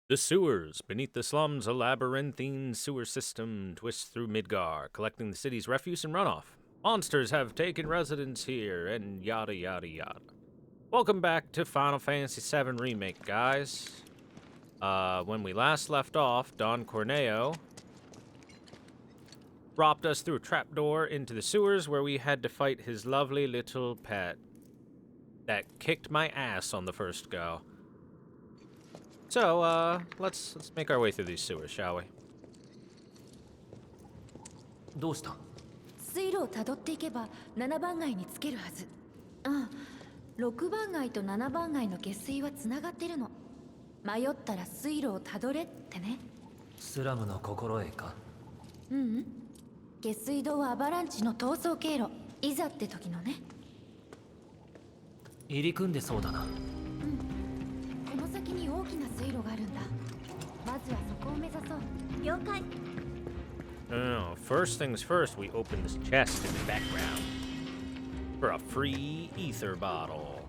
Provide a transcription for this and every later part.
The sewers. Beneath the slums, a labyrinthine sewer system twists through Midgar, collecting the city's refuse and runoff. Monsters have taken residence here, and yada yada yada. Welcome back to Final Fantasy VII Remake, guys. When we last left off, Don Corneo dropped us through a trapdoor into the sewers where we had to fight his lovely little pet that kicked my ass on the first go. So, let's make our way through these sewers, shall we? どうした？水路をたどっていけば7番街につけるはず。6番街と7番街の下水はつながってるの。迷ったら水路をたどれってね。スラムの心得か？下水道はアバランチの逃走経路。いざって時のね。入り組んでそうだな。この先に大きな水路があるんだ。まずはそこを目指そう。了解。No, first things first, we open this chest in the background for a free ether bottle.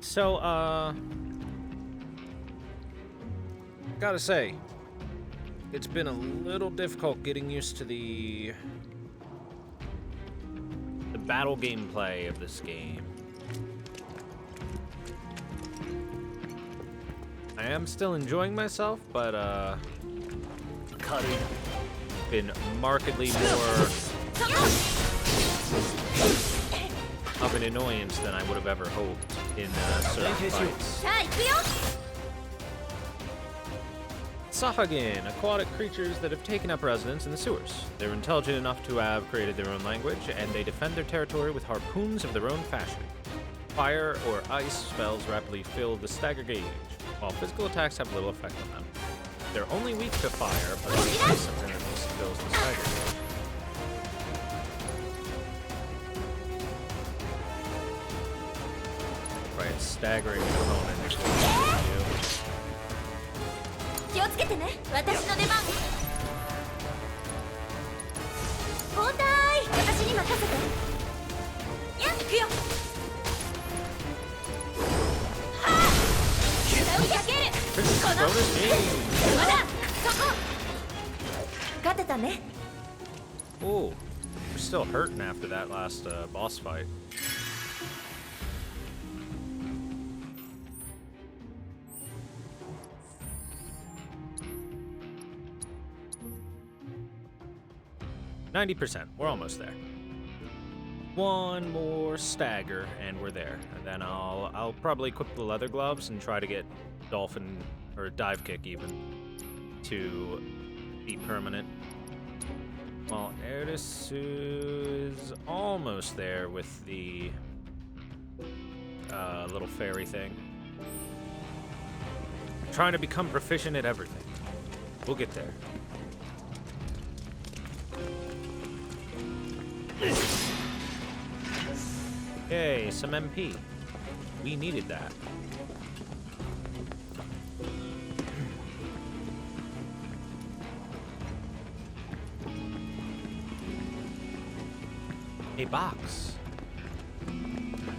So, gotta say, it's been a little difficult getting used to the battle gameplay of this game. I am still enjoying myself, but been markedly more of an annoyance than I would have ever hoped in certain fights. Sahagin, aquatic creatures that have taken up residence in the sewers. They're intelligent enough to have created their own language, and they defend their territory with harpoons of their own fashion. Fire or ice spells rapidly fill the stagger gauge, while physical attacks have little effect on them. They're only weak to fire, but the ice apparently fills the stagger gauge. Right, staggering opponent is what you do. 気をつけてね。私の出番。交代。私に任せて。やっ行くよ。このまだそこ勝てたね。 Oh, we're still hurting after that last boss fight. %. We're almost there. One more stagger, and we're there. And then I'll probably equip the leather gloves and try to get dolphin or dive kick even to be permanent. Well, Erdisu is almost there with the little fairy thing. Trying to become proficient at everything. We'll get there. Yay, some MP. We needed that. A box.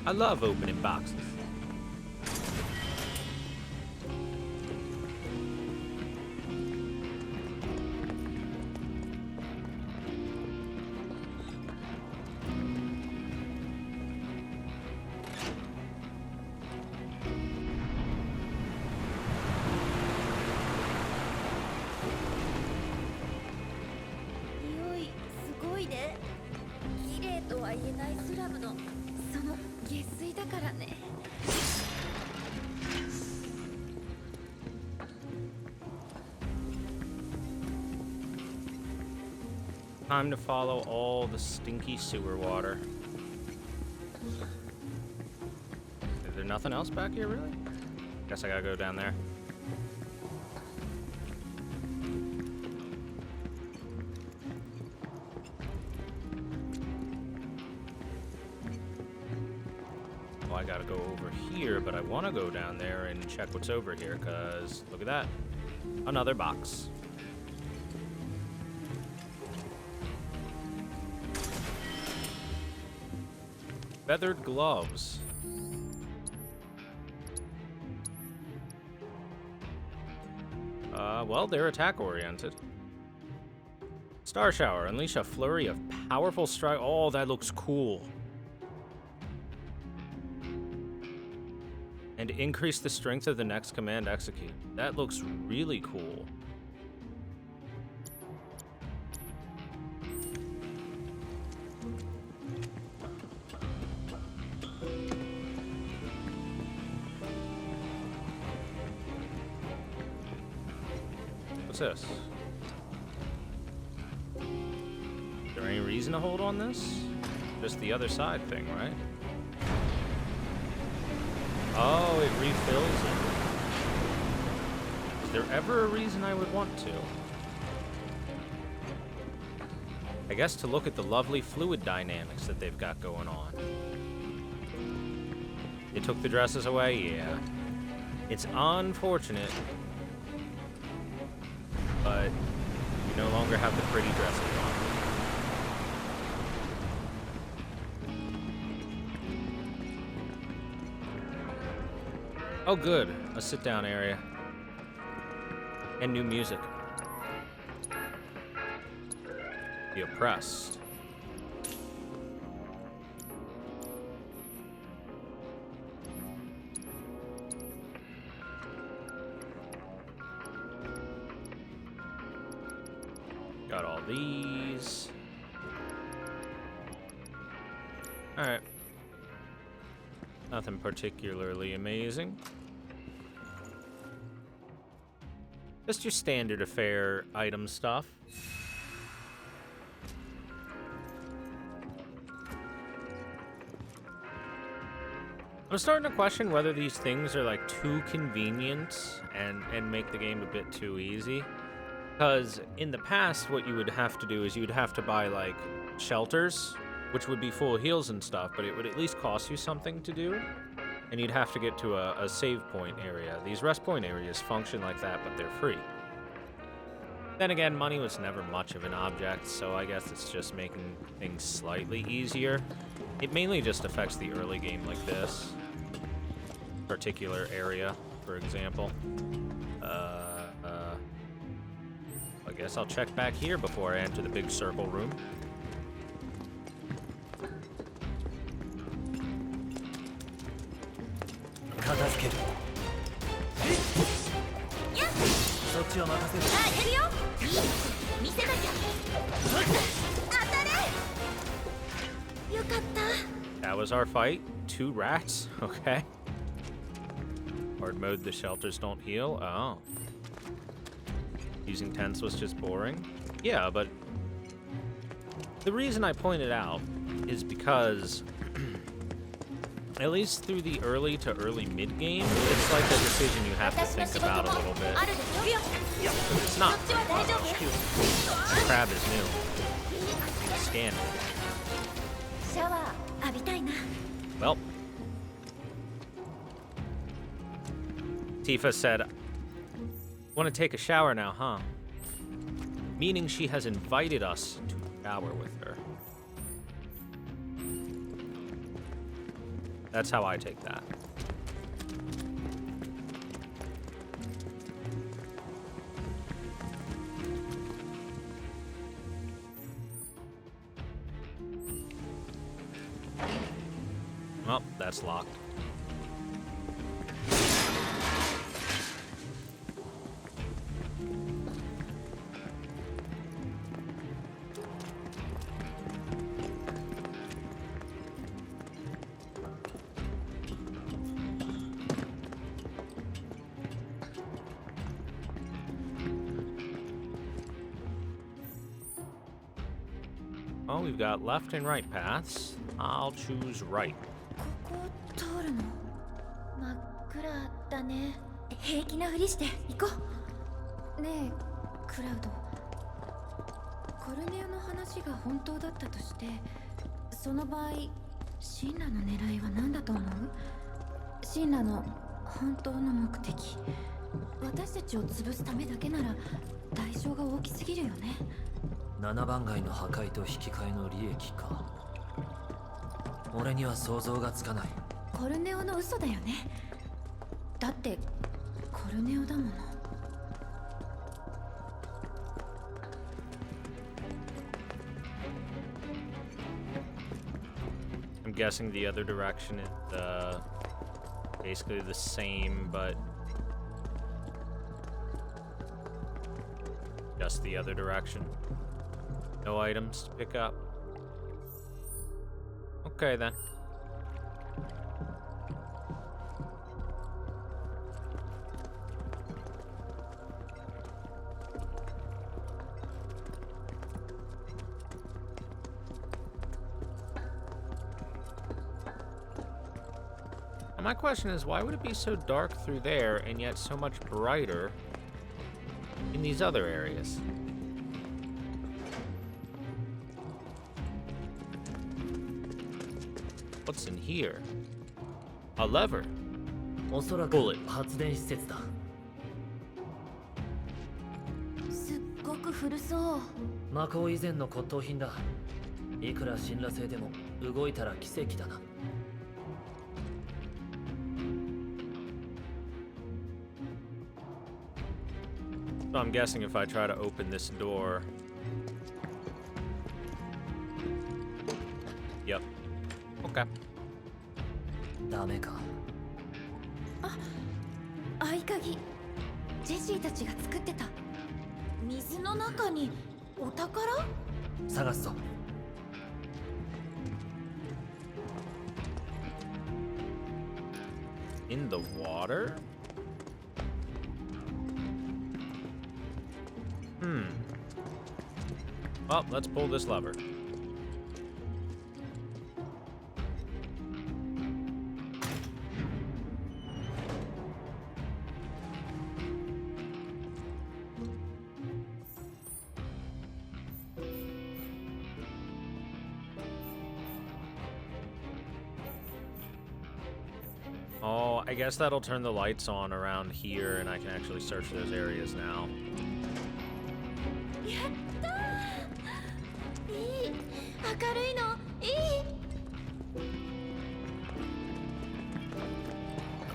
I love opening boxes. Time to follow all the stinky sewer water. Is there nothing else back here, really? Guess I gotta go down there. Well, I gotta go over here, but I want to go down there and check what's over here, because look at that. Another box. Feathered gloves. Well, they're attack-oriented. Star Shower. Unleash a flurry of powerful strike. Oh, that looks cool. And increase the strength of the next command execute. That looks really cool. What's this? Is there any reason to hold on this? Just the other side thing, right? Oh, it refills it. Is there ever a reason I would want to? I guess to look at the lovely fluid dynamics that they've got going on. They took the dresses away? Yeah. It's unfortunate, but you no longer have the pretty dresses on. Oh good, a sit-down area. And new music. The Oppressed. Got all these. Alright. Nothing particularly amazing. Just your standard affair item stuff. I'm starting to question whether these things are like too convenient and make the game a bit too easy. Because in the past, what you would have to do is you would have to buy like shelters, which would be full of heals and stuff, but it would at least cost you something to do. And you'd have to get to a save point area. These rest point areas function like that, but they're free. Then again, money was never much of an object, so I guess it's just making things slightly easier. It mainly just affects the early game like this particular area, for example. I guess I'll check back here before I enter the big circle room. That was our fight. 2 rats. Okay. Hard mode, the shelters don't heal. Oh. Using tents was just boring. Yeah, but the reason I pointed out is because at least through the early to early mid game, it's like a decision you have to think about a little bit. It's not. The crab is new. Scan it. Well, Tifa said, "Want to take a shower now, huh?" Meaning she has invited us to shower with her. That's how I take that. Well, that's locked. Well, we've got left and right paths. I'll choose right. ここ通るの真っ暗だね。平気なふりして行こう。ねえクラウド、コルネアの話が本当だったとして、その場合シンラの狙いは何だと思う？シンラの本当の目的、私たちを潰すためだけなら代償が大きすぎるよね。7番街の破壊と引き換えの利益か。俺には想像がつかない。コルネオの嘘だよね。だってコルネオだもの。guessing the other direction is basically the same, but just the other direction. No items to pick up. Okay then. And my question is, why would it be so dark through there and yet so much brighter in these other areas? What's in here? A lever. おそらく Bullet. 発電施設だ。すっごく古そう。魔法以前の骨董品だ。いくら神羅製でも動いたら奇跡だな。So I'm guessing if I try to open this door. Yep. Okay. ダメか。合鍵ジェシーたちが作ってた。水の中にお宝？探すぞ。In the water? Well, let's pull this lever. Oh, I guess that'll turn the lights on around here and I can actually search those areas now. やったー。いい。明るいの。いい。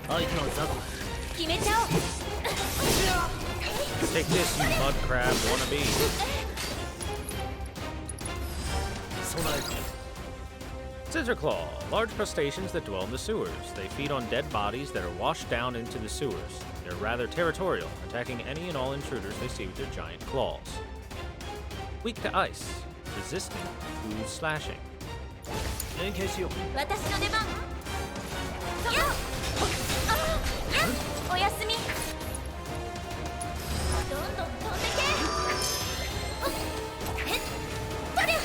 相手はザコ。決めちゃおう。Take this, you mud crab wannabe. 備えた。 Scissor Claw, large crustaceans that dwell in the sewers. They feed on dead bodies that are washed down into the sewers. They're rather territorial, attacking any and all intruders they see with their giant claws. Weak to ice, resistant to slashing. 連携しよう。私の出番。やっ。おやすみ。どんどん飛んでけ。とりゃ。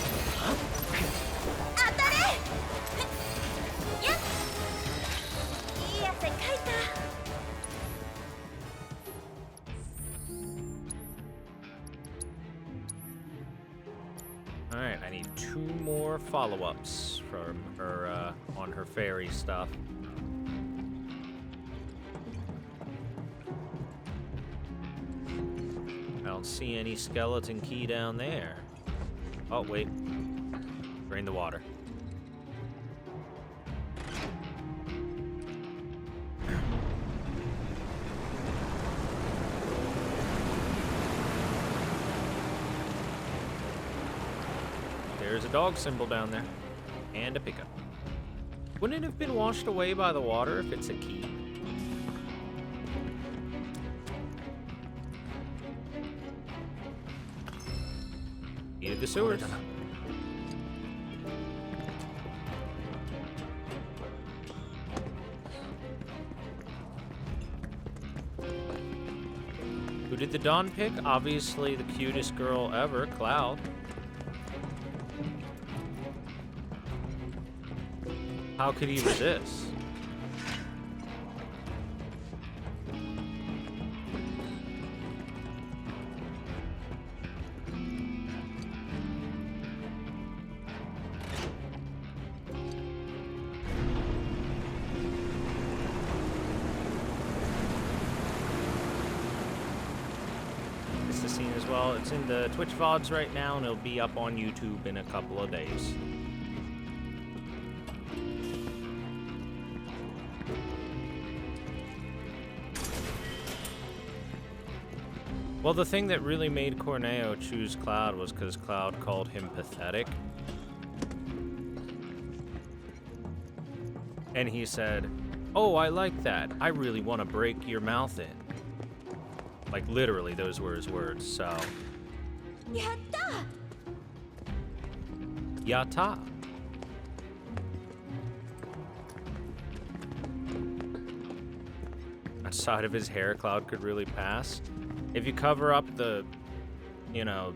当たれ。やっ。いい汗かいた。Alright, I need 2 more follow-ups from her, on her fairy stuff. I don't see any skeleton key down there. Oh, wait. Drain the water. There's a dog symbol down there. And a pickup. Wouldn't it have been washed away by the water if it's a key? Needed the sewers. Who did the Dawn pick? Obviously the cutest girl ever, Cloud. How could he resist? It's the scene as well. It's in the Twitch VODs right now, and it'll be up on YouTube in a couple of days. Well, the thing that really made Corneo choose Cloud was because Cloud called him pathetic. And he said, "Oh, I like that. I really want to break your mouth in." Like, literally, those were his words, so... やった Yata. That side of his hair cloud could really pass. If you cover up the, you know,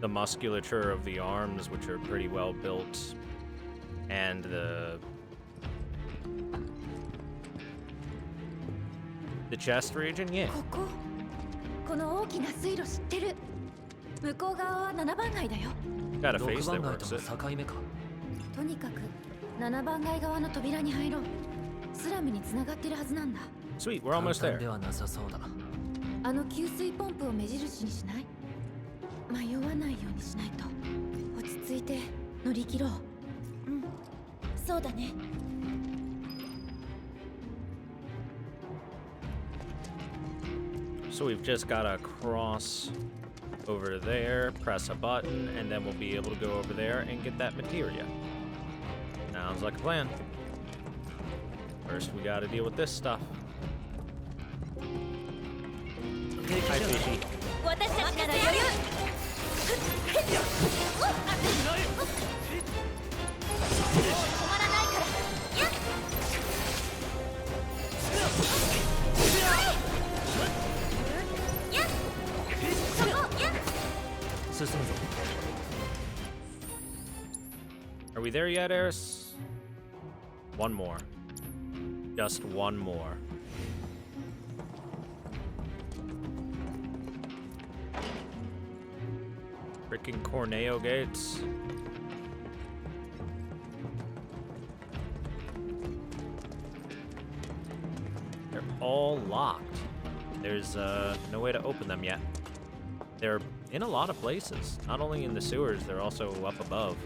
the musculature of the arms, which are pretty well built, and the chest region, yeah. この大きな水路知ってる。向こう側は7番街だよ。 Got a 6 face 番 that 街と works の it. 境目か。とにかく7番街側の扉に入ろう。スラムに繋がってるはずなんだ。 Sweet, we're almost 簡単 there. ではなさそうだ。あの給水ポンプを目印にしない？迷わないようにしないと。落ち着いて乗り切ろう。うん、そうだね。 So we've just got to cross over there, press a button, and then we'll be able to go over there and get that materia. Sounds like a plan. First, we got to deal with this stuff. Hi, Fishy. 私たちなら余裕。止まらないから。やっ。やっ。そこ。やっ。進むぞ。 Are we there yet, Eris? One more. Just one more. Freaking Corneo gates. They're all locked. There's no way to open them yet. They're in a lot of places. Not only in the sewers, they're also up above.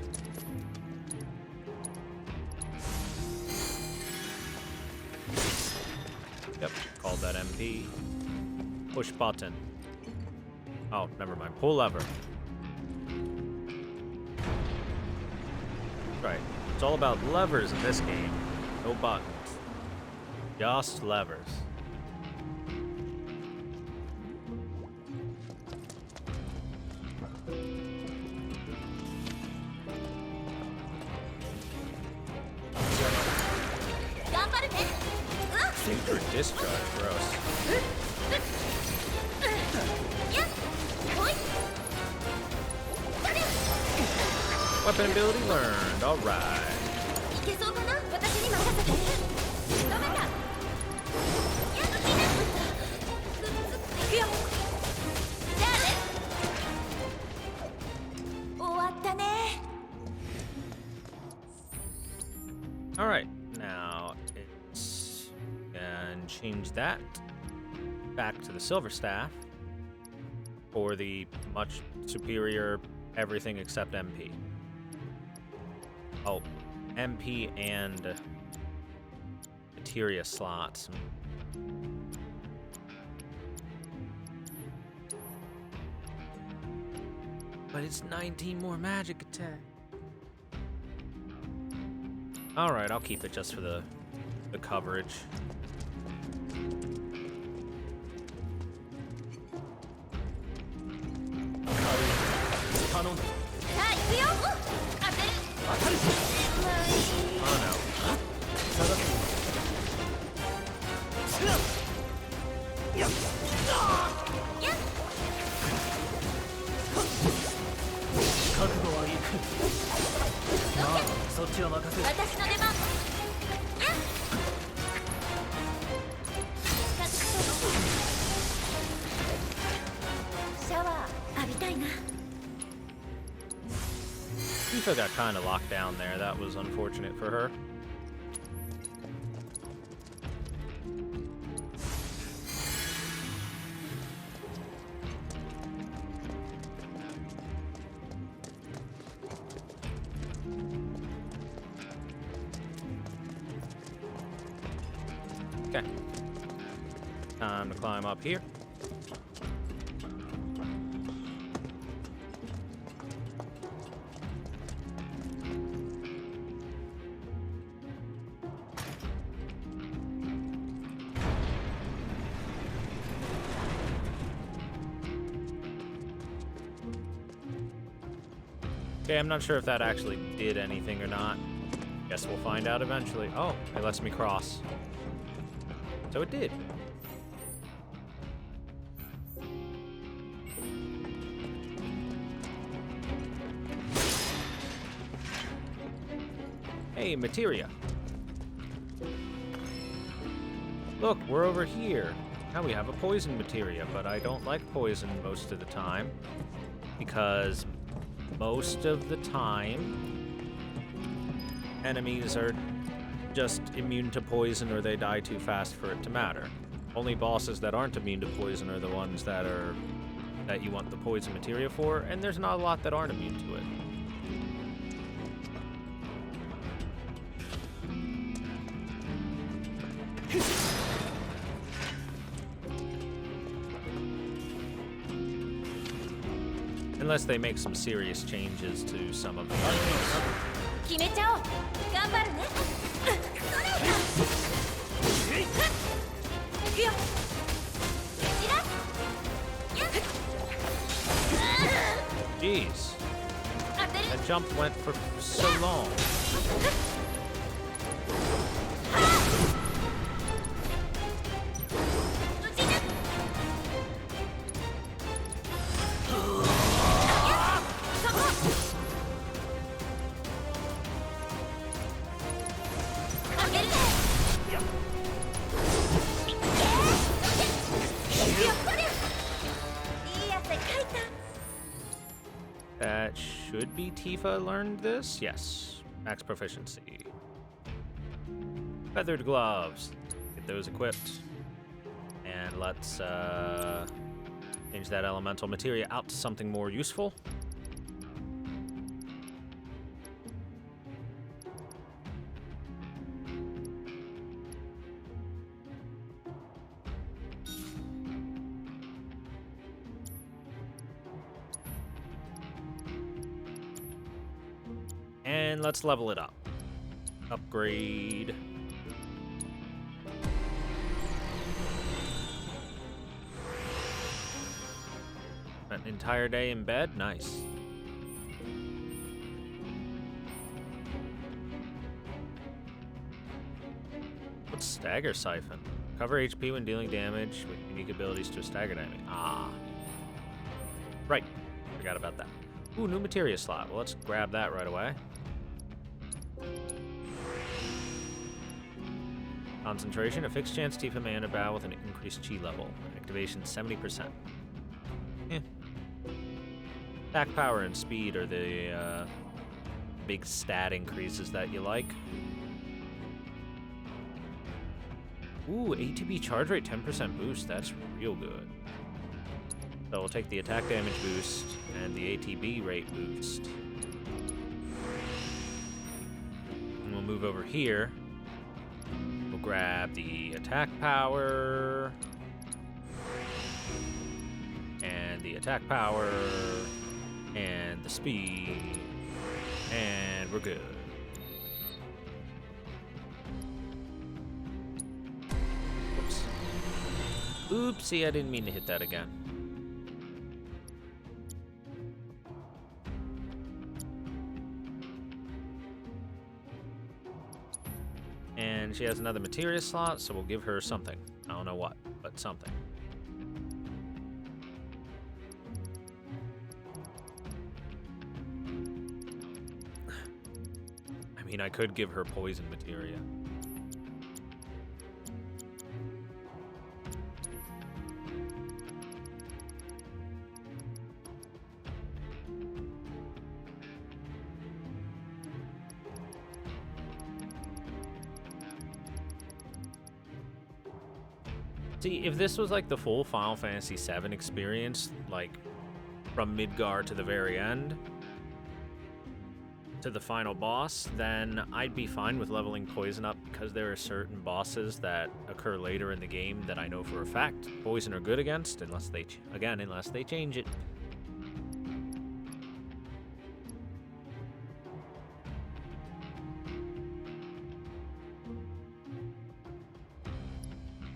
Yep, called that MP. Push button. Oh, never mind. Pull lever. Right. It's all about levers in this game. No buttons. Just levers. Synchro discharge, gross. Weapon ability learned, alright. Alright, now it's and change that back to the silver staff for the much superior everything except MP. Oh, MP and materia slots. But it's 19 more magic attack. Alright, I'll keep it just for the coverage. Oh no. Tifa got kind of locked down there. That was unfortunate for her. Okay. Time to climb up here. Okay, I'm not sure if that actually did anything or not. Guess we'll find out eventually. Oh, it lets me cross. So it did. Hey, materia. Look, we're over here. Now we have a poison materia, but I don't like poison most of the time. Because most of the time, enemies are just immune to poison or they die too fast for it to matter. Only bosses that aren't immune to poison are the ones that you want the poison materia for, and there's not a lot that aren't immune to it. Unless they make some serious changes to some of them. 決めちゃおう。頑張るね。それだ。行くよ。いらっ。やっ。 Jeez. 当てる。 That jump went for so long. That should be Tifa learned this? Yes. Max proficiency. Feathered gloves. Get those equipped. And let's change that elemental materia out to something more useful. And let's level it up. Upgrade. An entire day in bed? Nice. What's Stagger Siphon? Cover HP when dealing damage with unique abilities to a staggered enemy. Ah. Right. Forgot about that. Ooh, new materia slot. Well, let's grab that right away. Concentration. A fixed chance Tifa may end a battle with an increased chi level. Activation 70%. Attack power and speed are the big stat increases that you like. Ooh, ATB charge rate 10% boost. That's real good. So we'll take the attack damage boost and the ATB rate boost. And we'll move over here. We'll grab the attack power. And the attack power. And the speed. And we're good. Oops. Oopsie, I didn't mean to hit that again. And she has another materia slot, so we'll give her something. I don't know what, but something. I mean, I could give her poison materia. See, if this was like the full Final Fantasy VII experience, like from Midgar to the very end, to the final boss, then I'd be fine with leveling poison up because there are certain bosses that occur later in the game that I know for a fact poison are good against, unless they change it.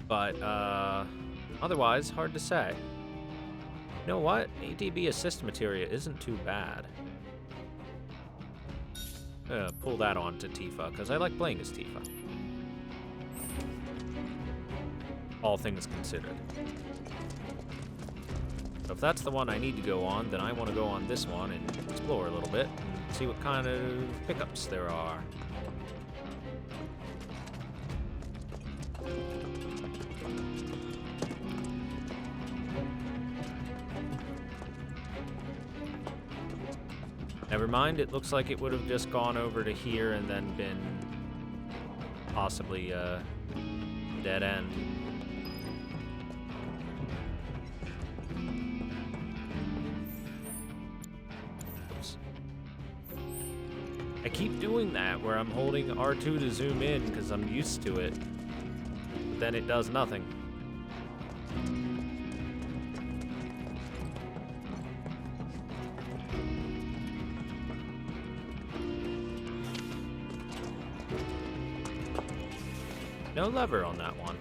But otherwise, hard to say. You know what? ATB assist materia isn't too bad. pull that on to Tifa, because I like playing as Tifa. All things considered. So if that's the one I need to go on, then I want to go on this one and explore a little bit and see what kind of pickups there are. Never mind, it looks like it would have just gone over to here and then been possibly dead end. Oops. I keep doing that where I'm holding R2 to zoom in because I'm used to it, but then it does nothing. No lever on that one.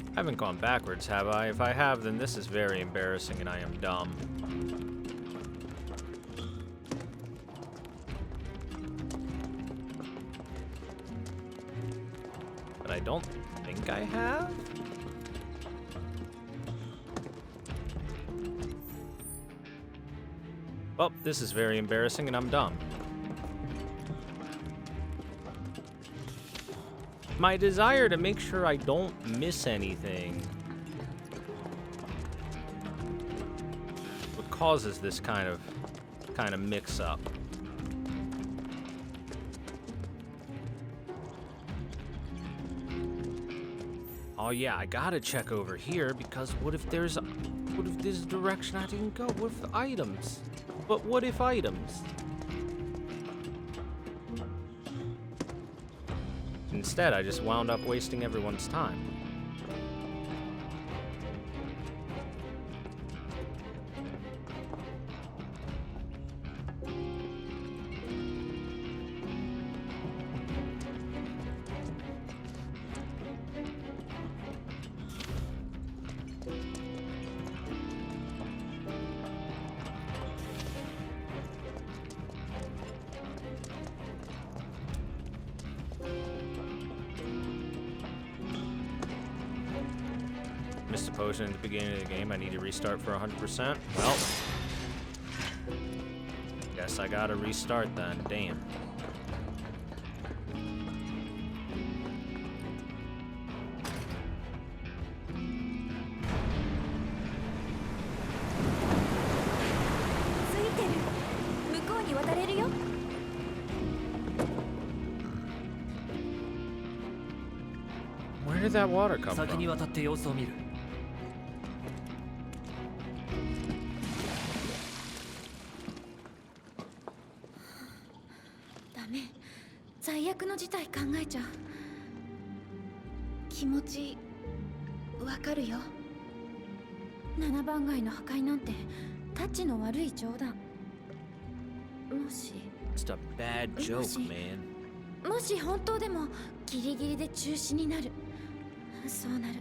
I haven't gone backwards, have I? If I have, then this is very embarrassing and I am dumb. I don't think I have. Well, this is very embarrassing and I'm dumb. My desire to make sure I don't miss anything what causes this kind of mix up. Oh yeah, I gotta check over here because what if there's a direction I didn't go? What if items? But what if items? Instead, I just wound up wasting everyone's time. Missed a potion at the beginning of the game. I need to restart for 100%. Well, guess I gotta restart then. Damn. Where did that water come from? 先に渡って様子を見る。ダメ。最悪の事態考えちゃう。気持ちわかるよ。7番街の破壊なんてタッチの悪い冗談。もし It's a bad joke, man. もし本当でもギリギリで中止になる。そうなる。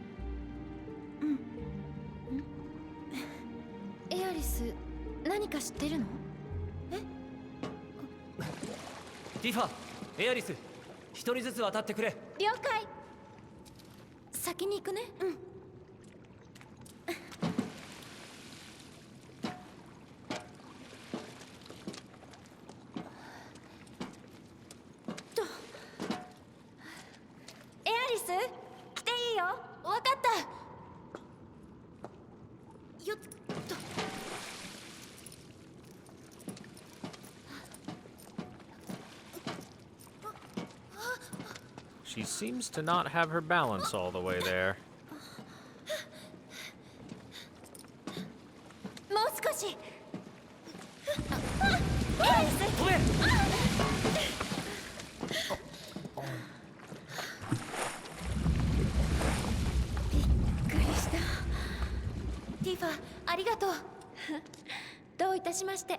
エアリス、何か知ってるの？え？ティファ、エアリス、一人ずつ渡ってくれ。了解。先に行くね。うん。エアリス、来ていいよ。わかった。よっと。She seems to not have her balance all the way there. もう少し。エアリス。ごめん。びっくりした。ティファ、ありがとう。どういたしまして。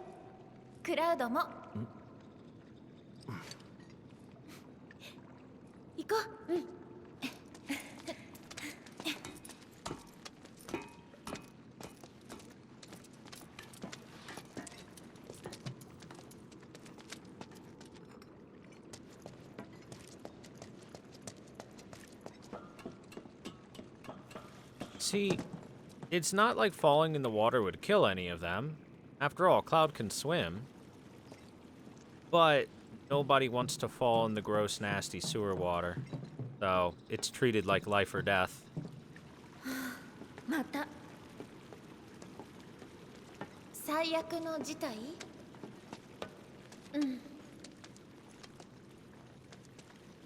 クラウドも。行こう。うん。See, it's not like falling in the water would kill any of them. After all, Cloud can swim. But nobody wants to fall in the gross, nasty sewer water. So it's treated like life or death. また最悪の事態？うん。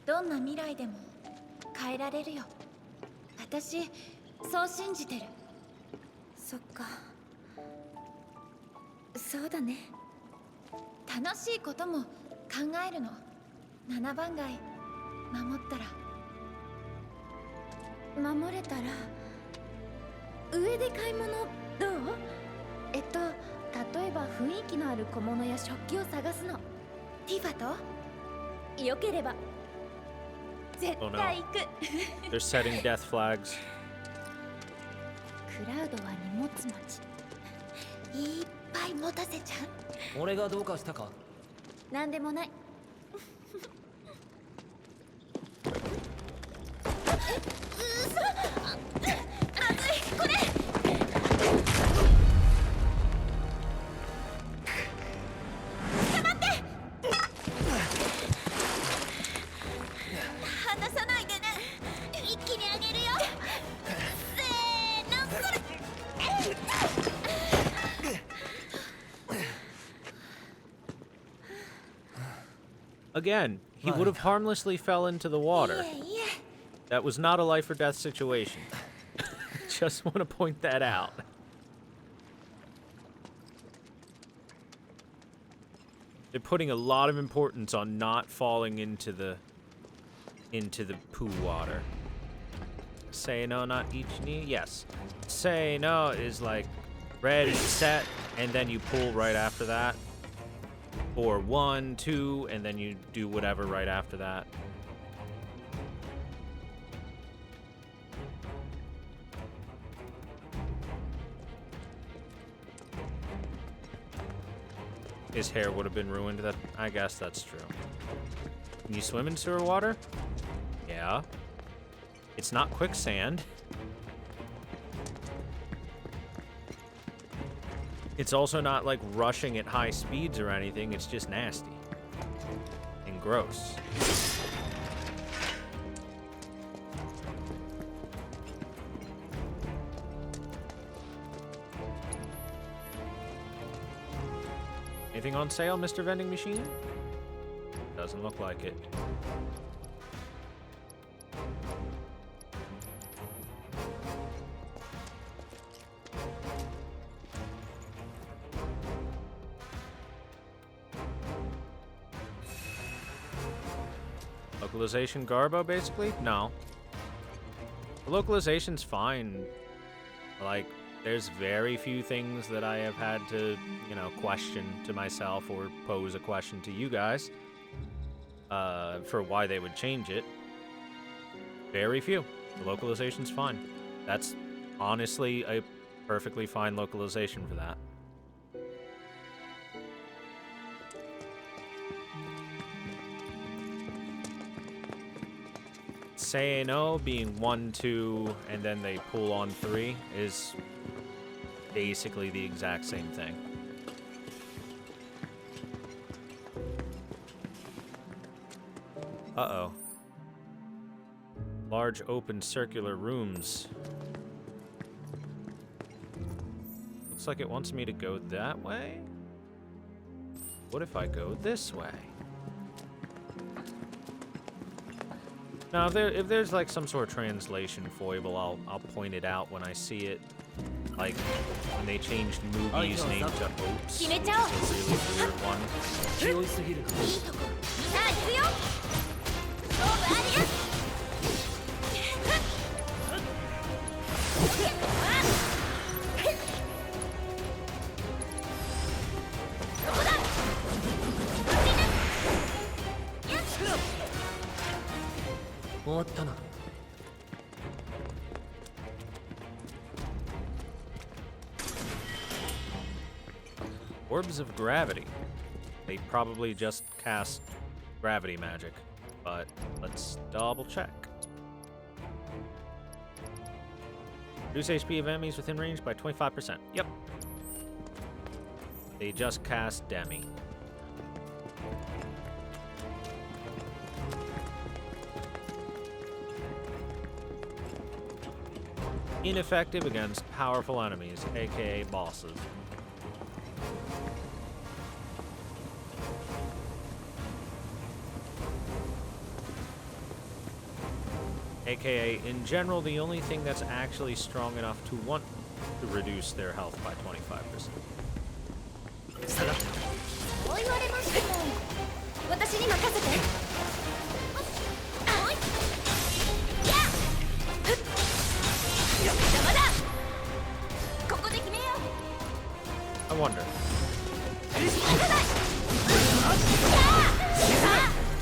どんな未来でも変えられるよ。私そう信じてる。そっか。そうだね。楽しいことも考えるの。7番街守ったら。守れたら上で買い物どう？例えば雰囲気のある小物や食器を探すの。ティファとよければ絶対行く。They're setting death flags. クラウドは荷物持ち。いっぱい持たせちゃう。俺がどうかしたか？なんでもない。Again, he would have harmlessly fell into the water. いえいえ。 That was not a life or death situation. Just want to point that out. They're putting a lot of importance on not falling into the poo water. Say no, not each knee. Yes. Say no is like red is set, and then you pull right after that. Or 1, 2, and then you do whatever right after that. His hair would have been ruined. That I guess that's true. Can you swim in sewer water? Yeah. It's not quicksand. It's also not like rushing at high speeds or anything. It's just nasty and gross. Anything on sale, Mr. Vending Machine? Doesn't look like it. Localization Garbo, basically? No. The localization's fine. Like, there's very few things that I have had to, you know, question to myself or pose a question to you guys for why they would change it. Very few. The localization's fine. That's honestly a perfectly fine localization for that. Say no being 1, 2, and then they pull on 3 is basically the exact same thing. Uh-oh. Large open circular rooms. Looks like it wants me to go that way? What if I go this way? Now, if there's like some sort of translation foible, I'll point it out when I see it. Like when they changed movies named to Oops, which is a really weird one. 勢いすぎる。いいとこ。さあ行くよ。勝負ありや。終わったな。 Orbs of gravity. They probably just cast gravity magic, but let's double check. Reduce HP of enemies within range by 25%. Yep. They just cast Demi. Ineffective against powerful enemies, aka bosses. AKA, in general, the only thing that's actually strong enough to want to reduce their health by 25%. そう言われましても私に任せて。あおい。やっ。ふっ。邪魔だ。ここで決めよう。 I wonder.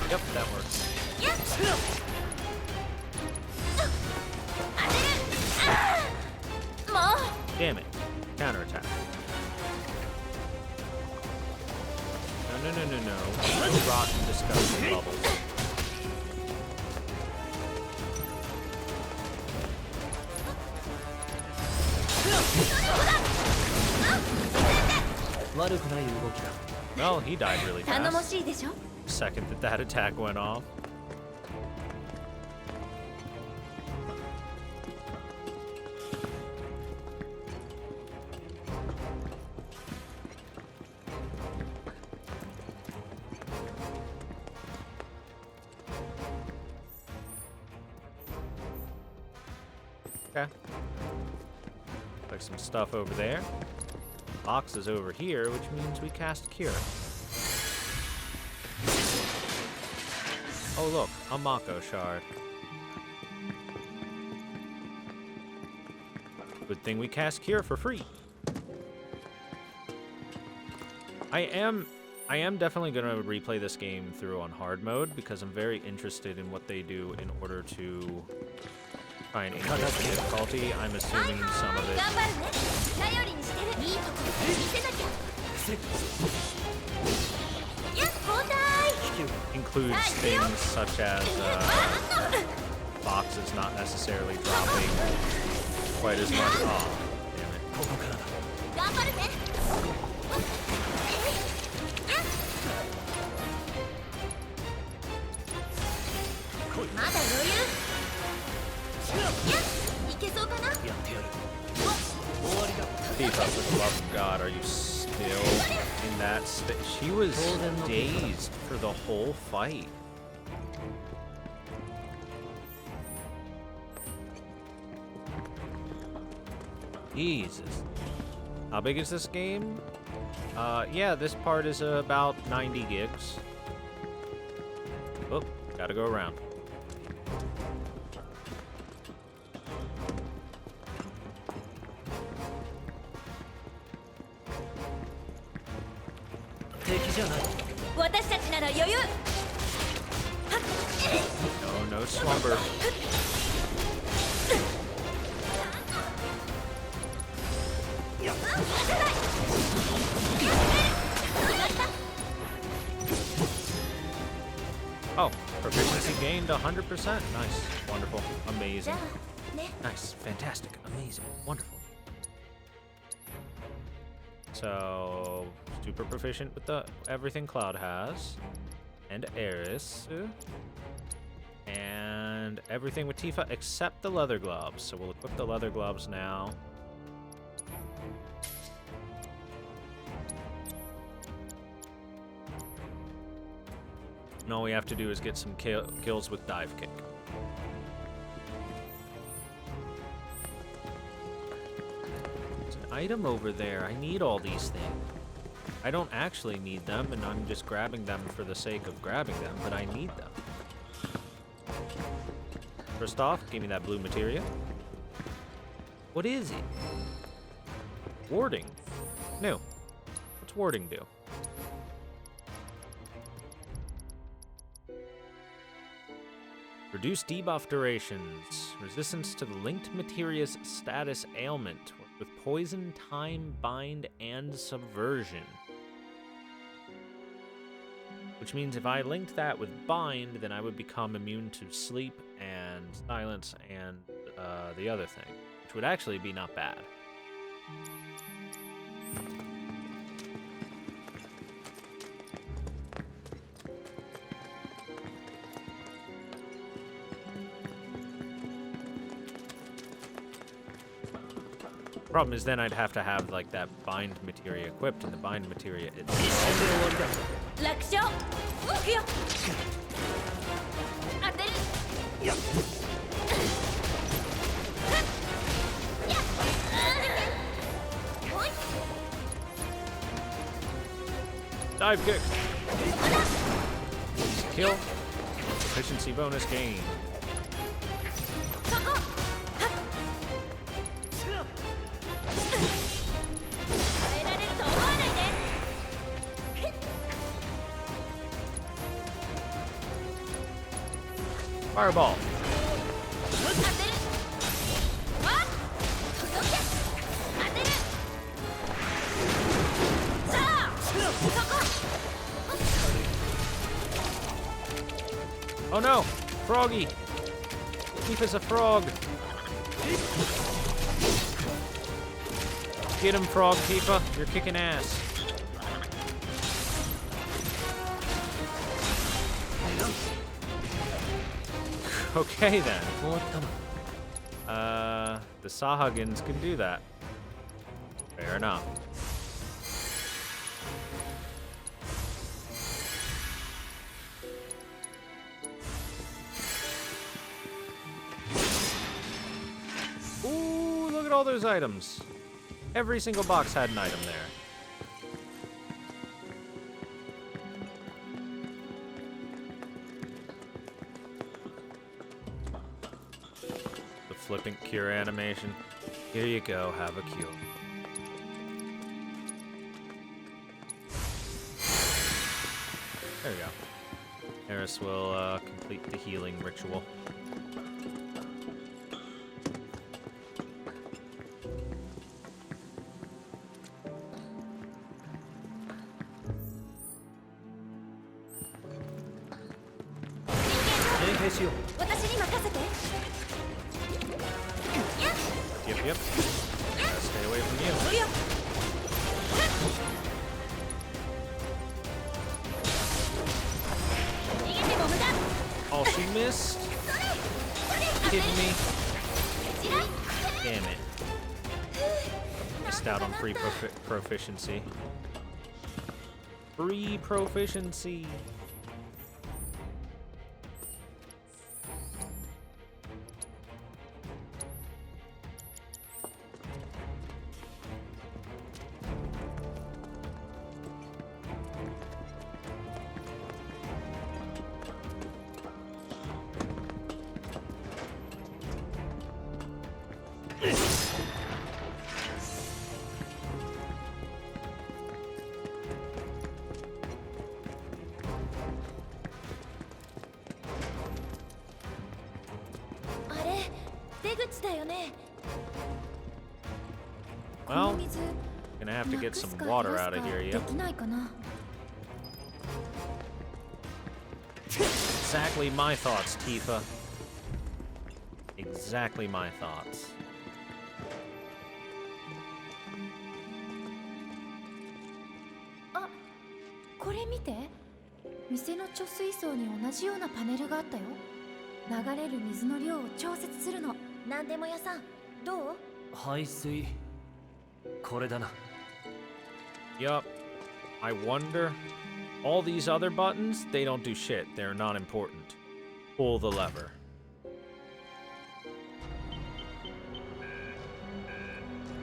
Yep, that works. Damn it. Counterattack. No. No rotten, disgusting bubbles. Well, he died really 頼も fast. しいでしょ。 Second that attack went off. Okay. Like some stuff over there. Box is over here, which means we cast Cure. Oh look, a Mako shard. Good thing we cast Cure for free. I am definitely gonna replay this game through on hard mode because I'm very interested in what they do in order to try and increase the difficulty. I'm assuming some of it 頑張るね。頼りにしてる。いいとこ見せなきゃ。やっ、交代。 includes things such as boxes not necessarily dropping quite as much. Oh, damn it. 頑張るね。まだ余裕。いけそうかな。 Thief, for the love of God, are you still in that state? She was dazed for the whole fight. Jesus. How big is this game? Yeah, this part is about 90 gigs. Oh, gotta go around. No slumber. Oh, proficiency gained 100%. Nice, wonderful, amazing. Nice, fantastic, amazing, wonderful. So, super proficient with the everything Cloud has, and Eris, and everything with Tifa except the leather gloves. So we'll equip the leather gloves now. And all we have to do is get some kills with dive kick. There's an item over there. I need all these things. I don't actually need them, and I'm just grabbing them for the sake of grabbing them, but I need them. First off, give me that blue materia. What is it? Warding. No. What's warding do? Reduce debuff durations. Resistance to the linked materia's status ailment. Work with poison, time, bind, and subversion. Which means if I linked that with bind, then I would become immune to sleep and silence and the other thing. Which would actually be not bad. Problem is then I'd have to have like that bind materia equipped, and the bind materia itself. 楽勝行くよ当てるやっ Dive kick. Kill. Efficiency bonus gain. そこ Fireball. Oh no! Froggy! Tifa's a frog! Get him, frog Tifa! You're kicking ass. Okay then. The Sahagins can do that. Fair enough. Ooh, look at all those items. Every single box had an item there. Flippant cure animation. Here you go, have a cure. There you go. Eris will complete the healing ritual. Yep. Gotta stay away from you. Oh, she missed? Kidding me? Damn it. Missed out on free proficiency. Free proficiency. Well, gonna have to get some water out of here, yep. Exactly my thoughts, Tifa. Exactly my thoughts. Ah, これ見て。店の貯水槽に同じようなパネルがあったよ。流れる水の量を調節するの。なんでも屋さん、どう？排水。これだな。Yup. I wonder. All these other buttons, they don't do shit. They're not important. Pull the lever.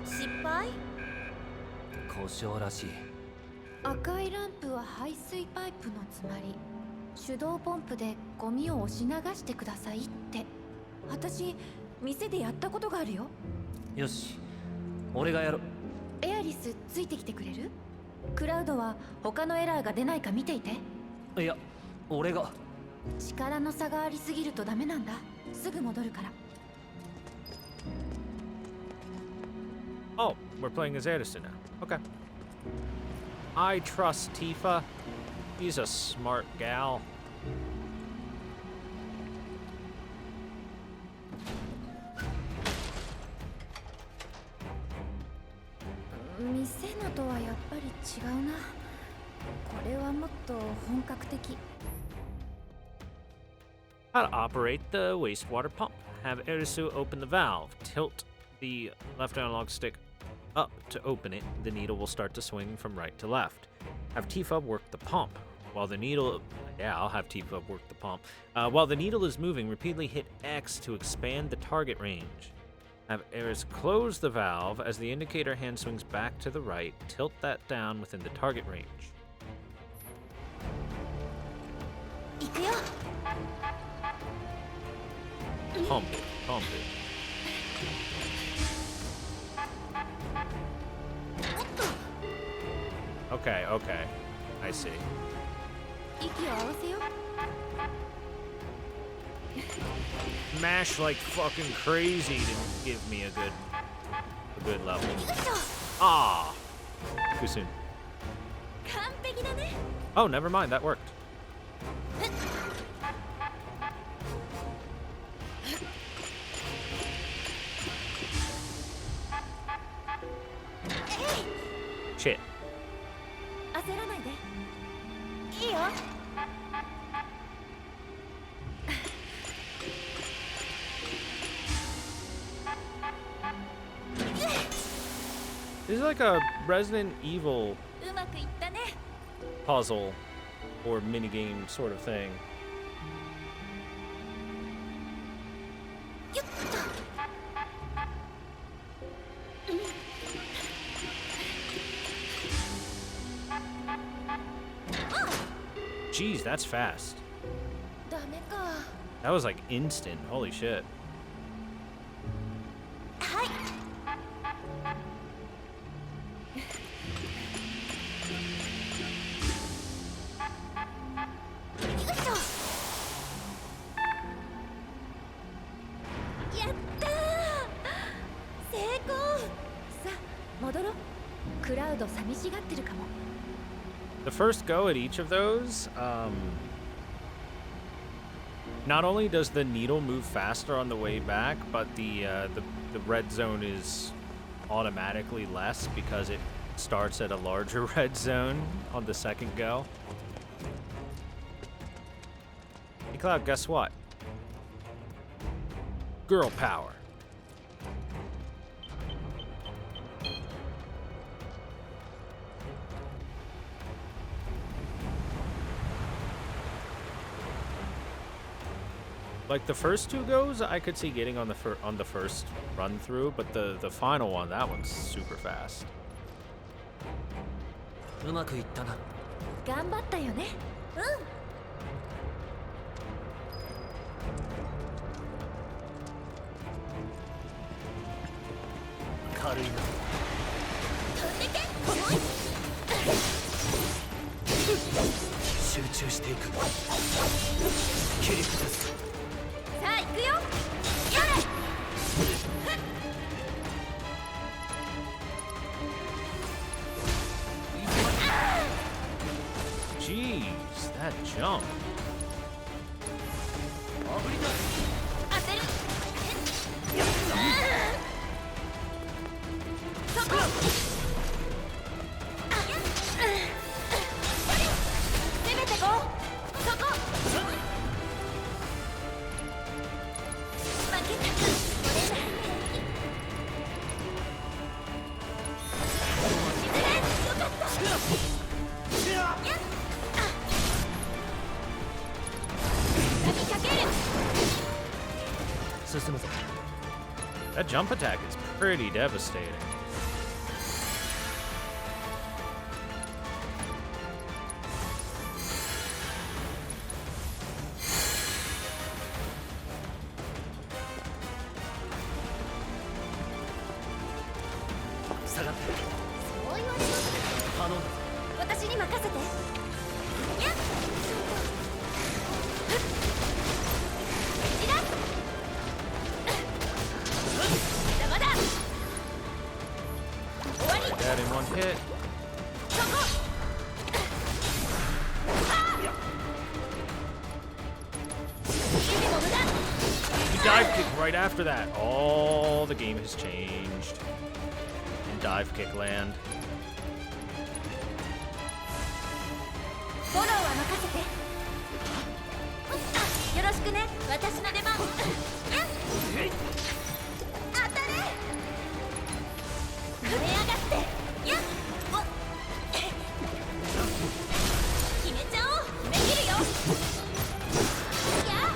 失敗？故障らしい。赤いランプは排水パイプの詰まり。手動ポンプでゴミを押し流してくださいって。私、店でやったことがあるよ。よし、俺がやろ。エアリスついてきてくれる？クラウドは他のエラーが出ないか見ていて。いや、俺が。力の差がありすぎるとダメなんだ。すぐ戻るから。 Oh, we're playing as Edison now. Okay. I trust Tifa. She's a smart gal. 店のとはやっぱり違うな。これはもっと本格的。 How to operate the wastewater pump. Have Erisu open the valve. Tilt the left analog stick up to open it. The needle will start to swing from right to left. Have Tifa work the pump. While the needle... Yeah, I'll have Tifa work the pump. While the needle is moving, repeatedly hit X to expand the target range. Have Eris close the valve. As the indicator hand swings back to the right, tilt that down within the target range. 行くよ。 Pump it, pump it. Okay, okay. I see. 息を合わせよ。 Mash like fucking crazy to give me a good level. よいしょ。 Ah! Too soon. 完璧だね。 Oh, never mind, that worked. Shit. 焦らないで。いいよ。 This is like a Resident Evil うまくいったね。 puzzle or minigame sort of thing. よっと。 Jeez, that's fast. ダメか。 That was like instant. Holy shit. はい。 よいしょ。やったー。成功。さあ、戻ろう。クラウド寂しがってるかも。 The first go at each of those, not only does the needle move faster on the way back, but the red zone is automatically less because it starts at a larger red zone on the second go. Hey Cloud, guess what? Girl power. Like the first two goes, I could see getting on the first run through, but the final one, that one's super fast. うまくいったな。頑張ったよね。うん。 軽いな。飛んでけ。集中していく。切り崩す。 さあ行くよ。やれ。 Jeez, that jump. 当てる。そこ。攻めてこう。そこ。負けたか。これなら平気。よかった。やっ。 進むぞ。 That jump attack is pretty devastating. dive kick right after that. Oh, the game has changed. In dive kick land. フォローは任せて。よろしくね、私の出番。やっ当たれ。触れやがって。やっ決めちゃおう。できるよ。やっ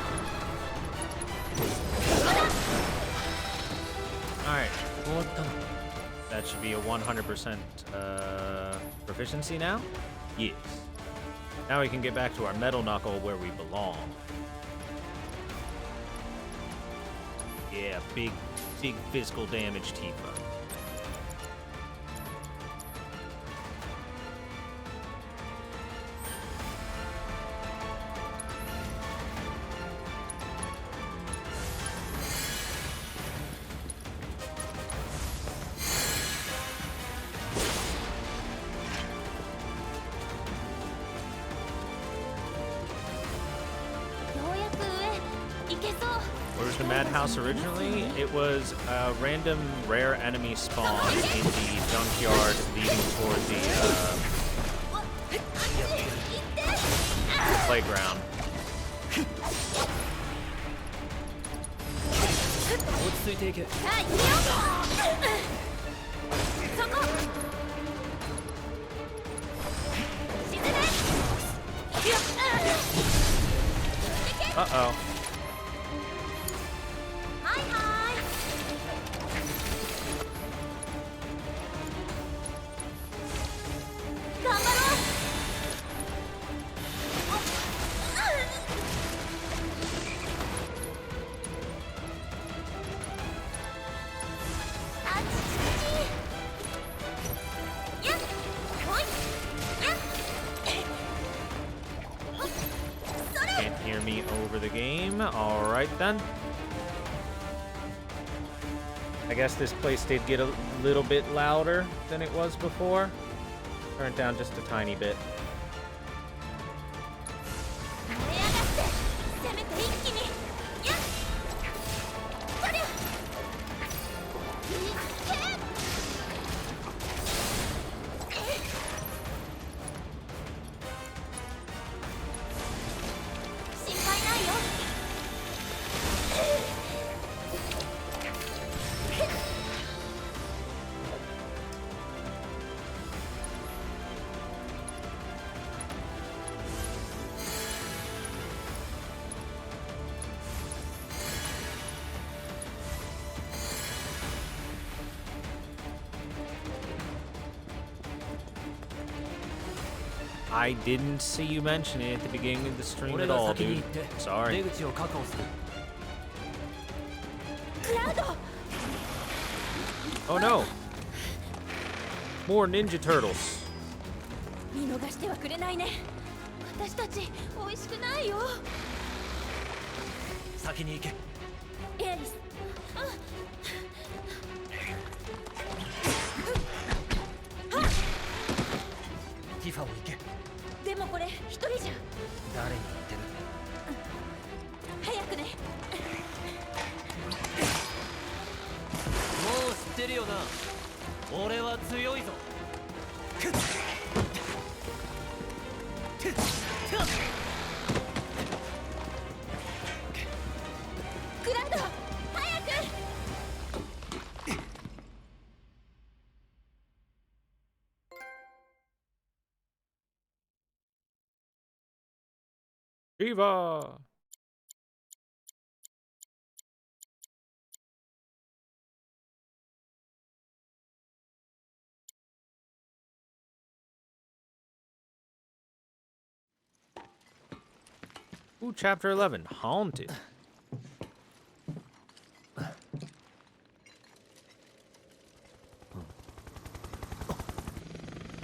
Alright. That should be a 100% proficiency now? Yes. Now we can get back to our metal knuckle where we belong. Yeah, big physical damage Tifa. Where's the madhouse originally? It was a random rare enemy spawn in the junkyard leading toward the playground. Uh-oh. Can't hear me over the game. Alright then. I guess this place did get a little bit louder than it was before. Turn it down just a tiny bit. I didn't see you mention it at the beginning of the stream at all, dude. Sorry. Oh no! More Ninja Turtles. 見逃してはくれないね。私たち美味しくないよ。先に行け。エアリス。ティファを行け。でもこれ一人じゃ。誰に言ってる？早くね。もう知ってるよな。俺は強いぞ。クラウド、早く。Viva! Ooh, Chapter 11, Haunted.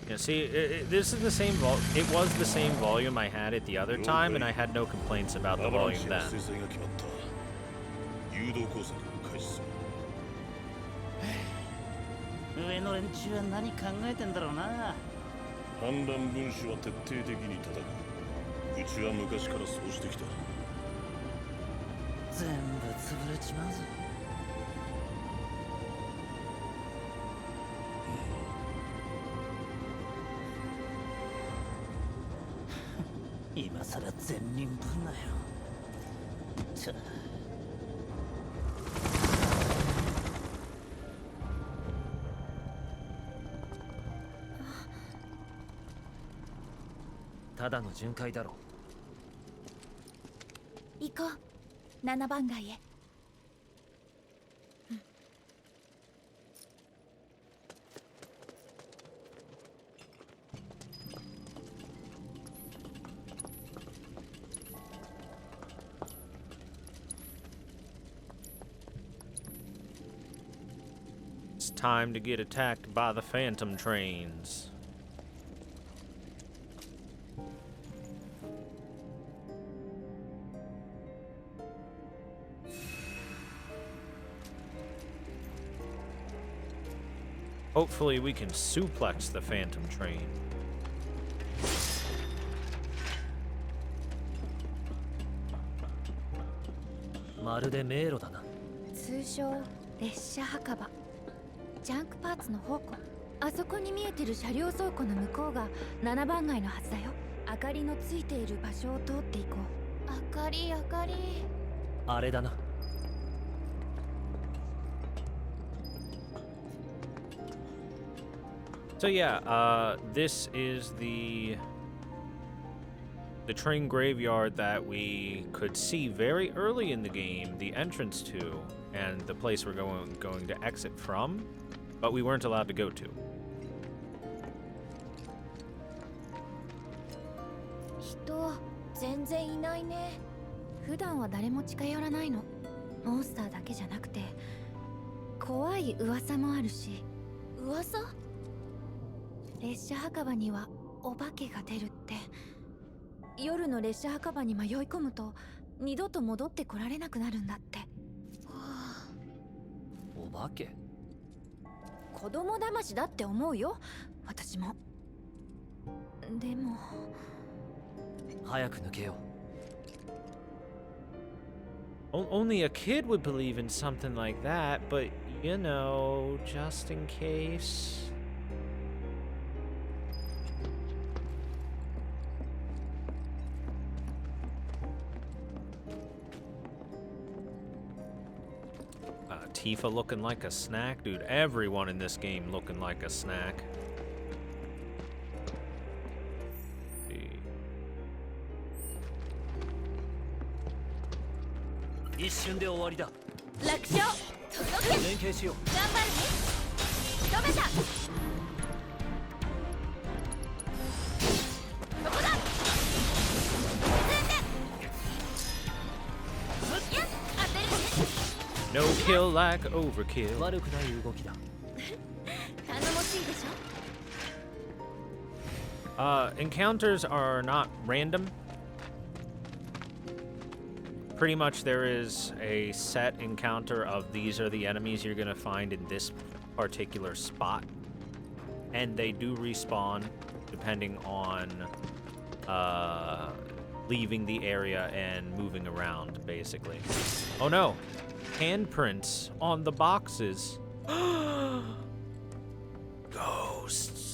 Yeah, see, this is the same it was the same volume I had it the other time, and I had no complaints about the volume then. 上の連中は何考えてんだろうな。反乱分子は徹底的に叩く。うちは昔からそうしてきた。全部潰れちまうぞ。今さら善人ぶんなよ。ちゃただの巡回だろ。行こう、7番街へ。It's time to get attacked by the phantom trains. Hopefully we can suplex the phantom train. まるで迷路だな。通称列車墓場。ジャンクパーツの宝庫。あそこに見えてる車両倉庫の向こうが7番街のはずだよ。明かりのついている場所を通っていこう。明かり、明かり。あれだな。So yeah, this is the train graveyard that we could see very early in the game, the entrance to, and the place we're going to exit from, but we weren't allowed to go to. 人全然いないね。普段は誰も近寄らないの。モンスターだけじゃなくて怖い噂もあるし。噂？列車墓場にはお化けが出るって。夜の列車墓場に迷い込むと二度と戻ってこられなくなるんだって。お化け？子供騙しだって思うよ、私も。でも早く抜けよう。 Only a kid would believe in something like that, but you know, just in case. Tifa looking like a snack? Dude, everyone in this game looking like a snack.一瞬で終わりだ。楽勝。届け。連携しよう。頑張るね。仕留めた。そこだ。進んで。よし、当てるね。No kill like overkill. 悪くない動きだ。頼もしいでしょ。Encounters are not random. Pretty much there is a set encounter of these are the enemies you're gonna find in this particular spot. And they do respawn depending on leaving the area and moving around, basically. Oh no! Handprints on the boxes. Ghosts.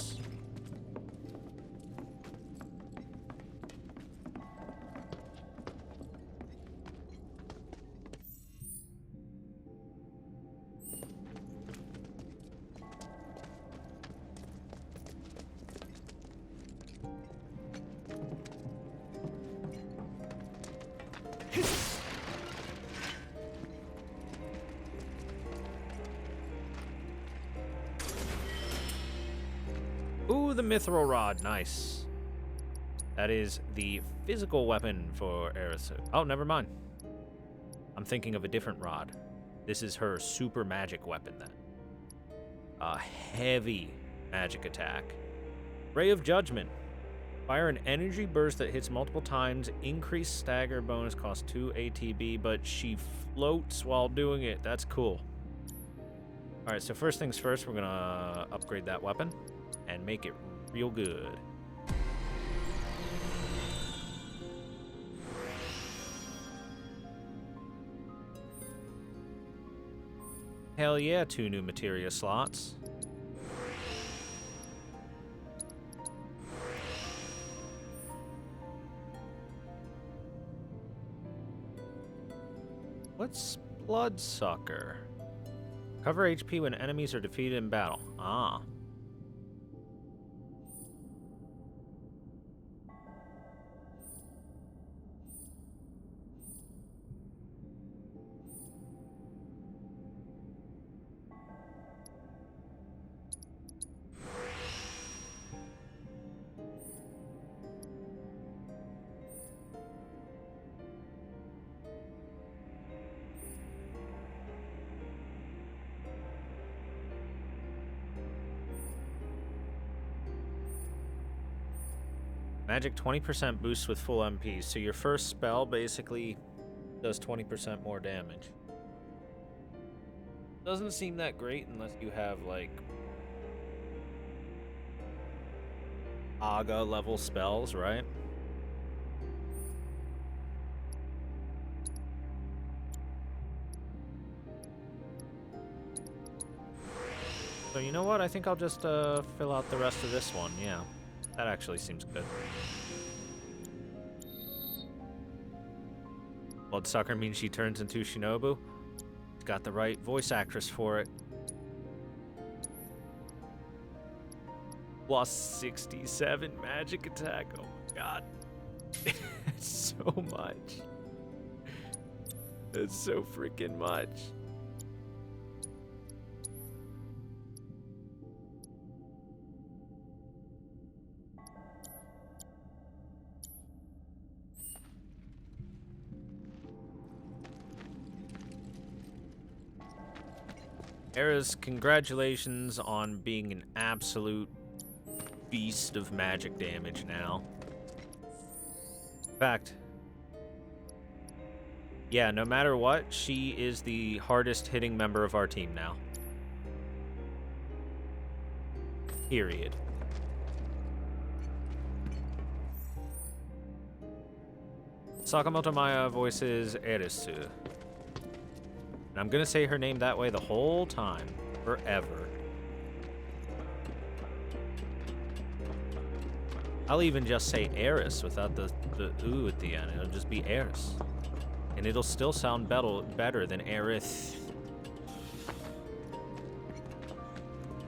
Ooh, the mithril rod. Nice. That is the physical weapon for Erisu. Oh, never mind. I'm thinking of a different rod. This is her super magic weapon then. A heavy magic attack. Ray of Judgment. Fire an energy burst that hits multiple times. Increase stagger bonus, cost 2 ATB, but she floats while doing it. That's cool. Alright, so first things first, we're gonna upgrade that weapon and make it real good. Hell yeah, 2 new materia slots. What's Bloodsucker? Cover HP when enemies are defeated in battle. Ah. Magic 20% boost with full MP. So your first spell basically does 20% more damage. Doesn't seem that great unless you have like Aga level spells, right? So you know what? I think I'll just fill out the rest of this one. Yeah, that actually seems good. Bloodsucker means she turns into Shinobu. She's got the right voice actress for it. Plus 67 magic attack. Oh my god. It's so much. It's so freaking much. Eris, congratulations on being an absolute beast of magic damage now. In fact, yeah, no matter what, she is the hardest hitting member of our team now. Period. Sakamoto Maya voices Erisu. And I'm gonna say her name that way the whole time. Forever. I'll even just say Eris without the ooh at the end. It'll just be Eris. And it'll still sound better than Eris.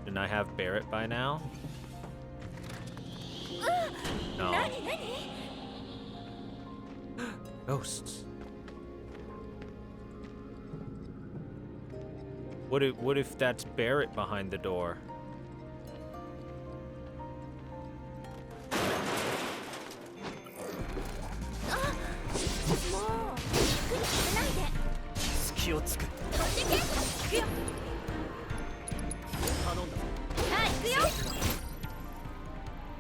Didn't I have Barrett by now? No. Ghosts. What if that's Barrett behind the door?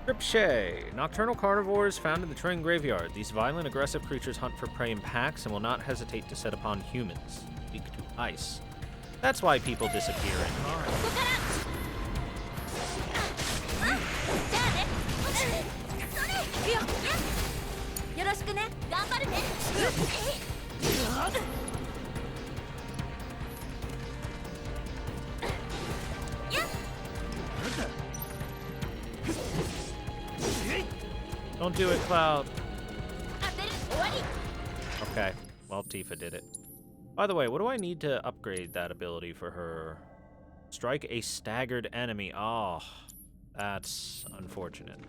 Ripshay. Nocturnal carnivores found in the train graveyard. These violent, aggressive creatures hunt for prey in packs and will not hesitate to set upon humans. Weak to ice. That's why people disappear in time. Don't do it, Cloud. Okay. Well, Tifa did it. By the way, what do I need to upgrade that ability for her? Strike a staggered enemy. Oh, that's unfortunate.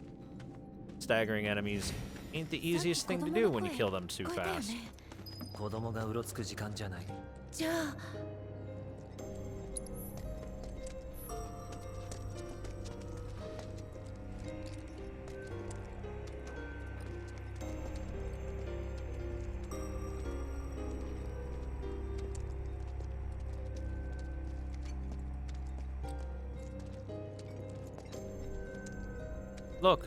Staggering enemies ain't the easiest thing to do when you kill them too fast. Look,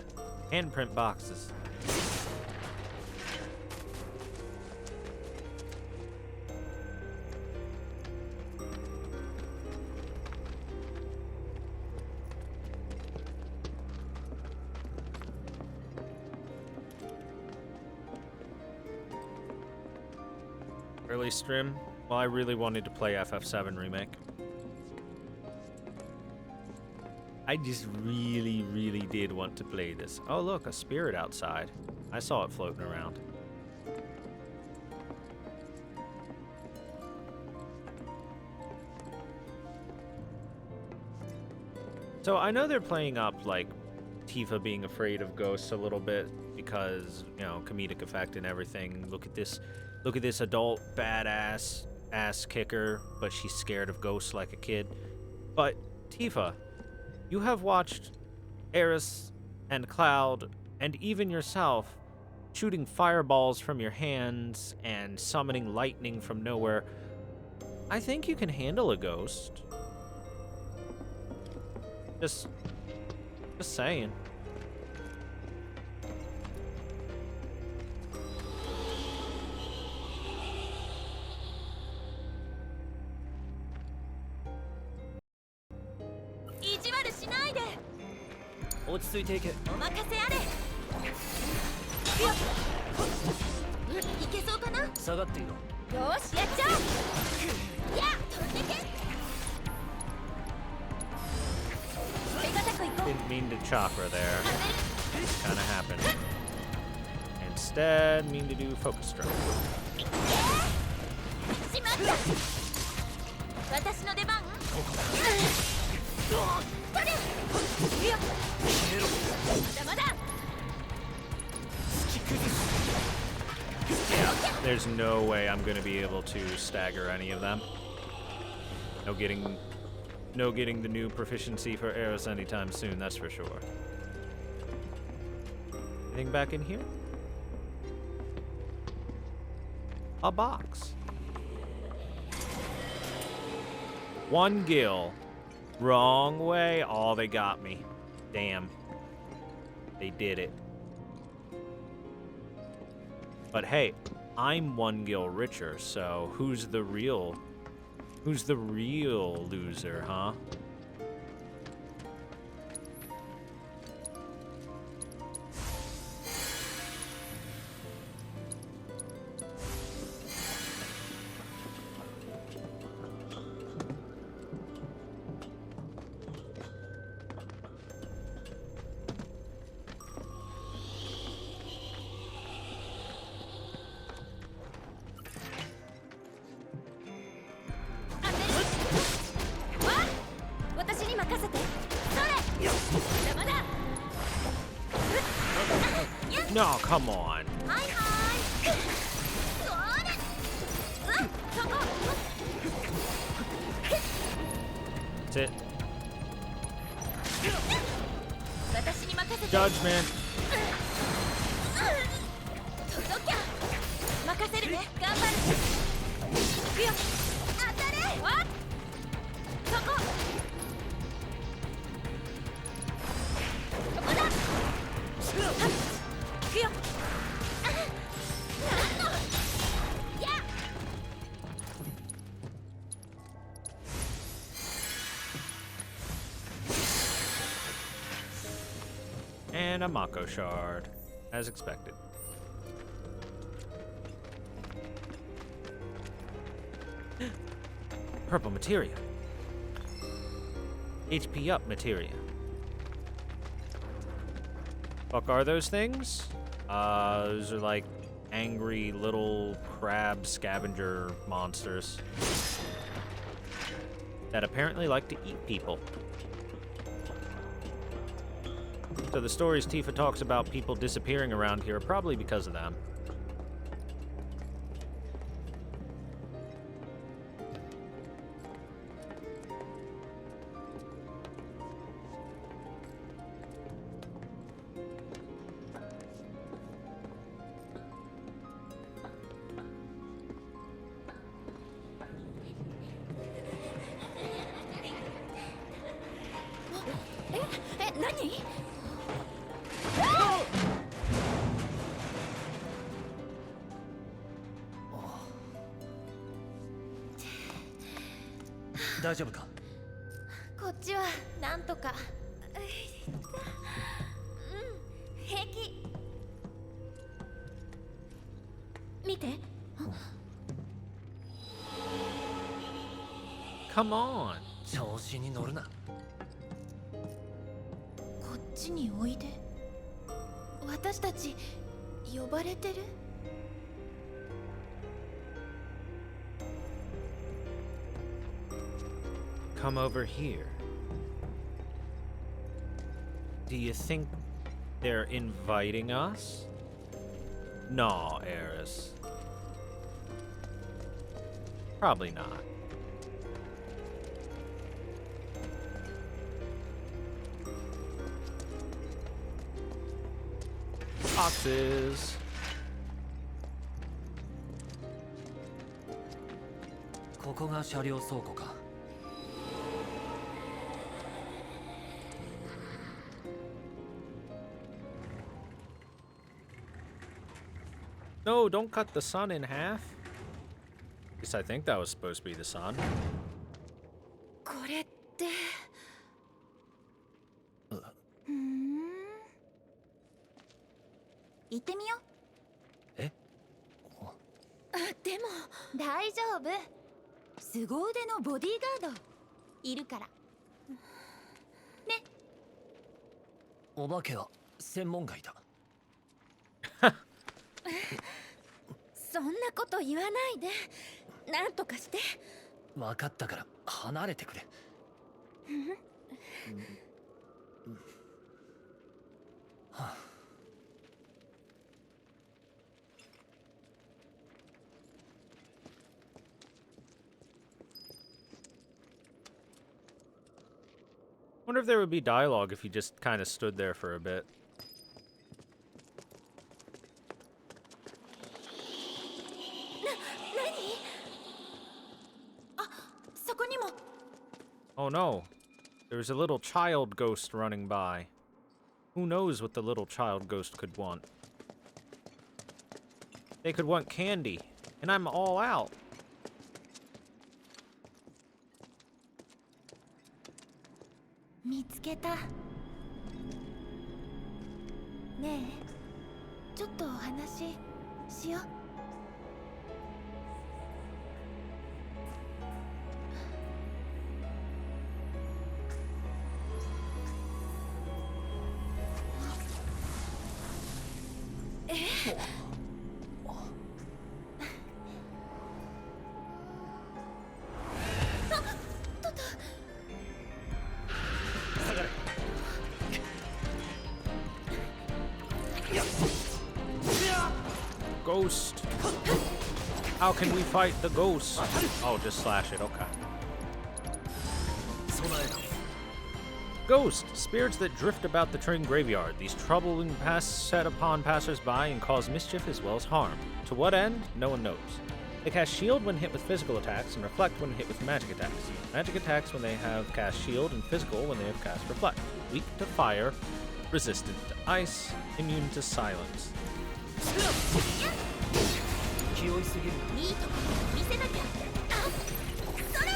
handprint boxes. Early stream? Well, I really wanted to play FF7 Remake. I just really did want to play this. Oh, look, a spirit outside. I saw it floating around. So I know they're playing up, like, Tifa being afraid of ghosts a little bit because, you know, comedic effect and everything. Look at this adult badass ass kicker, but she's scared of ghosts like a kid. But Tifa, you have watched Eris and Cloud and even yourself shooting fireballs from your hands and summoning lightning from nowhere. I think you can handle a ghost. Just saying. Didn't mean to chakra there. Kinda happened. Instead, mean to do focus strike. There's no way I'm gonna be able to stagger any of them. No getting the new proficiency for Eris anytime soon, that's for sure. Anything back in here? A box. One gill. Wrong way. Oh, they got me. Damn. They did it. But hey, I'm one gill richer, so who's the real loser, huh? No, come on. That's it. Judgment. And a Mako shard, as expected. Purple materia. HP up materia. Fuck are those things? Those are like angry little crab scavenger monsters that apparently like to eat people. So the stories Tifa talks about people disappearing around here are probably because of them.こっちはなんとか。平気。見て。Come on. 調子に乗るな。ちにおいで。私たち呼ばれてる？ Come over here. Do you think they're inviting us? No, Eris. Probably not. Boxes. ここが車両倉庫か。 No, don't cut the sun in half. At least I think that was supposed to be the sun. これって。行ってみよう。え？でも大丈夫。凄腕のボディーガードいるから。ね。お化けは専門外だ。そんなこと言わないで。なんとかして。分かったから離れてくれ。はあ Wonder if there would be dialogue if he just kind of stood there for a bit. 何？あ、そこにも。 Oh no. There's a little child ghost running by. Who knows what the little child ghost could want? They could want candy, and I'm all out. 見つけた。ねえ、ちょっとお話しよう。Ghost. How can we fight the ghost? Oh, just slash it. Okay. Ghost, spirits that drift about the train graveyard. These troubling set upon passers-by and cause mischief as well as harm. To what end? No one knows. They cast shield when hit with physical attacks and reflect when hit with magic attacks. Magic attacks when they have cast shield and physical when they have cast reflect. Weak to fire, resistant to ice, immune to silence. 気負いすぎる。いいとこ見せなきゃ。あ、それ。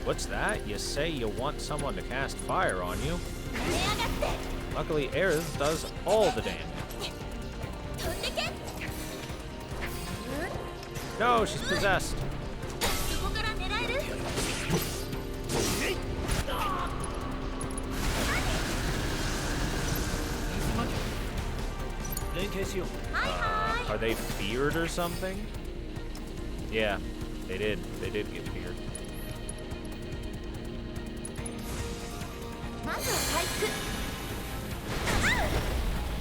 What's that? You say you want someone to cast fire on you? 跳ね上がって。 Luckily, Aerith does all the damage. 飛んでけ。No, she's possessed. そこから狙える？連携しよう。 Are they feared or something? Yeah, they did. They did get feared. まずは回復。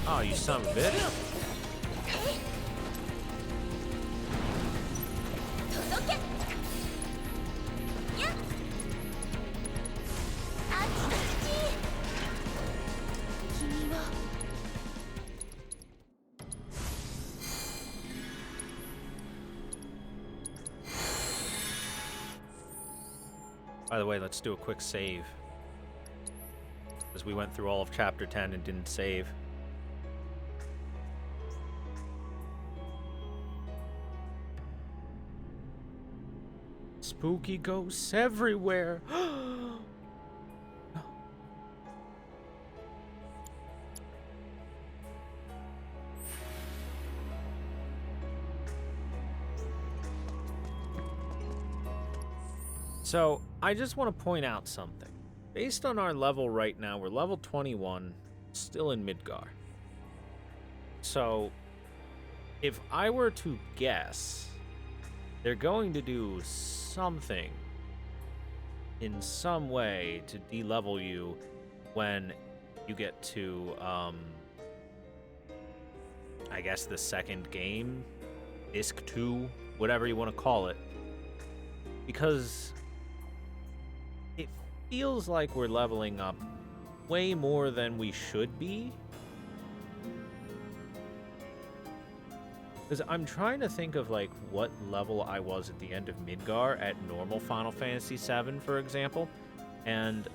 Oh, you son of a bitch. 届け。やっ。あっち。君は。 By the way, let's do a quick save. Because we went through all of Chapter 10 and didn't save. Spooky ghosts everywhere. So, I just want to point out something. Based on our level right now, we're level 21. still in Midgar. So, if I were to guess, they're going to do something in some way to de-level you when you get to, I guess the second game, Disc 2, whatever you want to call it. Because it feels like we're leveling up way more than we should be. Because I'm trying to think of, like, what level I was at the end of Midgar at normal Final Fantasy VII, for example. And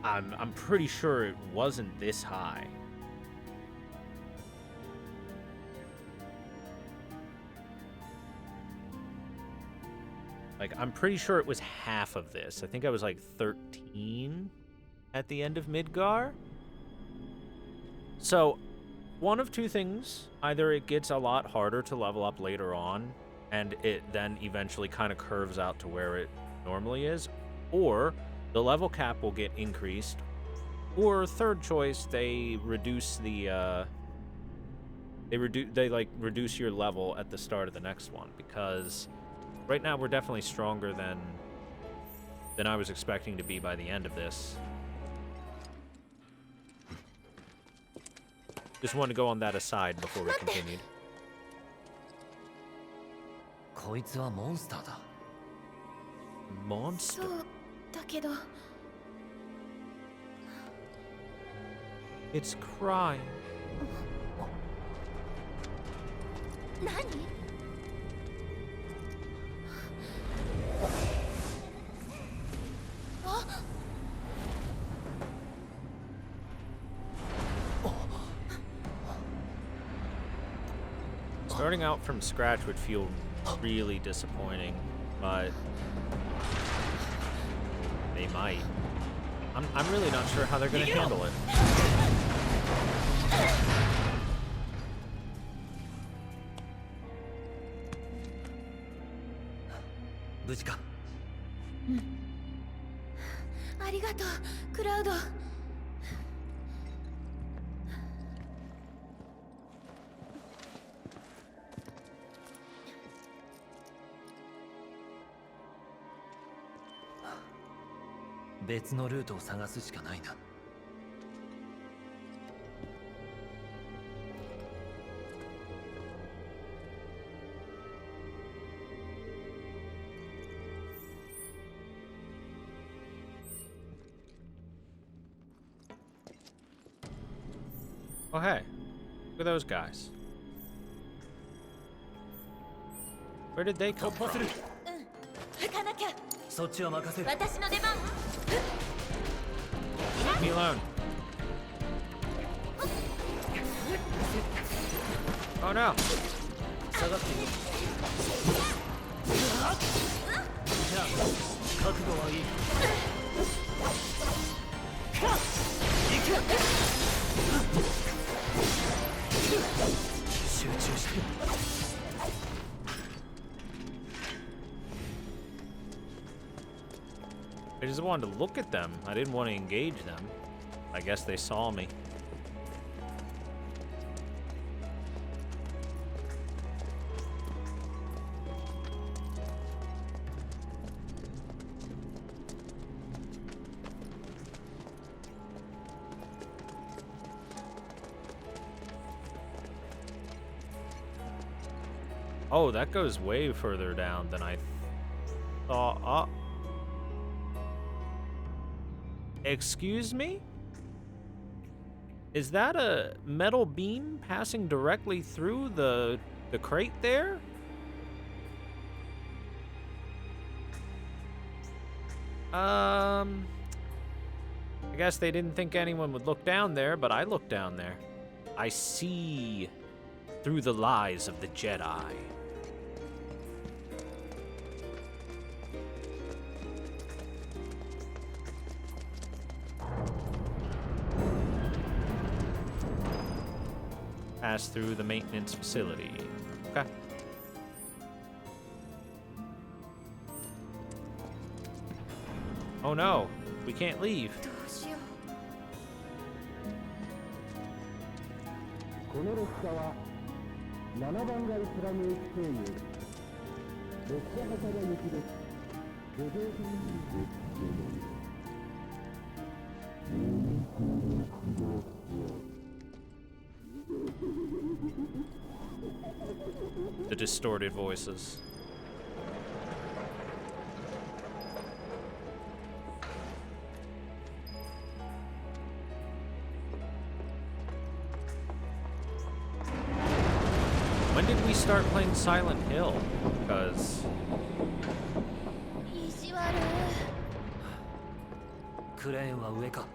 I'm pretty sure it wasn't this high. Like, I'm pretty sure it was half of this. I think I was like 13 at the end of Midgar. So, one of two things. Either it gets a lot harder to level up later on, and it then eventually kind of curves out to where it normally is, or the level cap will get increased, or third choice, they reduce the, they reduce your level at the start of the next one, because right now we're definitely stronger than I was expecting to be by the end of this. Just wanted to go on that aside before we continued. こいつはモンスターだ。 Monster. そうだけど It's crying. 何？ Starting out from scratch would feel really disappointing, but they might. I'm really not sure how they're gonna handle it. 無事か。ありがとうクラウド。別のルートを探すしかないな。Oh hey, look at those guys. Where did they come from? 行かなきゃ。そっちは任せる。私の出番。 Leave me alone. Oh no. 下がっている。じゃあ覚悟はいい。行く。集中して。 I just wanted to look at them. I didn't want to engage them. I guess they saw me. Oh, that goes way further down than I thought. Excuse me? Is that a metal beam passing directly through the crate there? I guess they didn't think anyone would look down there, but I looked down there. I see through the lies of the Jedi. Pass through the maintenance facility. Okay. Oh no, we can't leave. どうしよう。の列車は7番街プラム駅経由列車旗場行きです。ご乗車にご注意。 The distorted voices. When did we start playing Silent Hill? Because 意地悪。クレーンは上か。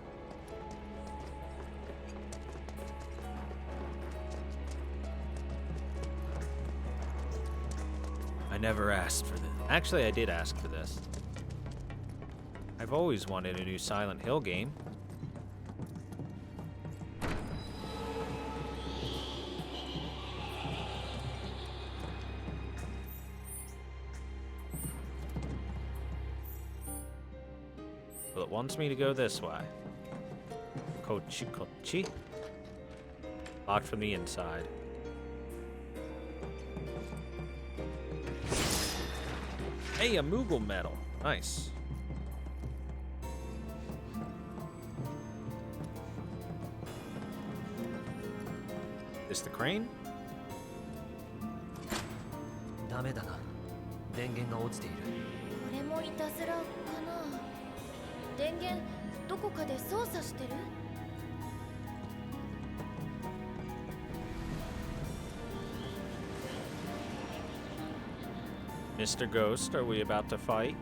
I never asked for this. Actually, I did ask for this. I've always wanted a new Silent Hill game. Well, it wants me to go this way. Kochi Kochi. Locked from the inside. Hey, a Moogle medal. Nice. Is the crane? ダメだな。電源が落ちている。これもいたずらかな。電源どこかで操作してる？ Mr. Ghost, are we about to fight?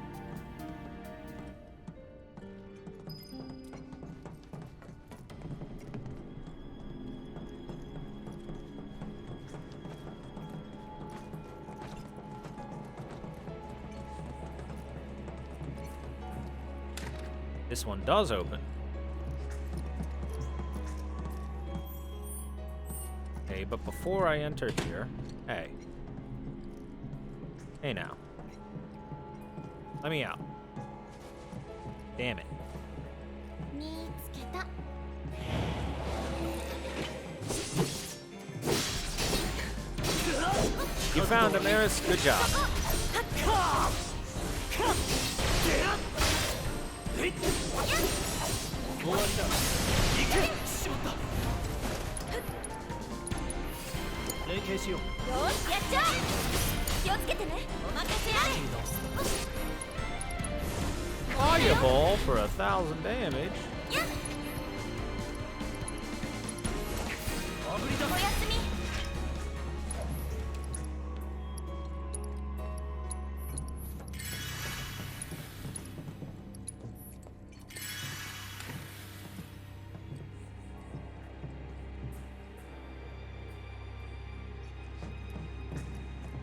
This one does open. Okay, but before I enter here, hey. Hey now. Let me out. Damn it. 見つけた。 You found him, Eris. Good job.よし、やっちゃう。気をつけてね。お任せあれ。 Fireball for 1,000 damage. おやすみ。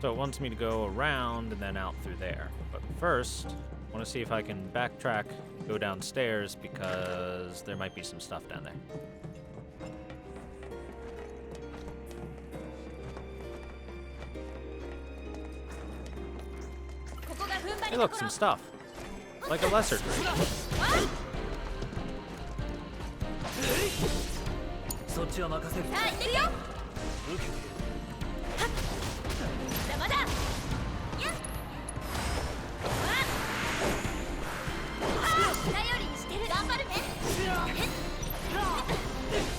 So it wants me to go around and then out through there. But first, I want to see if I can backtrack, go downstairs, because there might be some stuff down there. Hey look, some stuff. Like a lesser crate. そっちは任せる。さあ、行ってるよ。邪魔だ。やっ。頼りにしてる。頑張るね。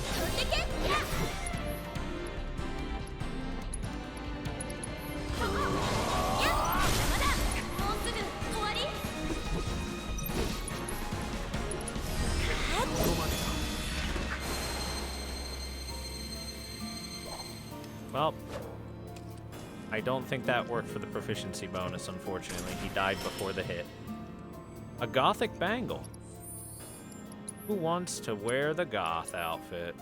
飛んでけ。やっ。邪魔だ。もうすぐ終わり。 Well, I don't think that worked for the proficiency bonus, unfortunately. He died before the hit. A gothic bangle. Who wants to wear the goth outfit?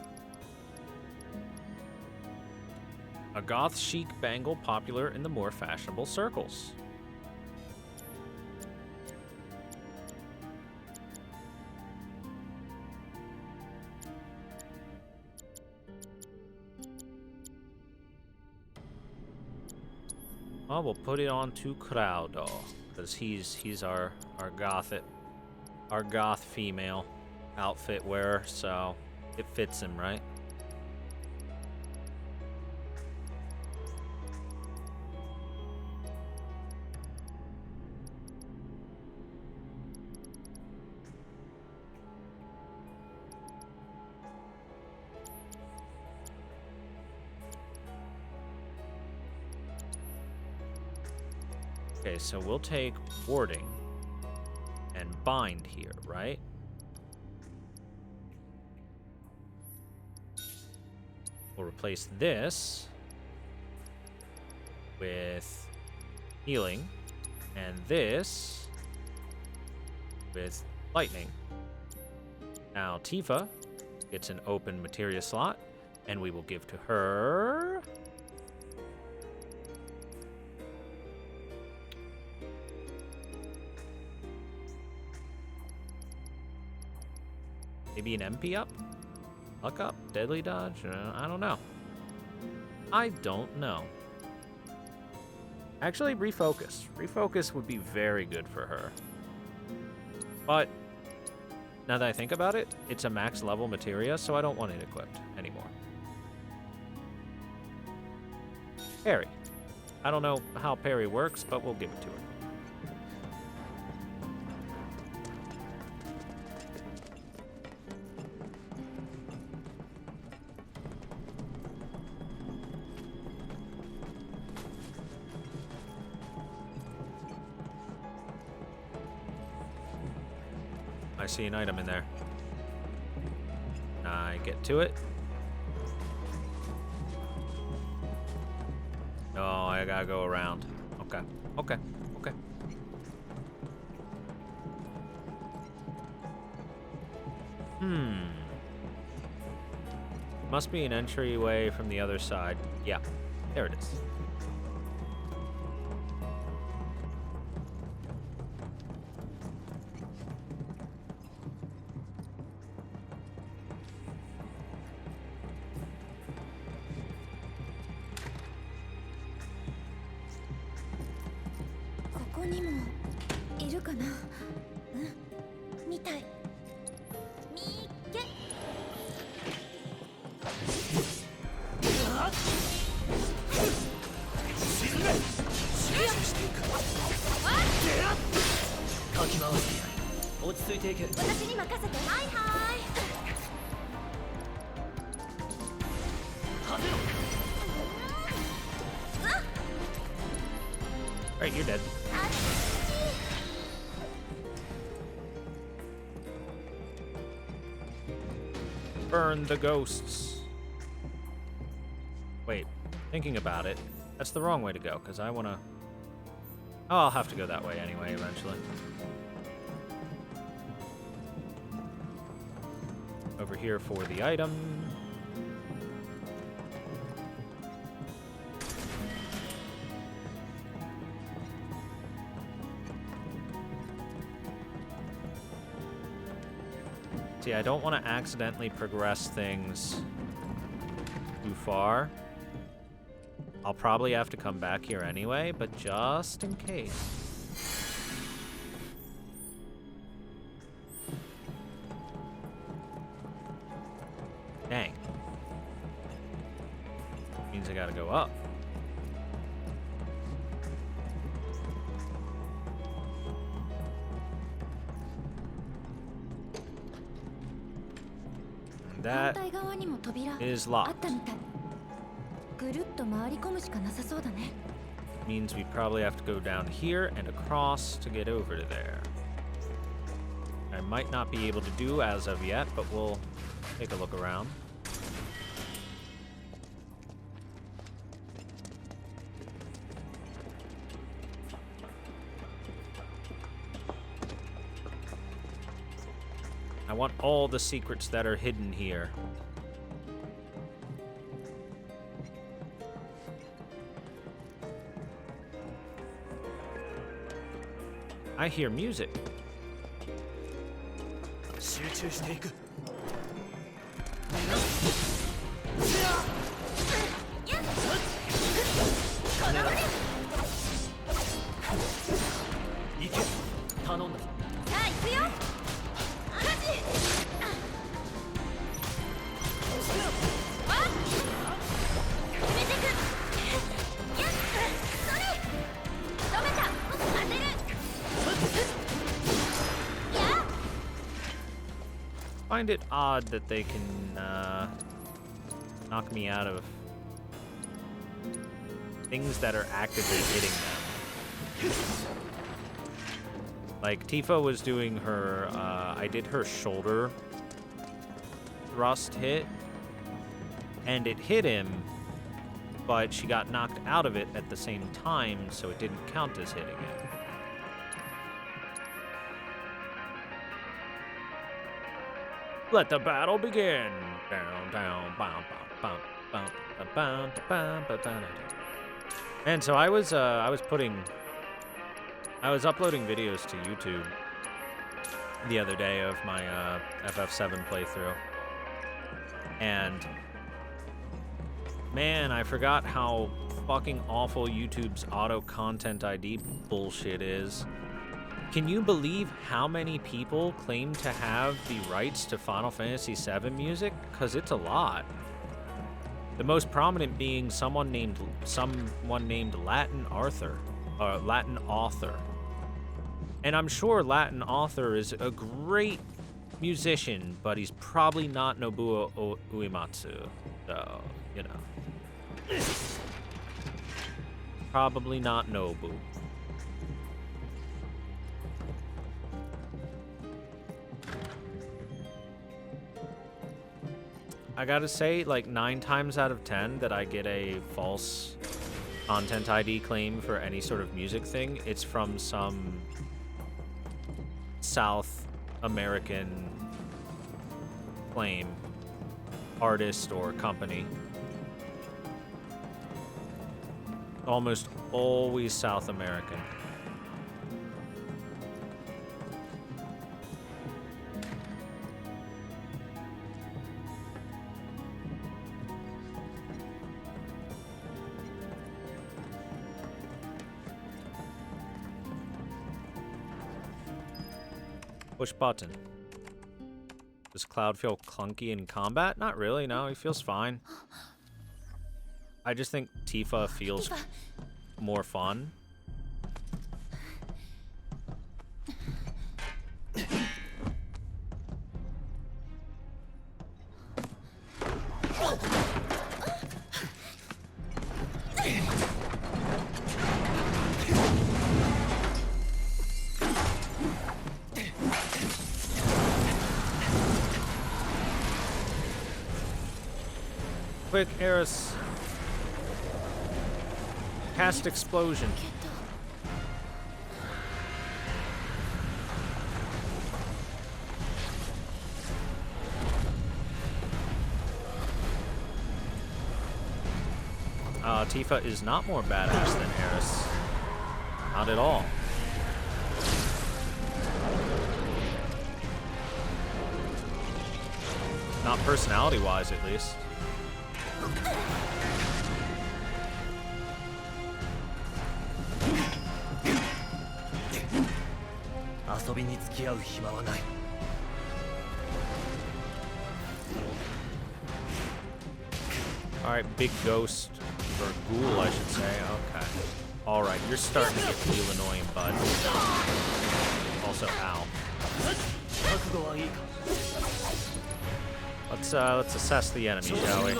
A goth chic bangle popular in the more fashionable circles. Well, we'll put it on to Crowdo, because he's our goth female outfit wearer, so it fits him, right? Okay, so we'll take warding and bind here, right? We'll replace this with healing, and this with lightning. Now Tifa gets an open materia slot, and we will give to her maybe an MP up? Luck up? Deadly dodge? I don't know. I don't know. Actually, refocus. Refocus would be very good for her. But now that I think about it, it's a max level materia, so I don't want it equipped anymore. Parry. I don't know how parry works, but we'll give it to her. I see an item in there. I get to it. No, I gotta go around. Okay, okay, okay. Must be an entryway from the other side. Yeah, there it is. Alright, you're dead. Burn the ghosts. Wait, thinking about it, that's the wrong way to go, because I want to... Oh, I'll have to go that way anyway, eventually. Over here for the item. See, I don't want to accidentally progress things too far. I'll probably have to come back here anyway, but just in case. Dang. Means I gotta go up. That is locked. Means we probably have to go down here and across to get over to there. I might not be able to do as of yet, but we'll take a look around. I want all the secrets that are hidden here. I hear music. I find it odd that they can knock me out of things that are actively hitting them. Like, Tifa was doing her, I did her shoulder thrust hit, and it hit him, but she got knocked out of it at the same time, so it didn't count as hitting him. Let the battle begin. Down, down, bum, bum, bum, bum, bum, bum, bum, bum. And so I was uploading videos to YouTube the other day of my FF7 playthrough. And man, I forgot how fucking awful YouTube's auto content ID bullshit is. Can you believe how many people claim to have the rights to Final Fantasy VII music? Because it's a lot. The most prominent being someone named Latin author. And I'm sure Latin author is a great musician, but he's probably not Nobuo Uematsu. So, you know. Probably not Nobu. I gotta say, like 9 times out of 10 that I get a false content ID claim for any sort of music thing, it's from some South American claim, artist or company. Almost always South American. Push button. Does Cloud feel clunky in combat? Not really, no, he feels fine. I just think Tifa feels more fun. Quick, Eris. Cast explosion. Tifa is not more badass than Eris. Not at all. Not personality-wise, at least. 遊びに付き合う暇はない。 Alright, big ghost, or ghoul, I should say. Okay. Alright, you're starting to get real annoying, bud. Also, ow. Let's assess the enemy, shall we?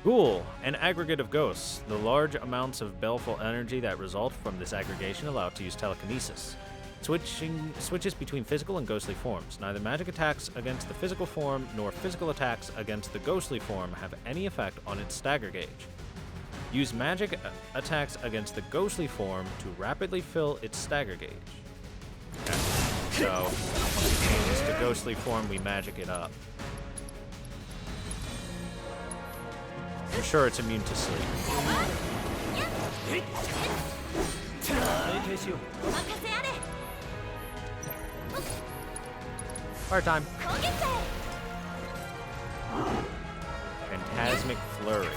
Ghoul, an aggregate of ghosts. The large amounts of baleful energy that result from this aggregation allow it to use telekinesis. Switches between physical and ghostly forms. Neither magic attacks against the physical form nor physical attacks against the ghostly form have any effect on its stagger gauge. Use magic attacks against the ghostly form to rapidly fill its stagger gauge. Okay. So, it's the ghostly form, we magic it up. I'm sure it's immune to sleep. Fire time. Phantasmic Flurry.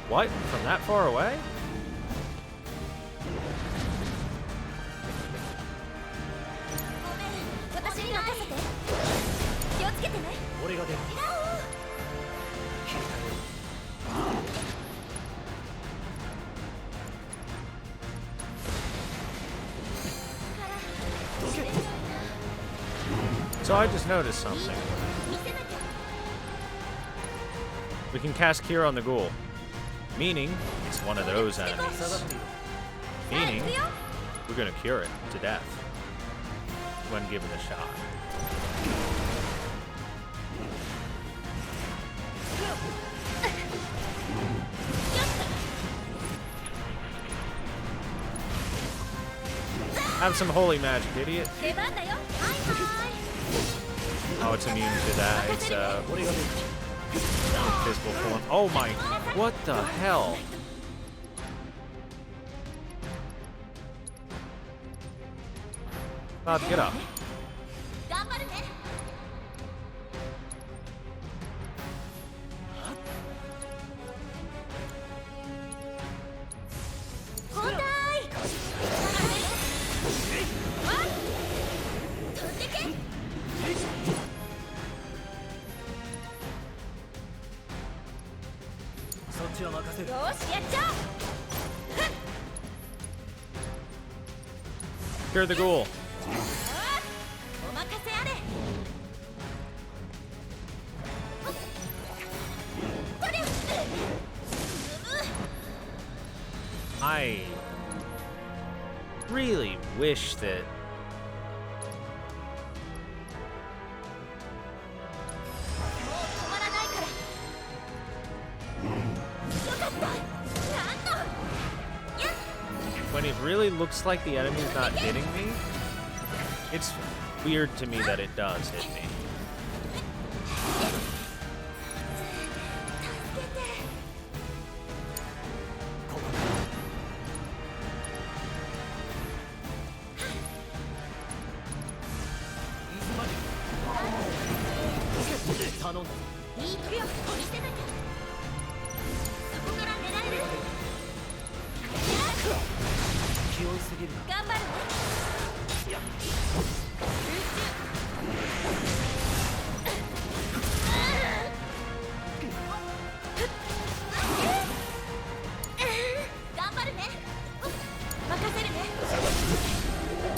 What? From that far away? So I just noticed something. We can cast Cure on the ghoul, meaning it's one of those enemies. Meaning we're gonna cure it to death when given a shot. Have some holy magic, idiot. Oh, it's immune to that. It's what do you physical form. Oh my, what the hell? Bob, get up. Cure the ghoul. I really wish that when it really looks like the enemy's not hitting me, it's weird to me that it does hit me.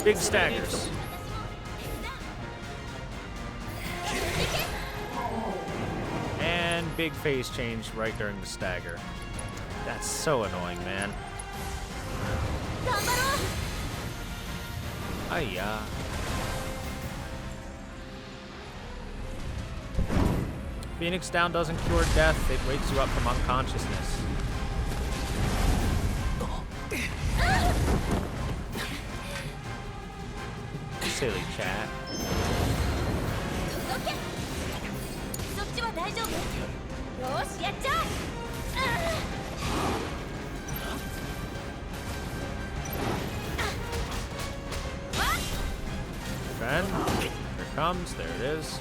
Big staggers. And big phase change right during the stagger. That's so annoying, man. Hiya. Phoenix down doesn't cure death, it wakes you up from unconsciousness. Silly chat. Defend. Here it comes. There it is.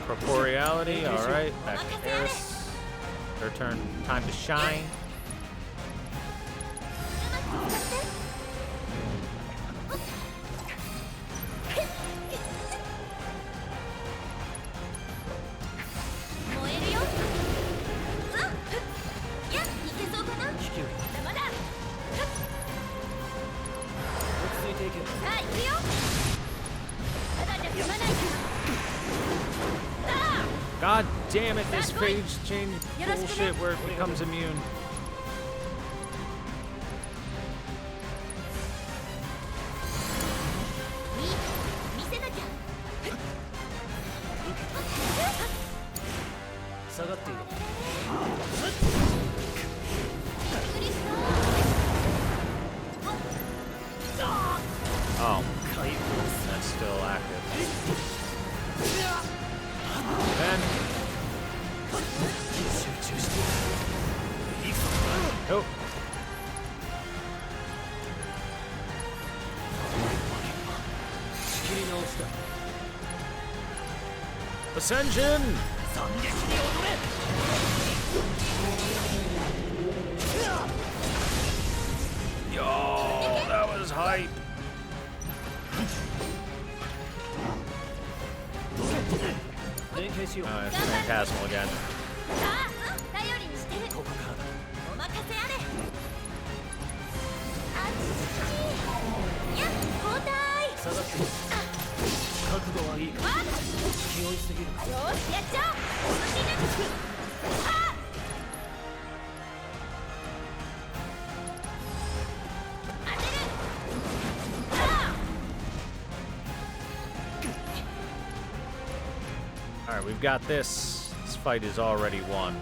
Incorporeality, alright, back to Eris. Her turn, time to shine. God damn it, this phase change bullshit where it becomes immune. Oh, that's still active. Then. Nope. Ascension! Yo, that was hype. 係しよう。 It's Phantasmal again. さあ頼りにしてる。ここからだ。お任せあれ。あちちち。やっ交代。下がって。覚悟はいいか。気負いすぎる。よーしやっちゃおう。死ぬ。あ当てる。あ Alright, we've got this. This fight is already won.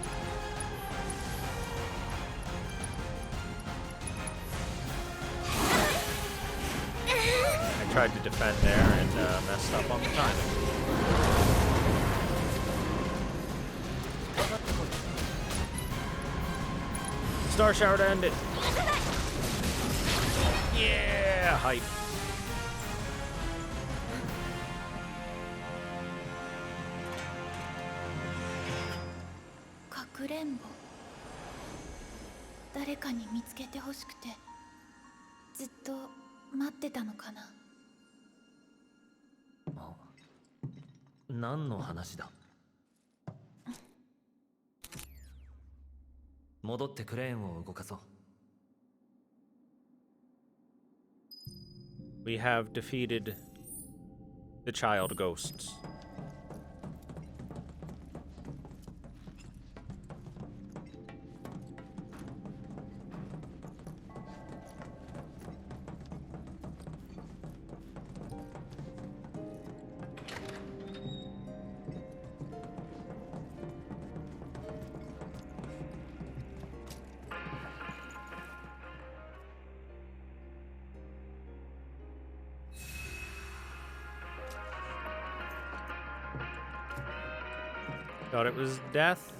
I tried to defend there and messed up on the timing. Star shower to end it. Yeah, hype. かくれんぼ。誰かに見つけてほしくてずっと待ってたのかな。何の話だ。戻ってクレーンを動かそう。 We have defeated the child ghosts. Thought it was death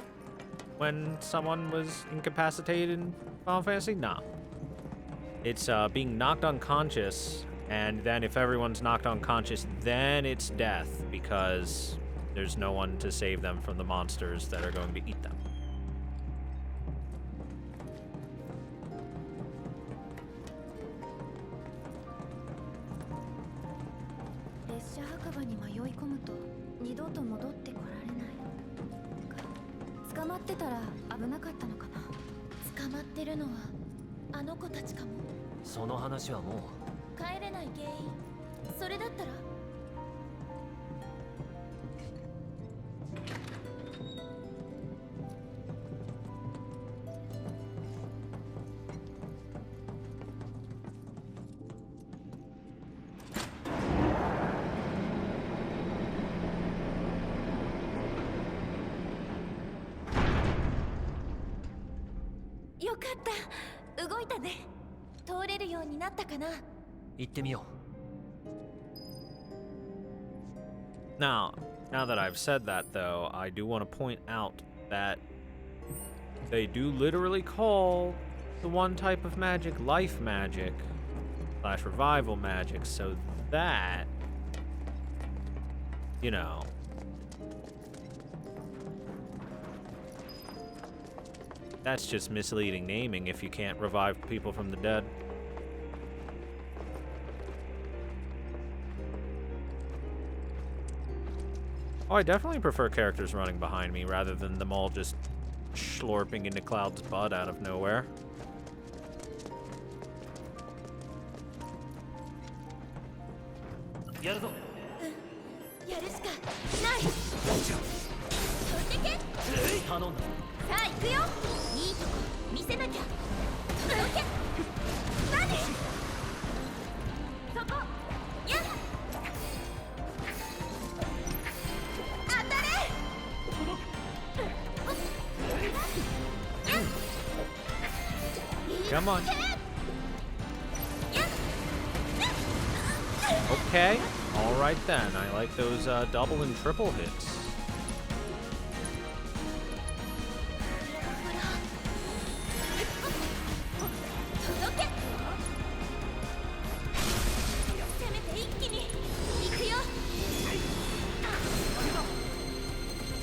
when someone was incapacitated in Final Fantasy? Nah. It's being knocked unconscious, and then if everyone's knocked unconscious, then it's death because there's no one to save them from the monsters that are going to eat them. It's その話はもう。帰れない原因それだったら。よかった動いたね。通れるようになったかな。行ってみよう。 Now that I've said that, though, I do want to point out that they do literally call the one type of magic life magic / revival magic, so that, you know, that's just misleading naming if you can't revive people from the dead. Oh, I definitely prefer characters running behind me rather than them all just slurping into Cloud's butt out of nowhere.やるしかない。取ってけ。頼んだ。さあ行くよ。いいとこ見せなきゃ。届け。何？そこ。やっ。当たれ。 Come on. Okay. All right then. I like those double and triple hits.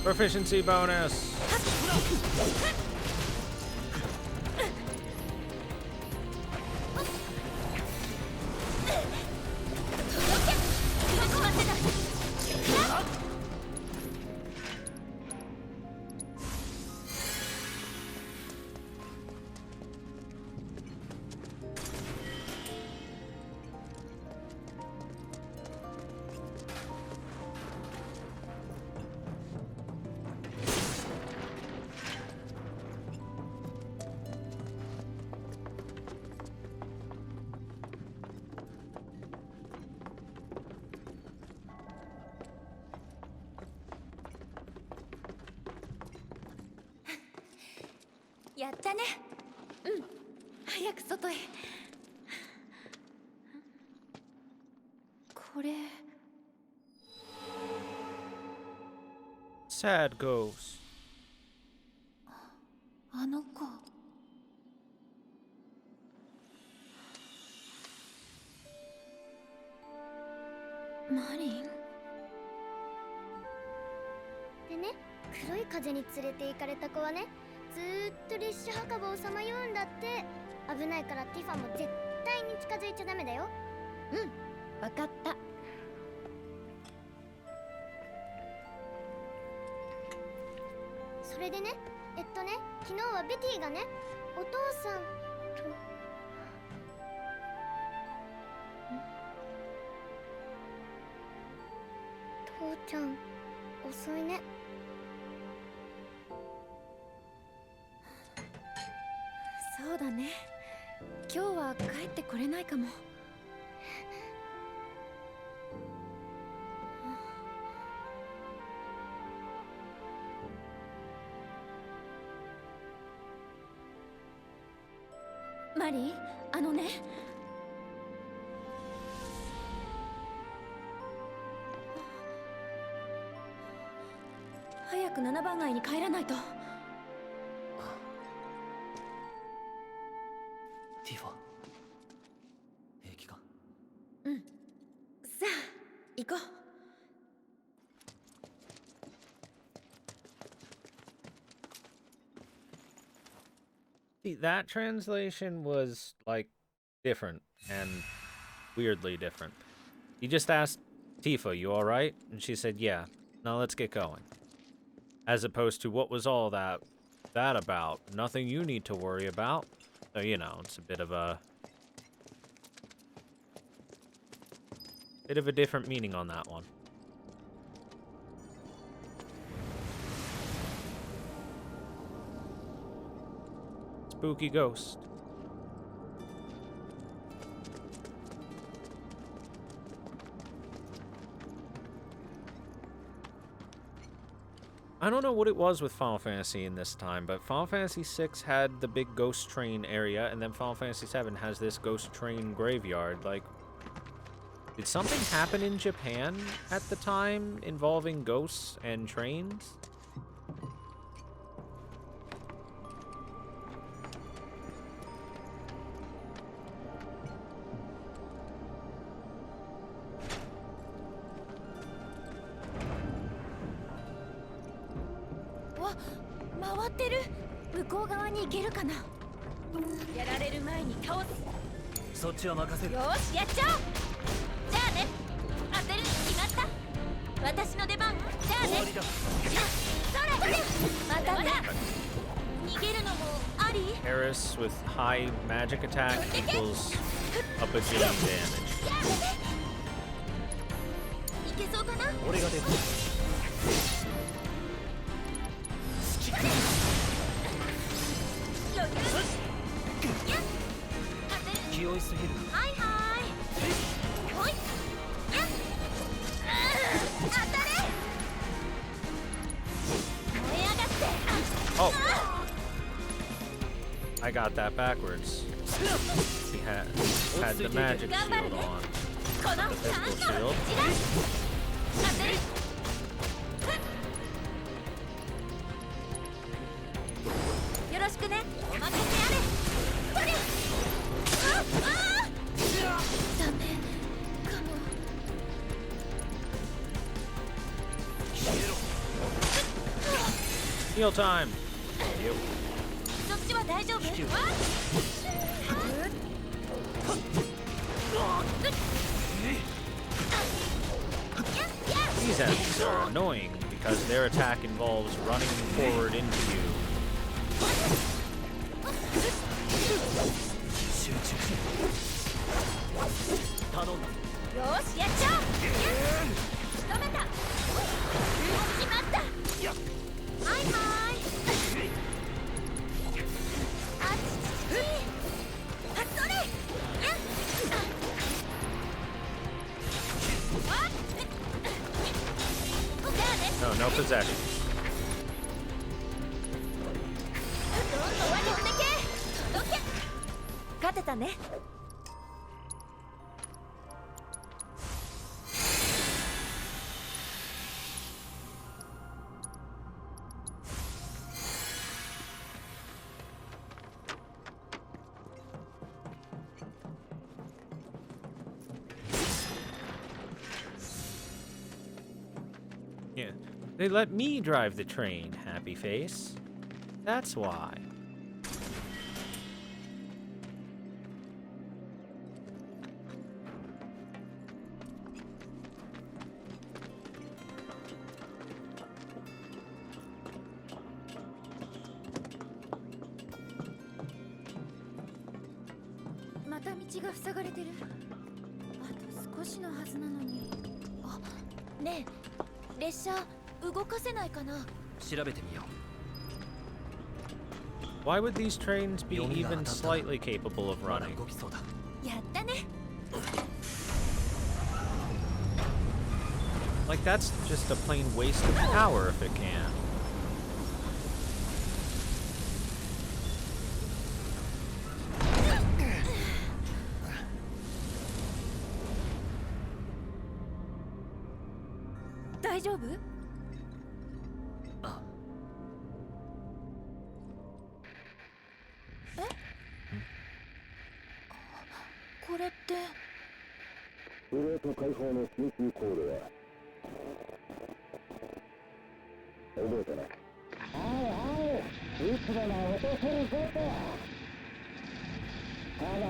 Proficiency bonus. じゃね。うん、早く外へ。これ Sad ghost. あの子。マリン。でね、黒い風に連れて行かれた子はね、ずーっと列車墓場をさまようんだって。危ないからティファも絶対に近づいちゃダメだよ。うん、わかった。それでね、昨日はベティがね、お父さんと。父ちゃん、遅いね。そうだね。今日は帰ってこれないかも。マリン、あのね。早く7番街に帰らないと。ティファ、平気か？うん。さあ、行こう。See, that translation was, like, different, and weirdly different. He just asked Tifa, you alright? And she said, yeah. Now let's get going. As opposed to, what was all that about? Nothing you need to worry about. So, you know, it's a bit of a different meaning on that one. Spooky ghost. I don't know what it was with Final Fantasy in this time, but Final Fantasy VI had the big ghost train area, and then Final Fantasy VII has this ghost train graveyard. Like, did something happen in Japan at the time involving ghosts and trains?わ、回ってる。向こう側に行けるかな。やられる前に倒す。そっちは任せる。よーし、やっちゃおう。じゃあね。当てるに決まった。私の出番。じゃあね。終わりだ。それ。またね。逃げるのもあり。Eris with high magic attack equals a bajillion damage. いけそうかな。俺が出る。余裕。やっ。当てる。気負いすぎる。はいはい。ほい。やっ。当たれ。燃え上がって。Oh! I got that backwards. He had the magic shield on. この The physical チャンス shield. をじら当てる。よろしくね。お任せあれ。それ。ダメかも。Heal time! Yep. そっちは大丈夫？These enemies are annoying because their attack involves running forward into you. 集中。頼んだ。よーし、やっちゃおう。仕留めた。しまった。はいはい。あっちちち。あ、それ。やっ。じゃあね。No, no possession. どんどん分けてけ。Yeah. They let me drive the train, happy face. That's why.また道が塞がれてる。あと少しのはずなのに。あ、ねえ、列車動かせないかな。調べてみよ Why would these trains be even slightly capable of う。まだ running? 動きそうだ。やったね。 Like, that's just a plain waste of power if it can. 大丈夫？あ、これってプレート解放の緊急コールは覚えてない。いつでも落とせるぞと。ただな。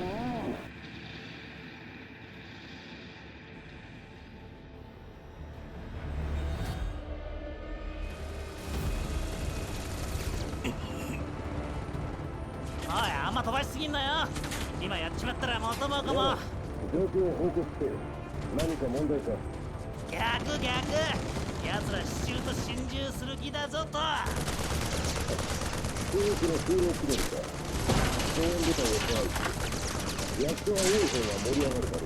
おい、あんま飛ばしすぎんなよ。今やっちまったら元も子も。状況を報告して何か問題か。逆逆。奴ら支柱と心中する気だぞと。空域の空洞機動か。応援部隊を支配し、役所は多い方が盛り上がるだろ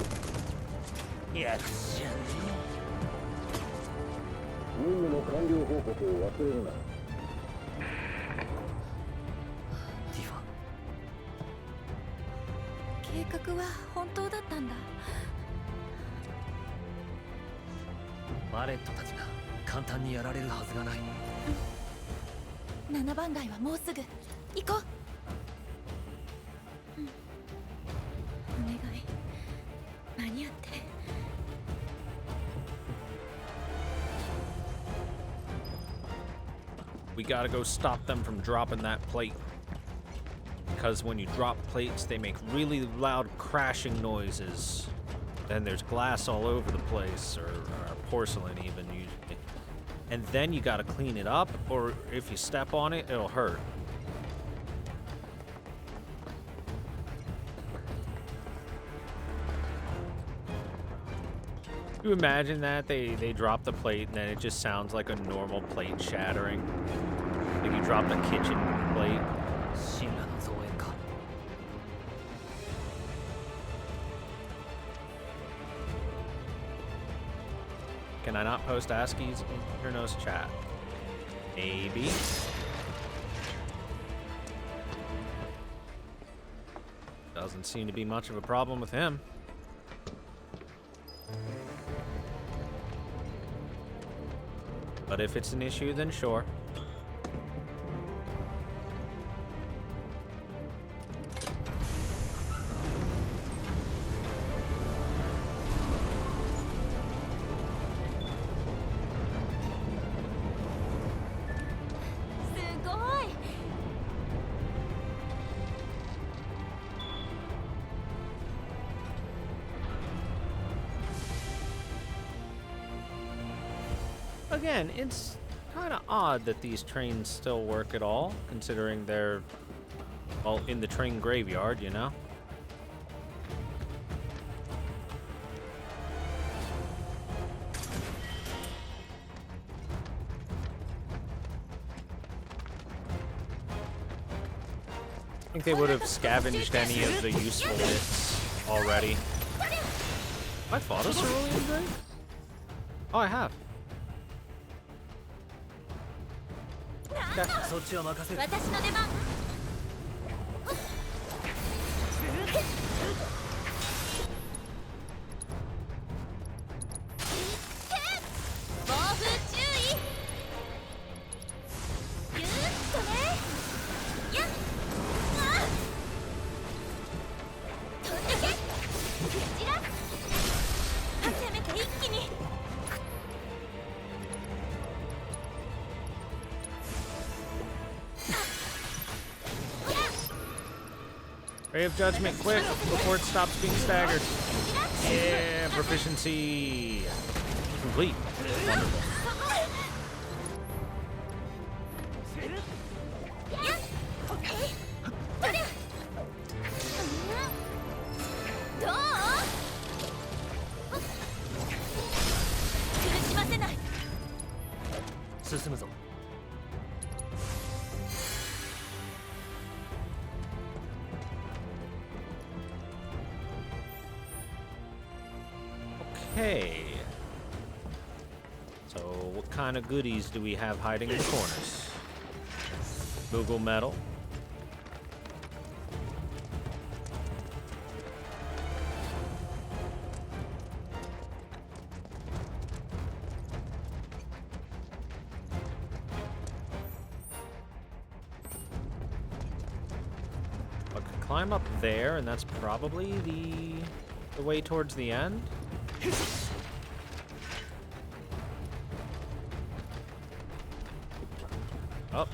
う。役所じゃね任務の完了報告を忘れるな。ティファ。計画は本当だったんだ。バレットたちが簡単にやられるはずがない。7番街はもうすぐ。行こう。お願い、間に合って。We gotta go stop them from dropping that plate. Because when you drop plates, they make really loud crashing noises. Then there's glass all over the place, or porcelain even usually. And then you gotta clean it up, or if you step on it, it'll hurt. You imagine that they drop the plate and then it just sounds like a normal plate shattering. Like you dropped a kitchen plate. 神羅の造園か。Can I not post ASCIIs in your nose chat? Maybe. Doesn't seem to be much of a problem with him. But if it's an issue, then sure. Again, it's kind of odd that these trains still work at all, considering they're, well, in the train graveyard, you know? I think they would have scavenged any of the useful bits already. Have I fought a cerulean drake? Oh, I have. そっちは任せる。私の出番。暴風注意。ぎゅーっとね。やっ。飛んでけ。こちら。攻めて一気に。Ray of Judgment, quick, before it stops being staggered. Yeah, proficiency complete. Wonderful. Okay. So, what kind of goodies do we have hiding in the corners? Google metal. I could climb up there, and that's probably the way towards the end. Oh.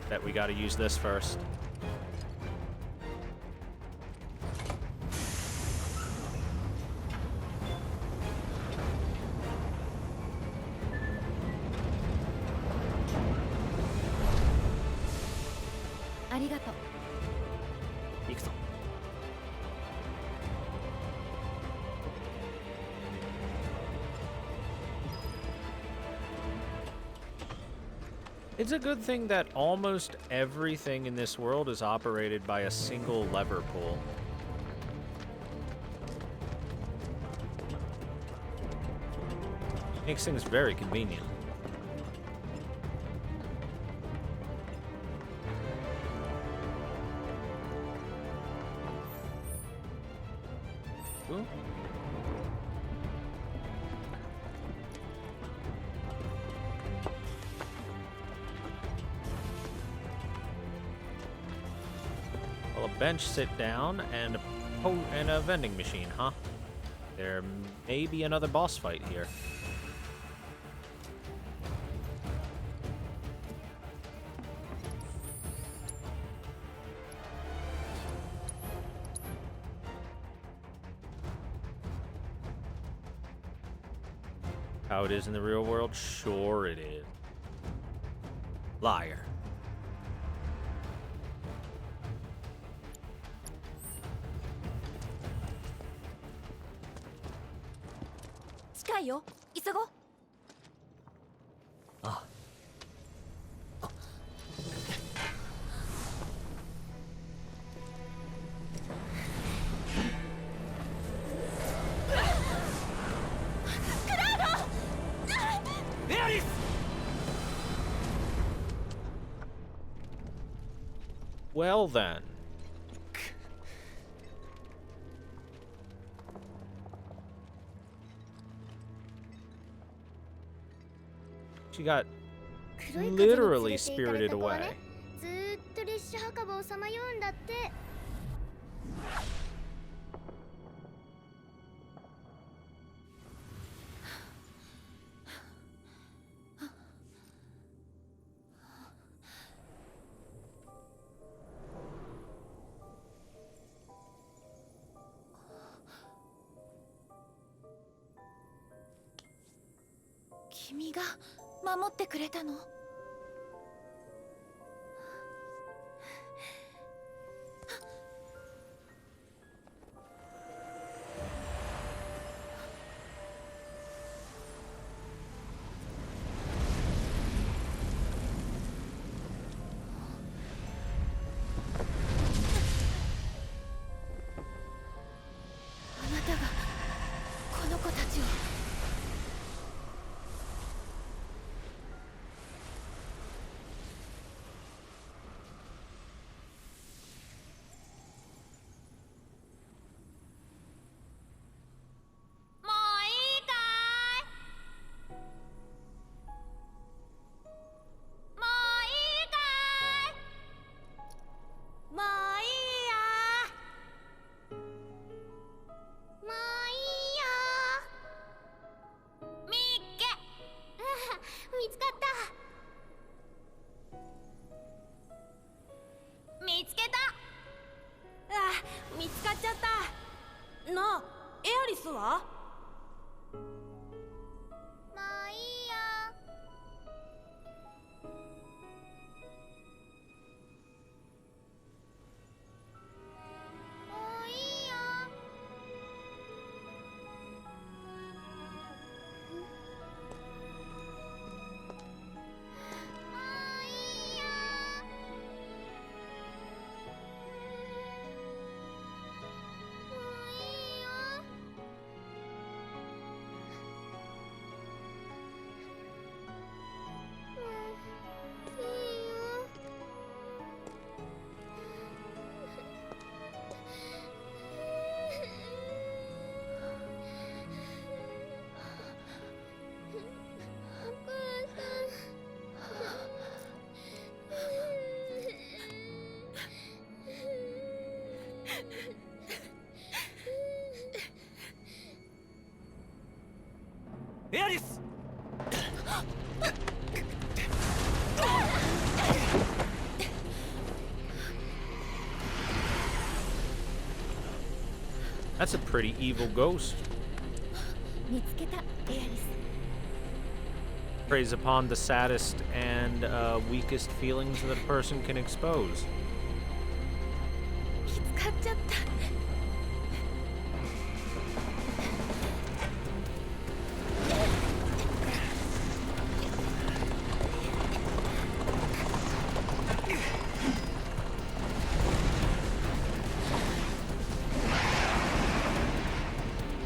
Bet we gotta use this first. Arigato. It's a good thing that almost everything in this world is operated by a single lever pull. Makes things very convenient. Ooh. Well, a bench, sit down, and a vending machine, huh? There may be another boss fight here. How it is in the real world? Sure it is. Liar. Well then. She got literally spirited away. ずーっと列車墓場をさまようんだって。君が守ってくれたの？あなたがこの子たちを。すわ。もういいよ。もういいよ。もういいよ。もういいよ。もういいよ。お母エアリス。 That's a pretty evil ghost. 見つけた、エアリス。 Preys upon the saddest and weakest feelings that a person can expose. 見つかっちゃった。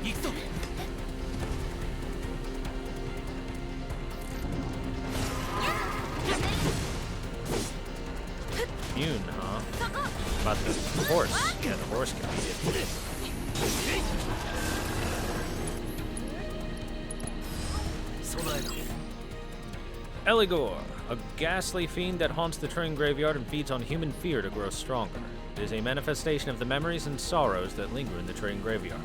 行くぞ。 Immune, huh? About the horse. Yeah, the horse can be it. Eligor, a ghastly fiend that haunts the train graveyard and feeds on human fear to grow stronger. It is a manifestation of the memories and sorrows that linger in the train graveyard.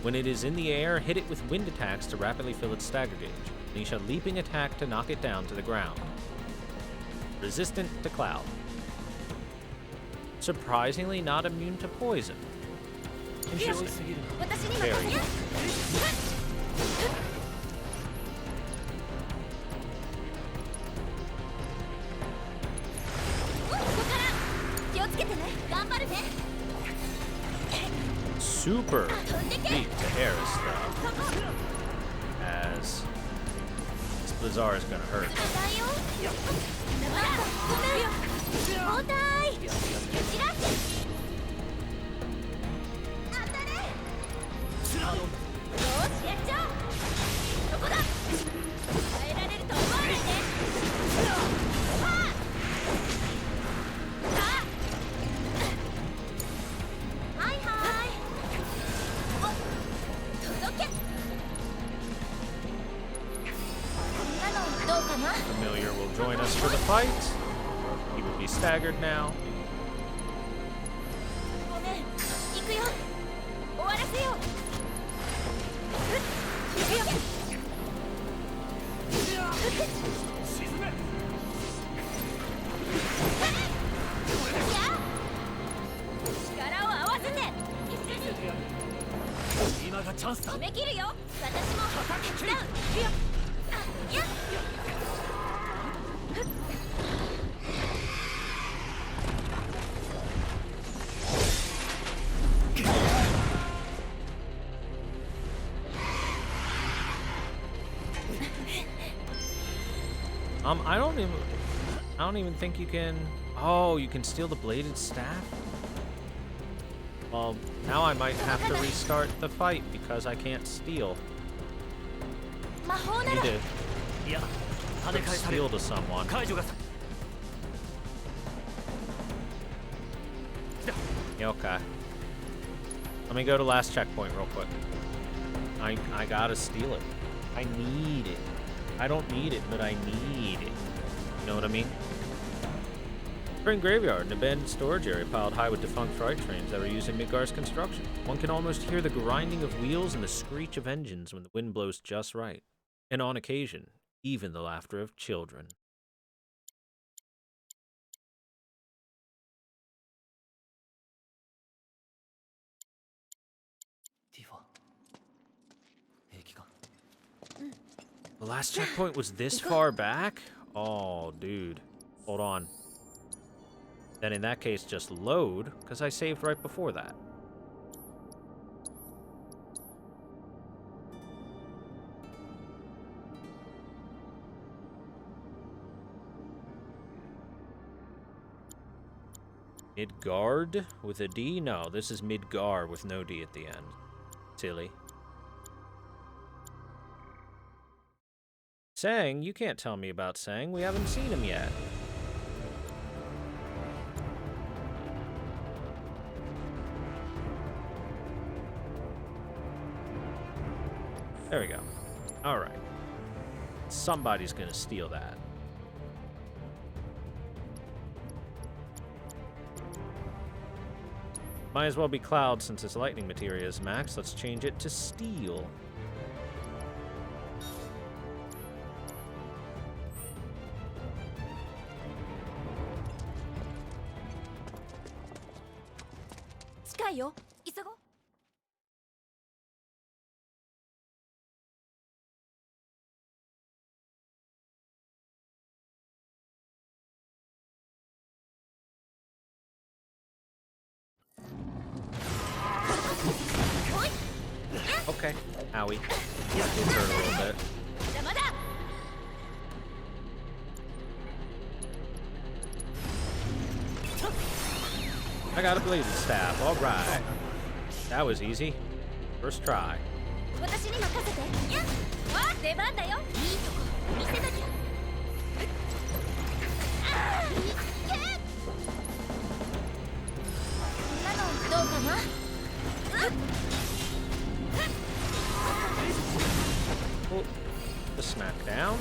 When it is in the air, hit it with wind attacks to rapidly fill its stagger gauge. Unleash a leaping attack to knock it down to the ground. Resistant to cloud. Surprisingly not immune to poison. Interesting. 私に Very 任せ good. ここから気をつけてね。頑張るね。 Super weak to air stuff. As this Blizzard is gonna hurt. だよ。ほら、交代。蹴散らせ。当たれ。よし、やっちゃおう。そこだ。耐えられると思わないで。はあ。さあ。はいはい。お、届け。こんなのどうかな。 Familiar will join us for the fight. He will be staggered now. ごめん、行くよ。終わらせよう。行くよ。沈め。やあ、力を合わせて。今がチャンスだ。止めきるよ。私も手伝う。行くよ。あ、やっ。I don't even think you can. Oh, you can steal the bladed staff? Well, now I might have to restart the fight because I can't steal. 魔法な You ら。 did. いや、跳ね Could 返される steal to someone. 解除が。 Yeah, okay. Let me go to last checkpoint real quick. I gotta steal it. I need it. I don't need it, but I need it. You know what I mean? Train graveyard, an abandoned storage area piled high with defunct freight trains that were used in Midgar's construction. One can almost hear the grinding of wheels and the screech of engines when the wind blows just right. And on occasion, even the laughter of children. The last checkpoint was this far back? Oh, dude. Hold on. Then in that case, just load, because I saved right before that. Midgard with a D? No, this is Midgar with no D at the end. Silly. Sang? You can't tell me about Sang. We haven't seen him yet. There we go. Alright. Somebody's gonna steal that. Might as well be Cloud since its lightning materia is max. Let's change it to Steel. Okay. Owie. Yeah, it hurt a little bit. I got a blazing staff. All right. That was easy. First try. Oh, the smackdown.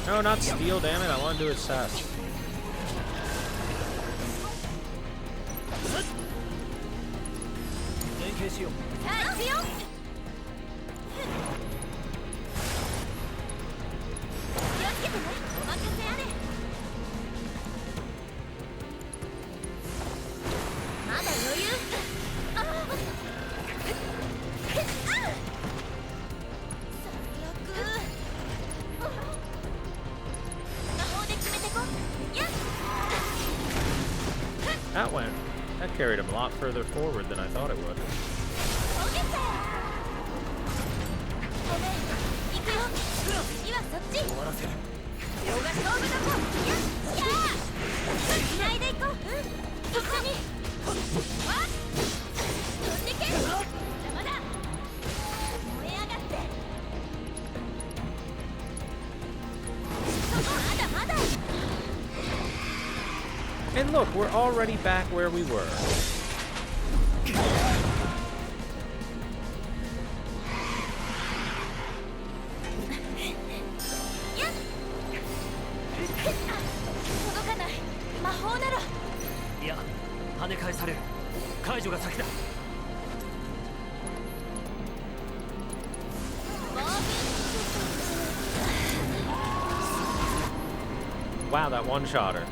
No, not Steel, damn it. I want to do it fast. That carried him a lot further forward than I thought it would. And look, we're already back where we were. Wow, that one-shotter.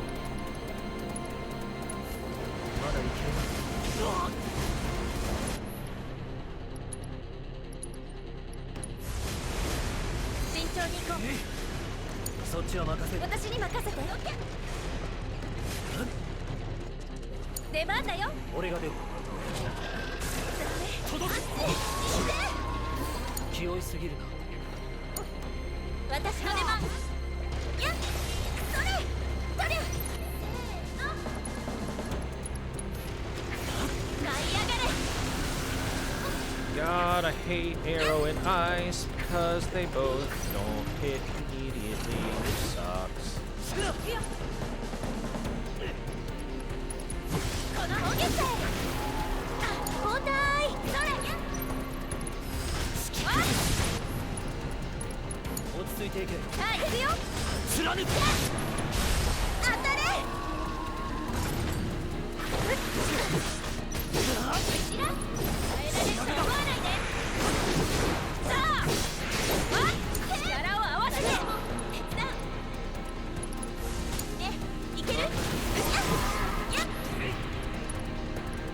God, I hate Arrow and Ice because they both don't hit immediately, which sucks.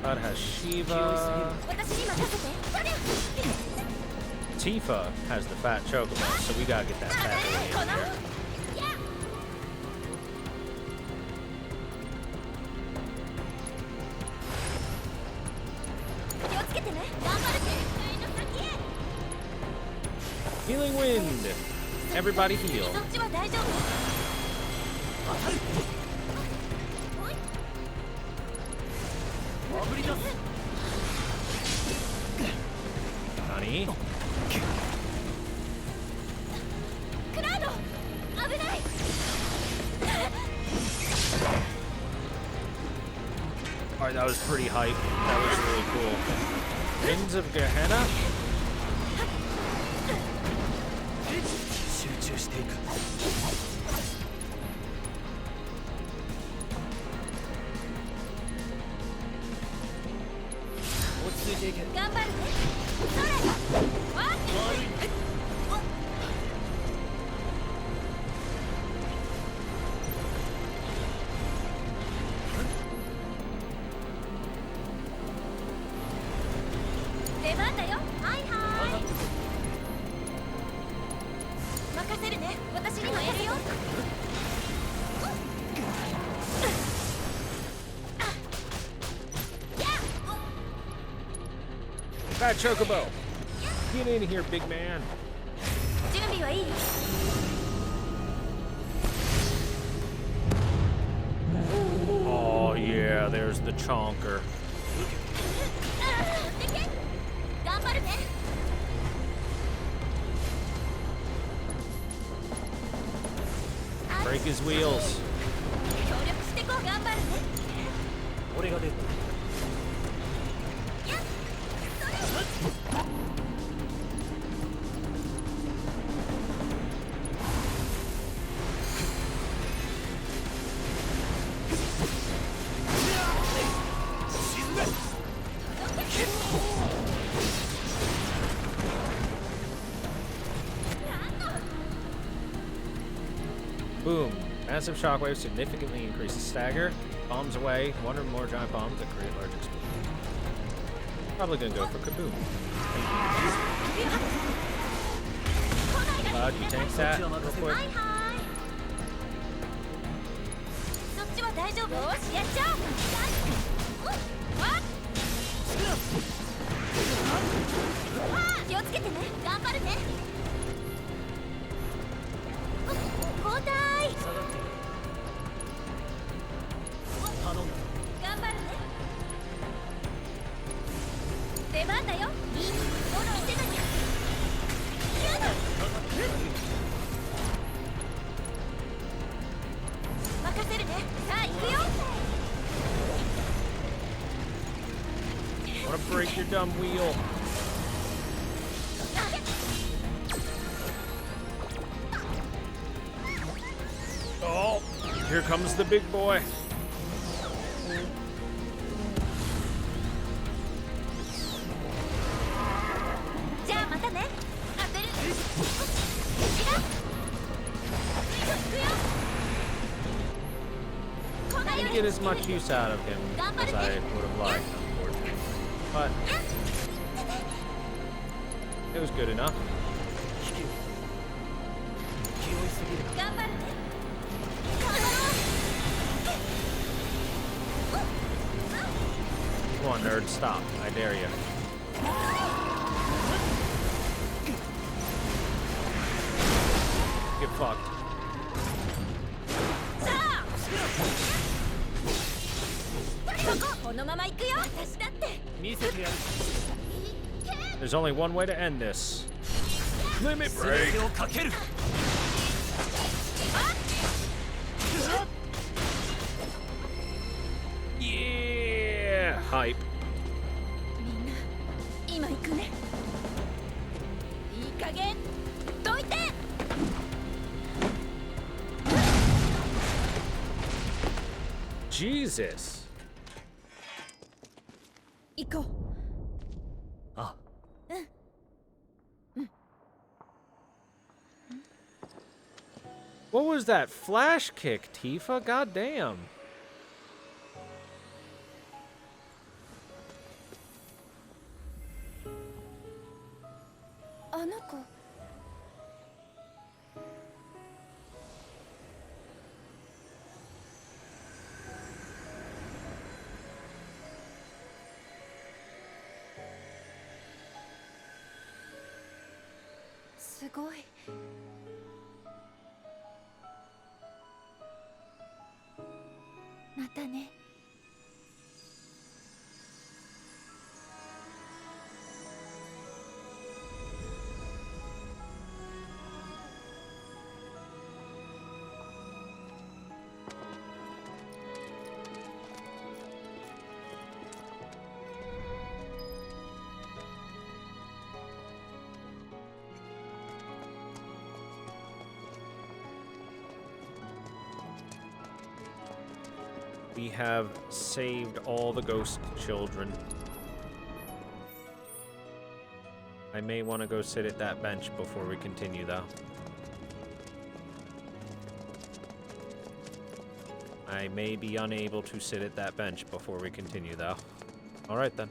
That has Shiva. Tifa has the fat chocobo, so we gotta get that fat boy in here. Healing wind. Everybody heal. Honey. Alright, that was pretty hype. That was really cool. Winds of Gehenna? Fat chocobo! Get in here, big man. Oh yeah, there's the chonker. Break his wheels. Boom. Massive shockwave significantly increases stagger. Bombs away. One or more giant bombs that create large explosions. Probably gonna go for Kaboom. Cloud, you tank that real quick. Wanna break your dumb wheel. Oh, here comes the big boy. I didn't get as much use out of him as I would have liked, unfortunately. But it was good enough. Come on, nerd, stop. I dare you. Get fucked. There's only one way to end this. Limit break. Yeah, hype. Jesus. 行こう。あ、What was that flash kick, Tifa? God damn. あの子。すごい。またね。We have saved all the ghost children. I may want to go sit at that bench before we continue, though. I may be unable to sit at that bench before we continue, though. Alright, then.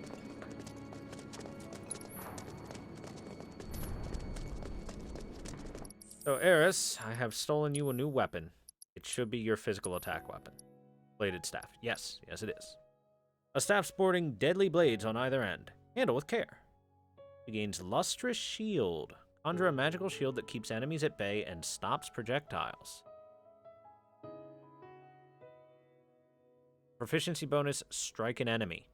So, Eris, I have stolen you a new weapon. It should be your physical attack weapon. Bladed staff. Yes, yes it is. A staff sporting deadly blades on either end. Handle with care. It gains lustrous shield. Conjure a magical shield that keeps enemies at bay and stops projectiles. Proficiency bonus, strike an enemy.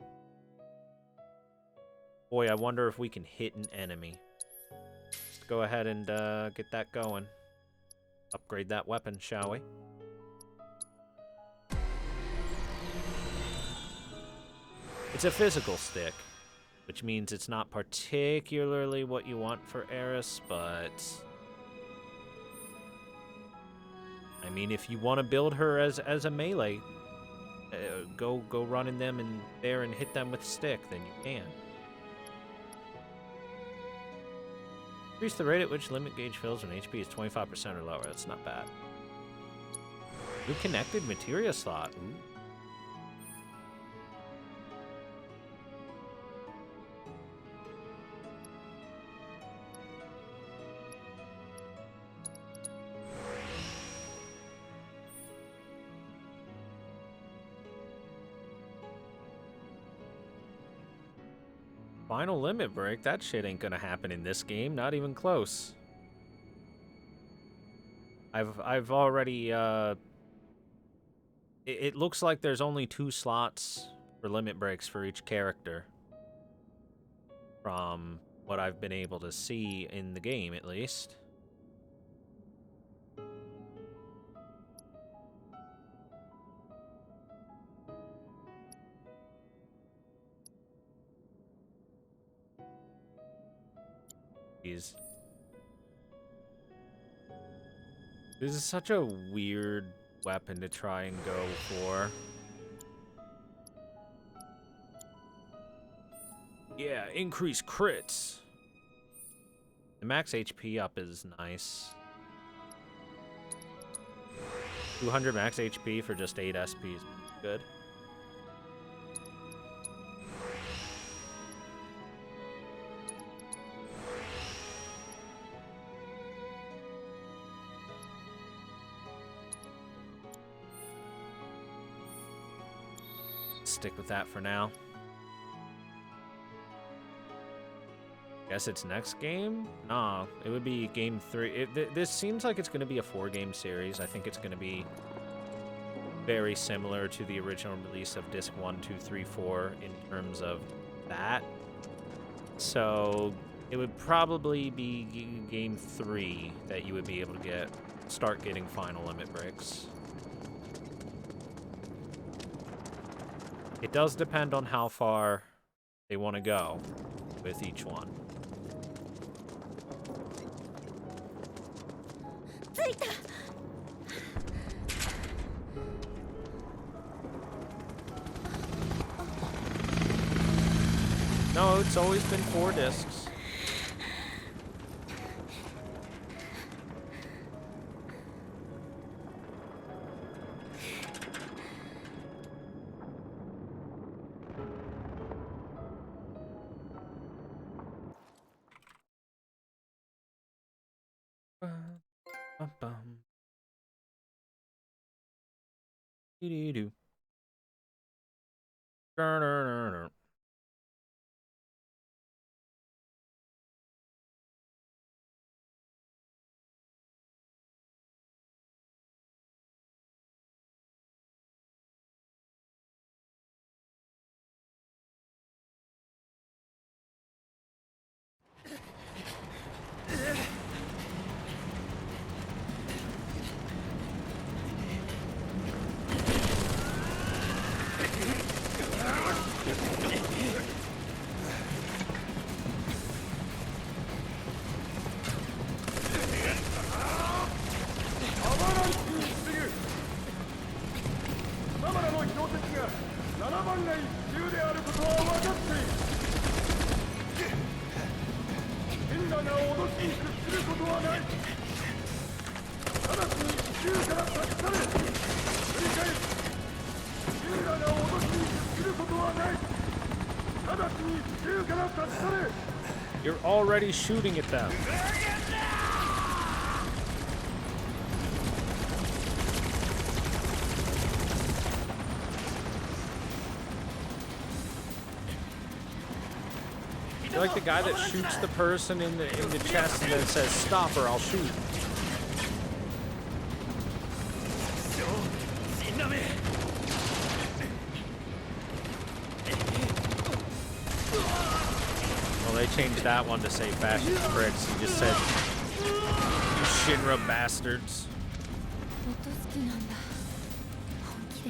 Boy, I wonder if we can hit an enemy. Let's go ahead and get that going. Upgrade that weapon, shall we? It's a physical stick, which means it's not particularly what you want for Eris, but... I mean, if you want to build her as a melee, go run in them and there and hit them with stick, then you can. Increase the rate at which limit gauge fills when HP is 25% or lower. That's not bad. New connected materia slot. Ooh. Final limit break? That shit ain't gonna happen in this game. Not even close. I've already, it looks like there's only 2 slots for limit breaks for each character. From what I've been able to see in the game, at least. Jeez. This is such a weird weapon to try and go for. Yeah, increase crits. The max HP up is nice. 200 max HP for just 8 SP is good. Stick with that for now. Guess it's next game? Nah, it would be game 3. This seems like it's going to be a 4-game series. I think it's going to be very similar to the original release of Disc 1, 2, 3, 4 in terms of that. So it would probably be game 3 that you would be able to start getting final limit breaks. It does depend on how far they want to go with each one. No, it's always been 4 discs. Dee-dee-doo. Dur-dur-dur-dur. You're already shooting at them. You're like the guy that shoots the person in the chest and then says, "Stop or I'll shoot." Well, they changed that one to say fascist pricks. He just said, "You Shinra bastards." 音好きなんだ本気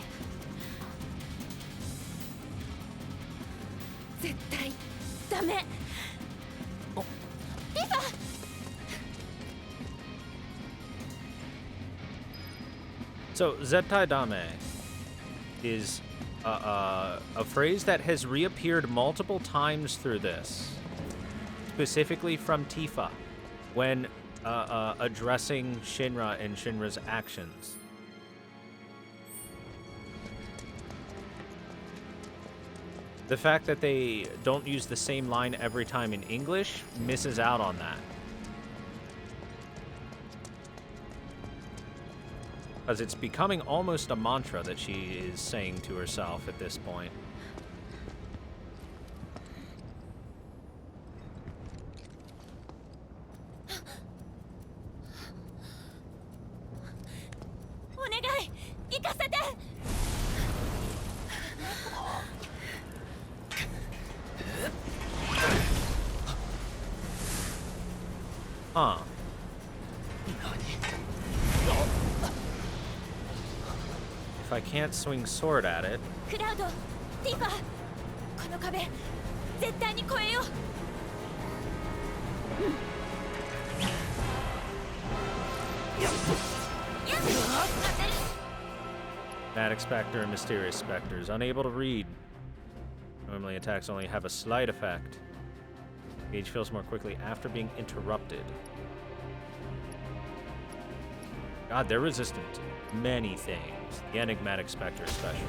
で絶対ダメリサ So, Zettai Dame is a phrase that has reappeared multiple times through this, specifically from Tifa, when addressing Shinra and Shinra's actions. The fact that they don't use the same line every time in English misses out on that. Because it's becoming almost a mantra that she is saying to herself at this point. Huh. If I can't swing sword at it. クラウドティファこの壁絶対に越えよう Maddox Spectre and Mysterious Spectres. Unable to read. Normally attacks only have a slight effect. Gauge fills more quickly after being interrupted. God, they're resistant to many things. The Enigmatic Spectre especially.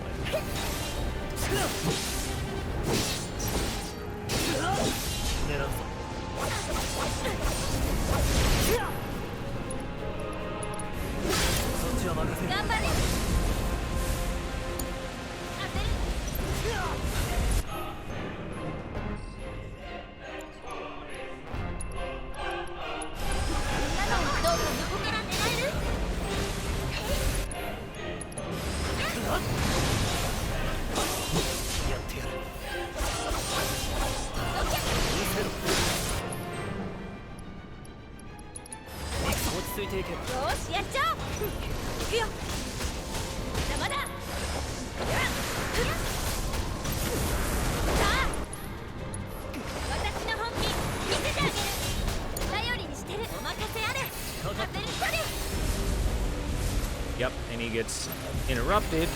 Yep, and he gets interrupted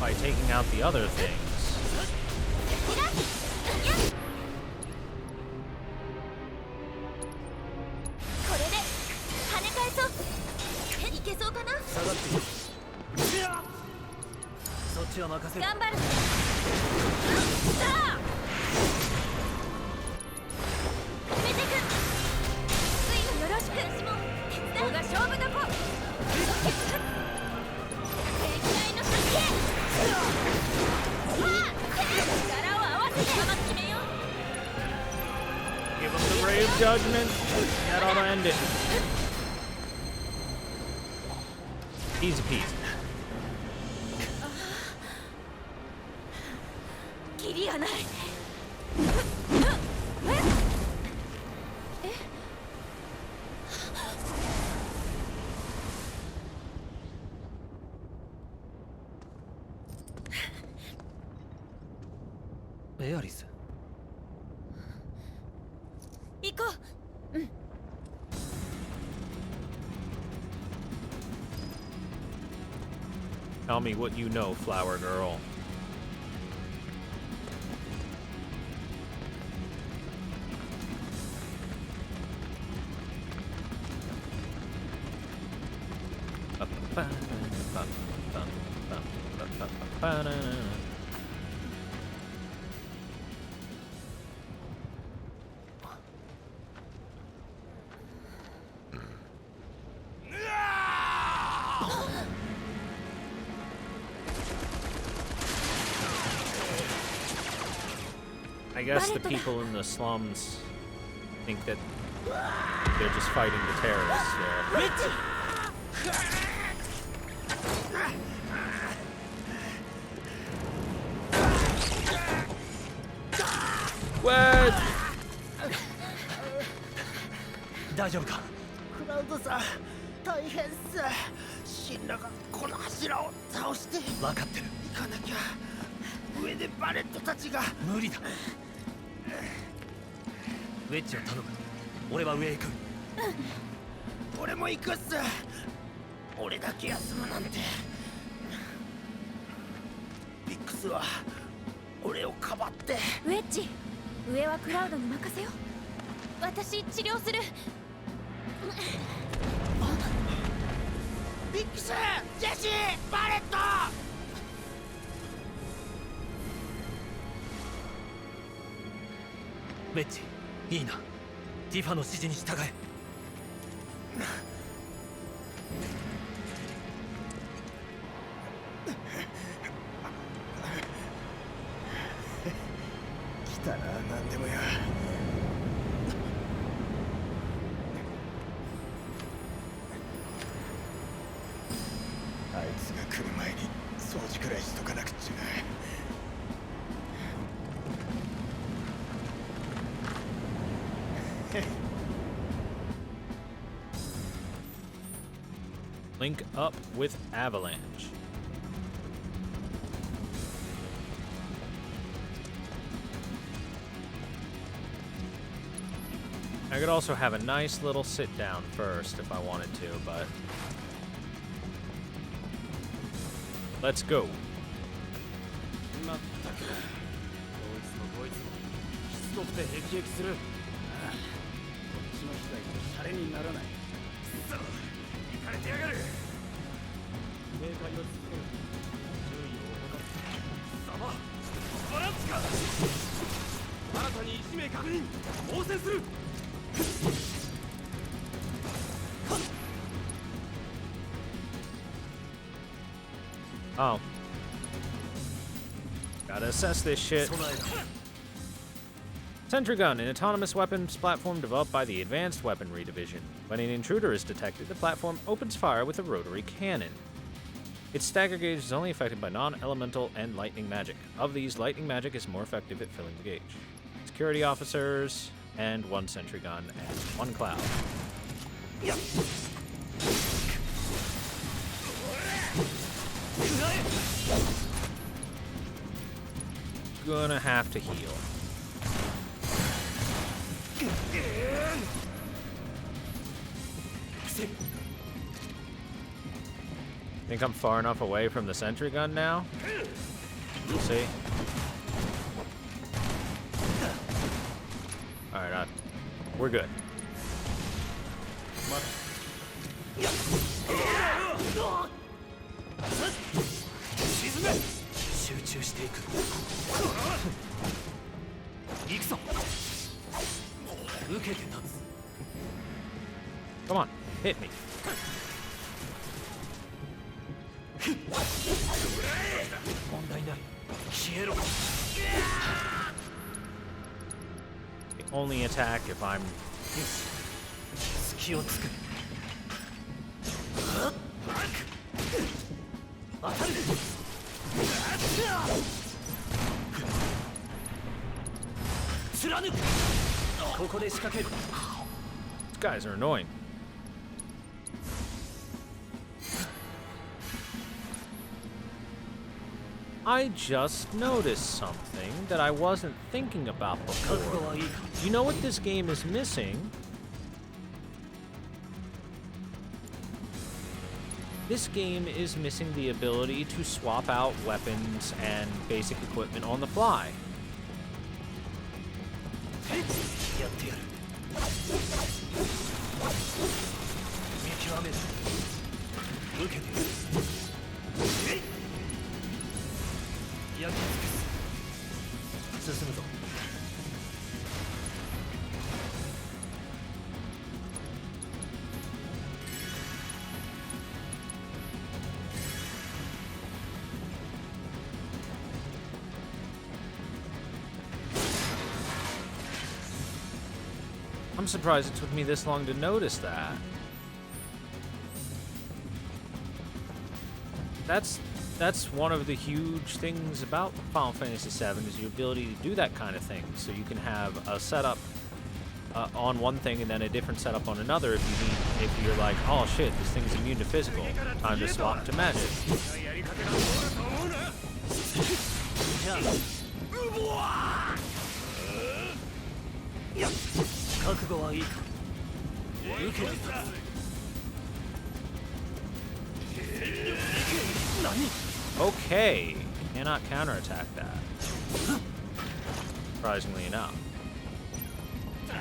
by taking out the other things. 下がっている。そっちは任せる。頑張る。さあ決めてく。スインよろしく。ここが勝負どこ。敵対の先へ。力を合わせて決めよう。 Give him the ray of judgment. That ought to end it. Easy peasy. キリがない。エアリス。行こう。Tell me what you know, flower girl. I guess the people in the slums think that they're just fighting the terrorists there. What? 大丈夫か。クラウドさん大変っす。シンラがこの柱を倒して分かってる。行かなきゃ。上でバレットたちが。無理だ。ウェッジを頼む。俺は上へ行く。俺も行くっす。俺だけ休むなんて。ビックスは俺をかばって。ウェッジ、上はクラウドに任せよう。私治療する。ビックス、ジェシー、バレット。ウェッジ、いいな。ティファの指示に従え。来たら何でもや。あいつが来る前に掃除くらいしとかなくっちゃな。Link up with Avalanche. I could also have a nice little sit down first if I wanted to, but let's go. まったく、どいつもこいつもしつこくてヘキヘキする。こっちの次第とシャレにならない。くそ、行かれてやがる。警戒を続ける。注意を怠って。様、バランスか。新たに1名確認。応戦する。Oh. Gotta assess this shit. Sentry Gun, an autonomous weapons platform developed by the Advanced Weaponry Division. When an intruder is detected, the platform opens fire with a rotary cannon. Its stagger gauge is only affected by non-elemental and lightning magic. Of these, lightning magic is more effective at filling the gauge. Security officers, and 1 sentry gun, and 1 cloud. Gonna have to heal. Think I'm far enough away from the sentry gun now? We'll see. Alright, we're good. 集中していく。行くぞ。受けて立つ。 Come on, hit me. They only attack if I'm. 隙をつく。当たる。貫く。ここで仕掛ける。 These guys are annoying. I just noticed something that I wasn't thinking about before. You know what this game is missing? This game is missing the ability to swap out weapons and basic equipment on the fly. やってやる。見極める。受けてやる。焼き尽くす。進むぞ。I'm surprised it took me this long to notice that. That's one of the huge things about Final Fantasy VII is your ability to do that kind of thing. So you can have a setup on one thing and then a different setup on another. If you're like, oh shit, this thing's immune to physical, time to swap to magic. 覚悟はいいか。受けて立つ。何？ Okay, cannot counterattack that. Surprisingly enough. 燃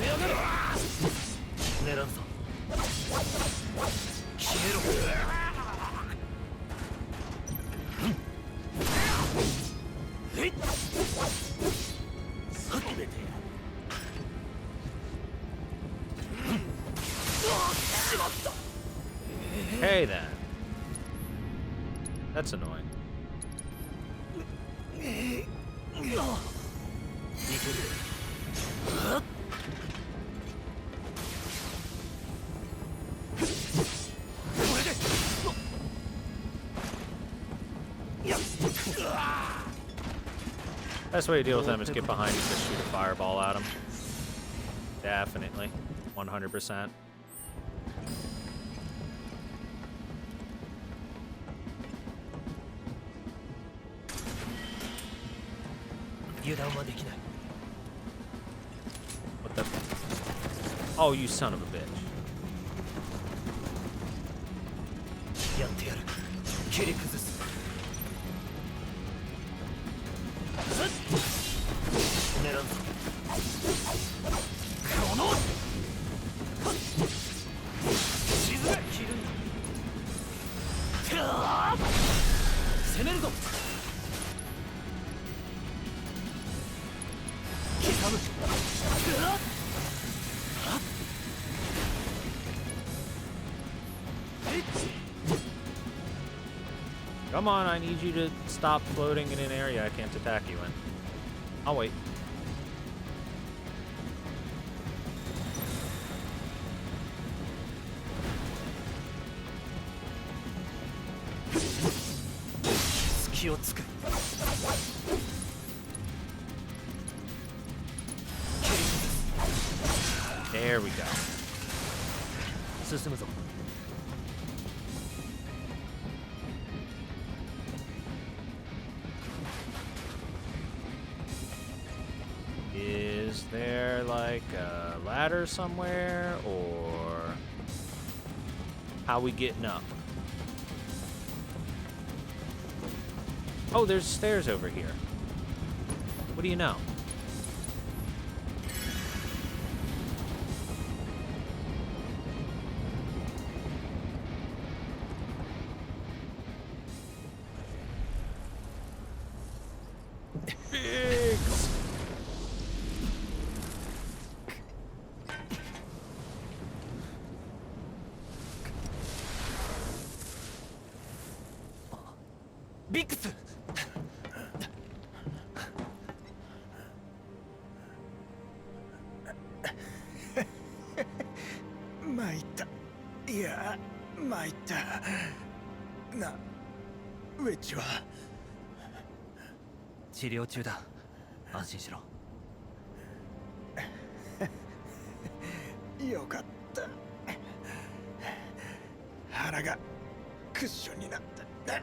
え上がれ。狙うぞ。消えろ。Okay then. That's annoying. いける。これで。Best way to deal with them is get behind and just shoot a fireball at them. Definitely. 100%. What the? Oh, you son of a bitch. やってやる。切り崩す。狙うぞ。この沈め。切るんだ。攻めるぞ。刻む。Come on, I need you to stop floating in an area I can't attack you in. I'll wait. There we go. 進むぞ。Is there like a ladder somewhere, or how we getting up? Oh, there's stairs over here. What do you know? Biggs! Biggs! 参ったいや参ったなウェッジは治療中だ。安心しろ。よかった腹がクッションになった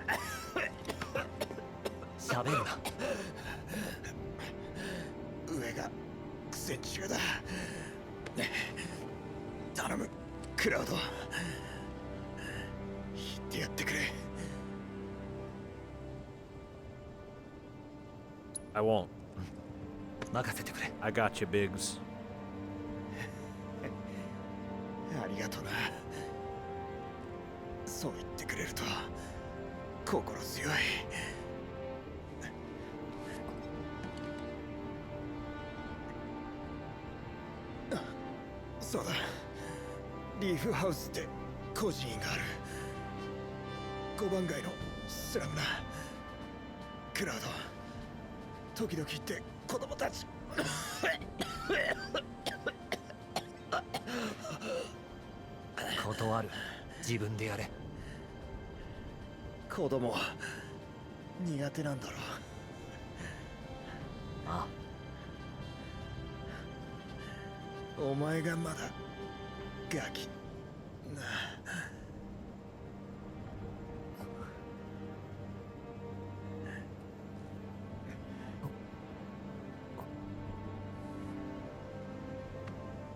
喋るな。上が苦戦中だ頼むクラウド言ってやってくれ I won't. 任せてくれ。 I got you, Biggs. ありがとなそう言ってくれると心強いあそうだリーフハウスって孤児院がある5番街のスラムなクラウド時々言って子供たち断る。自分でやれ。子供苦手なんだろあうお前がまだガキな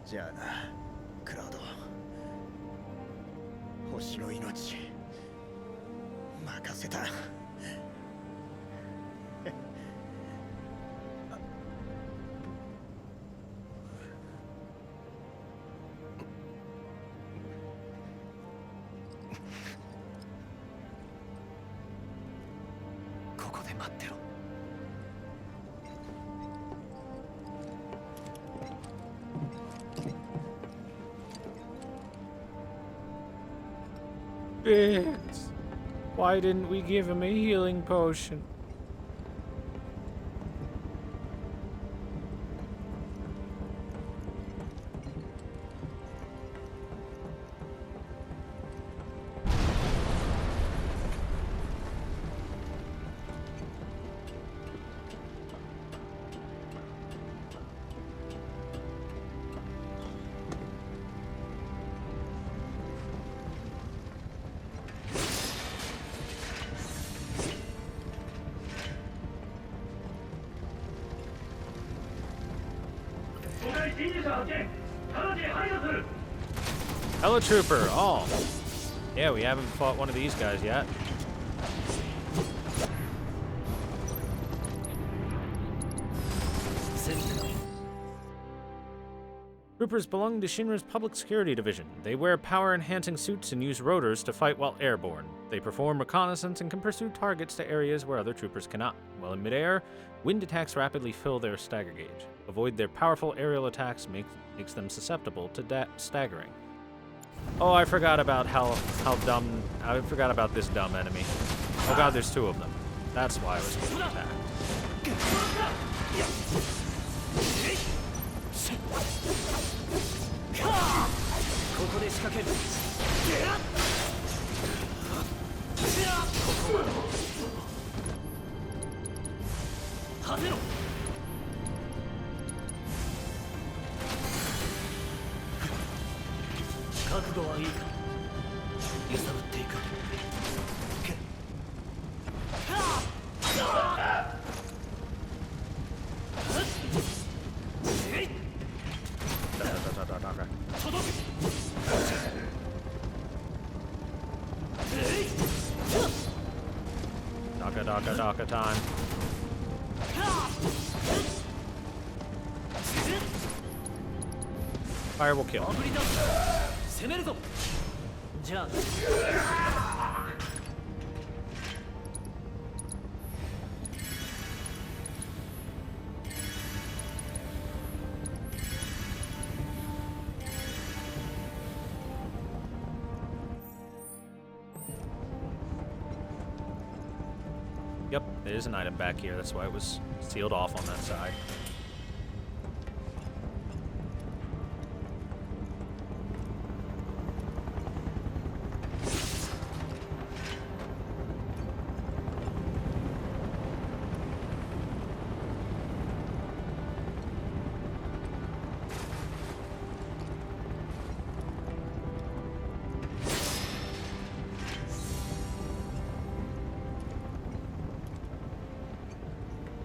じゃあなクラウド星の命任せたここで待ってろ。Biggs! Why didn't we give him a healing potion? Hello, Trooper. Oh. Yeah, we haven't fought one of these guys yet. Troopers belong to Shinra's Public Security Division. They wear power-enhancing suits and use rotors to fight while airborne. They perform reconnaissance and can pursue targets to areas where other troopers cannot. While in midair, wind attacks rapidly fill their stagger gauge. Avoid their powerful aerial attacks makes them susceptible to staggering. Oh, I forgot about how dumb... I forgot about this dumb enemy. Oh god, there's two of them. That's why I was getting attacked. ここで仕掛ける。はぜろ。覚悟はいいか。揺さぶっていく。Daka time. Fire will kill. 攻めるぞ。じゃあ。Yep, there's an item back here. That's why it was sealed off on that side.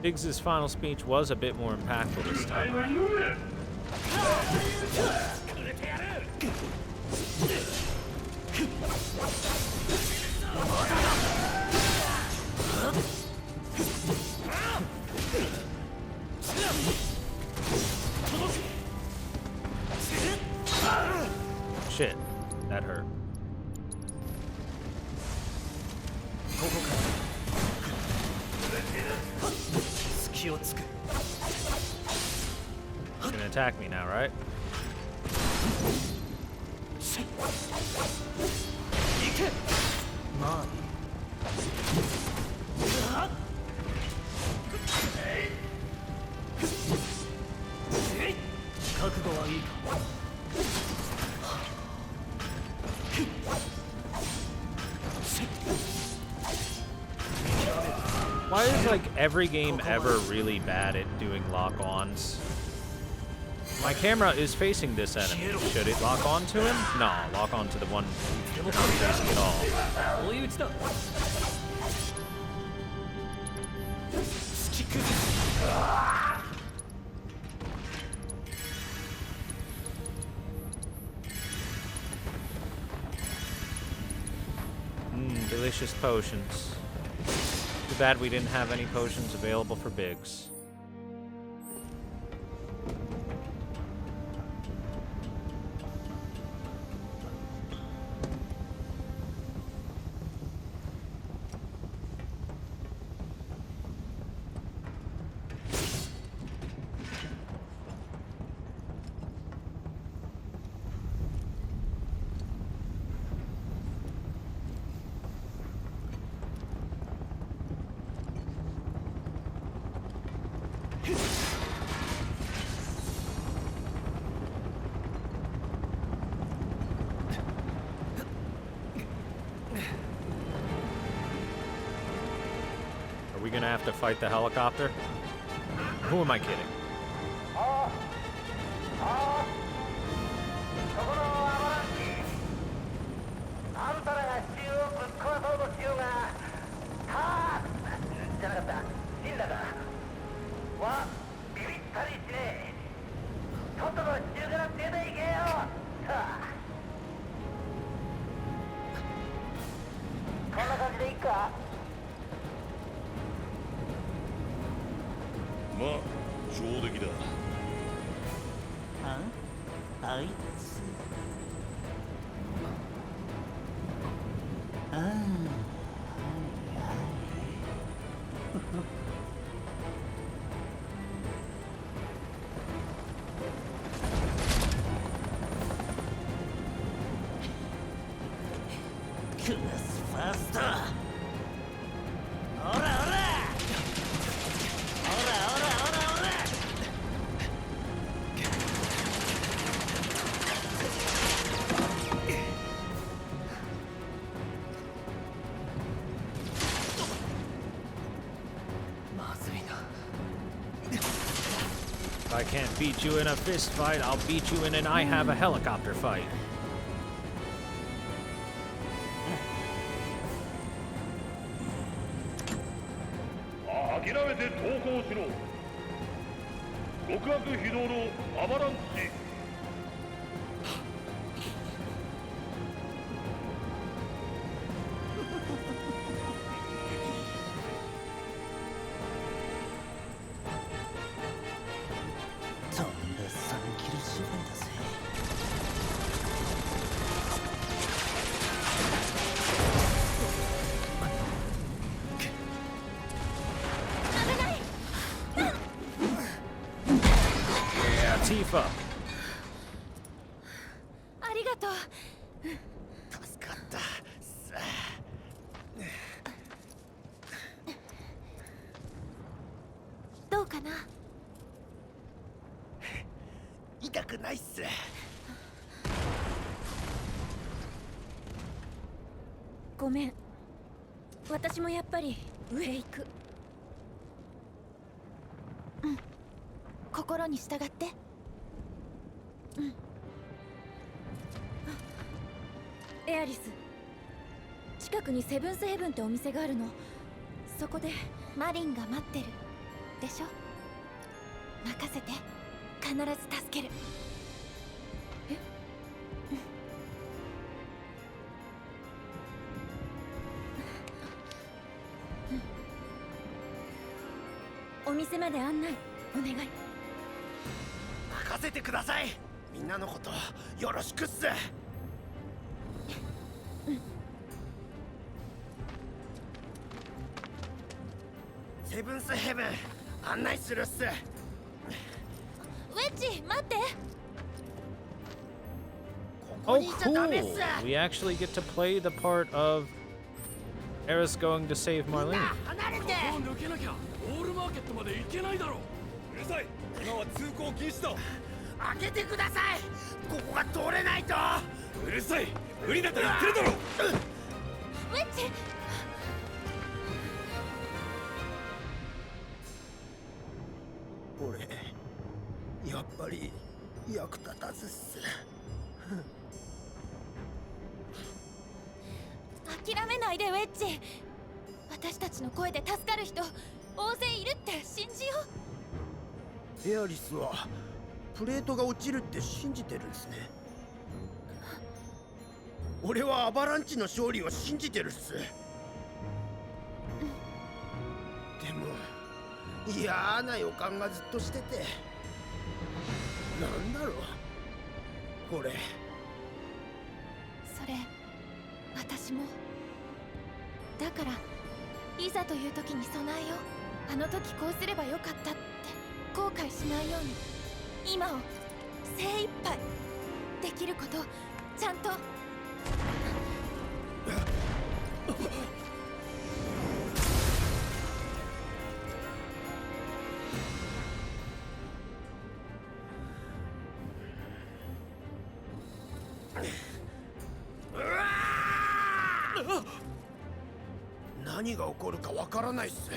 Biggs' final speech was a bit more impactful this time. Shit, that hurt. He's gonna attack me now, right? Why is like every game ever really bad at doing lock-ons? My camera is facing this enemy. Should it lock on to him? No, lock on to the one not facing at all. Delicious potions. Too bad we didn't have any potions available for Biggs. Are we gonna have to fight the helicopter? Who am I kidding? If I can't beat you in a fist fight, I'll beat you in an I have a helicopter fight. Tifa. ありがとう。うかな。痛くないっす。ごめん、私もやっぱり上へ行く。うん、心に従って。うん。エアリス、近くにセブンスヘブンってお店があるの。そこでマリンが待ってるでしょ。任せて、必ず助ける。え？お店まで案内お願い。任せてください。みんなのことよろしくっす。セブンスヘブン案内するっす。ウェッジ、待って。ここ Oh, にいちゃダメっ cool! す。 We actually get to play the part of Eris going to save みん Marlene. な離れて。ここを抜けなきゃオールマーケットまで行けないだろ。うるさい、今は通行禁止だ。開けてください。ここが通れないと。うるさい、無理だと言ってるだろ。ウェッジ、俺やっぱり役立たずっす。諦めないでウェッジ。私たちの声で助かる人大勢いるって信じよう。エアリスはプレートが落ちるって信じてるんですね。俺はアバランチの勝利を信じてるっす。でも嫌な予感がずっとしてて。なんだろうこれ。それ私も。だからいざという時に備えよう。あの時こうすればよかったって後悔しないように、今を精一杯できることちゃんと。何が起こるかわからないっす。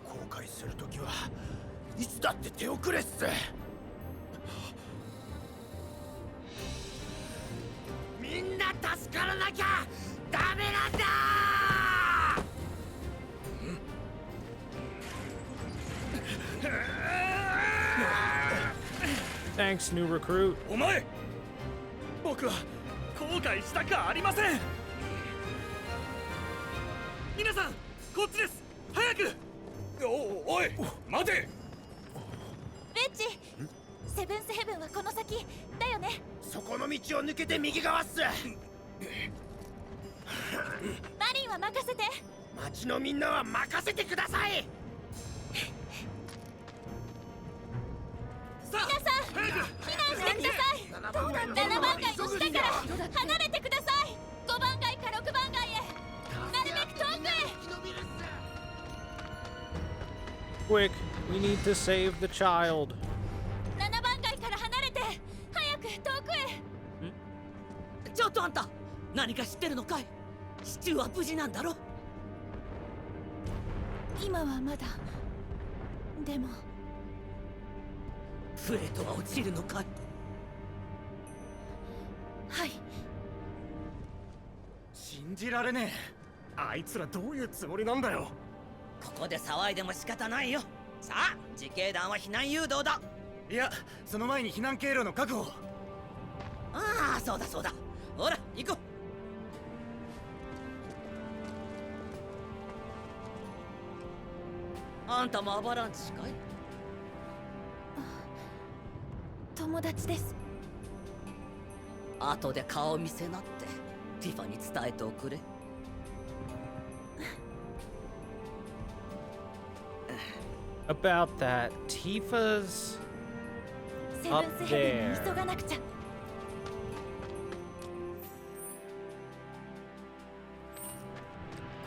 後悔するときはいつだって手遅れっす。みんな助からなきゃダメなんだ。 Thanks, new recruit. お前、僕は後悔したくありません。皆さん、こっちです。早く。おい、待て。ウェッジ、セブンスヘブンはこの先だよね。そこの道を抜けて右側っす。マリンは任せて。町のみんなは任せてください。皆さん避難してください。7番街の下から離れてください。5番街か6番街へ、なるべく遠くへ。 Quick, we need to save the child. 7番街から離れて早く遠くへ。ちょっとあんた、何か知ってるのかい？シチューは無事なんだろ？今はまだ。でもプレートは落ちるのかい？はい。信じられねえ。あいつらどういうつもりなんだよ。ここで騒いでも仕方ないよ。さあ、自警団は避難誘導だ。いや、その前に避難経路の確保。ああ、そうだそうだ。ほら、行こう。あんたもアバランチかい？友達です。後で顔見せなってティファに伝えておくれ。About that, Tifa's セブンスヘブンに急がなくちゃ。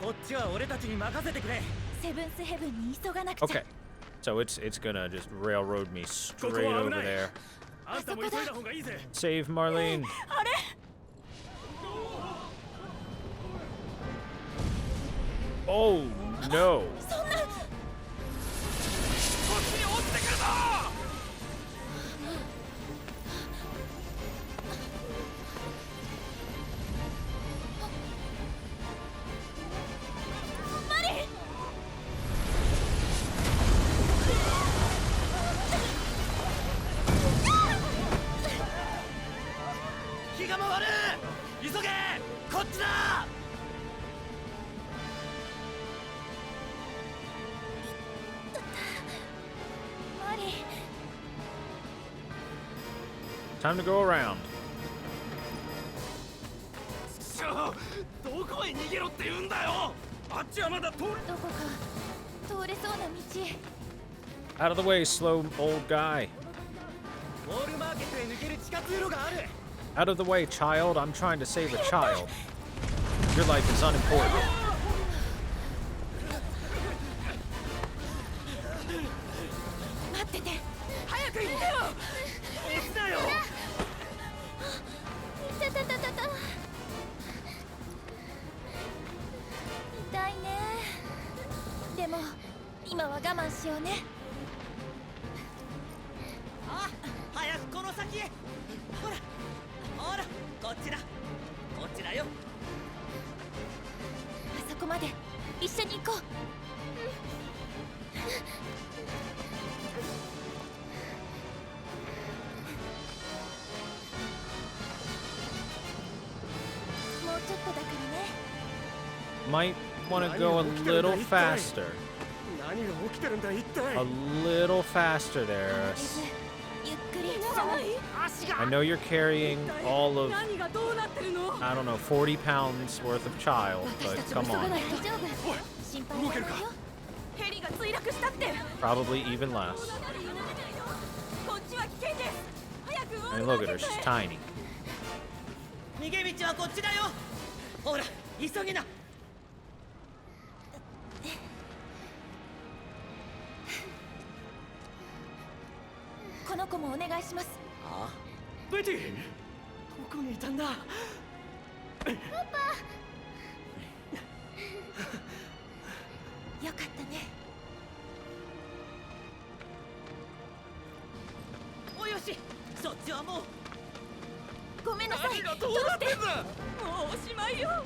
こっちは俺たちに任せてくれ。セブンスヘブンに急がなくちゃ。 Okay, So it's gonna just railroad me straight over there. あんたも急いだ方がいいぜ。 Save Marlene. あれ Oh no. そんなこっちに落ちてくるぞ。マリン気が回る。急げ。こっちだ。 マリン Time to go around. ちょ、どこへ逃げろって言うんだよ。あっちはまだ通る。どこか通れそうな道 Out of the way, slow old guy. ウォールマーケットへ抜ける地下通路がある。 Out of the way, child. I'm trying to save a child. Your life is unimportant. 待ってて早く行ってよ落ちなよ。いたたたたた痛いねでも今は我慢しようねあ、早くこの先へ。ほら、ほら、こっちだ。こっちだよ。あそこまで一緒に行こうもうちょっとだからね Might want to go a little faster. 何が起きてるんだ一体。 A little faster there. ゆっくり I know you're carrying all of, I don't know, 40 pounds worth of child, 私 but たちも come 急がな on. いと大丈夫心配ないわよヘリが墜落したって Probably even less. こっちは危険です早く I mean, look at her, she's tiny. 逃げ道はこっちだよ。ほら、急ぎな。この子もお願いしますあベティ、どこにいたんだ。よかったねあ。およし、そっちはもう。ごめんなさい何がどうなってんだ。もうおしまいよ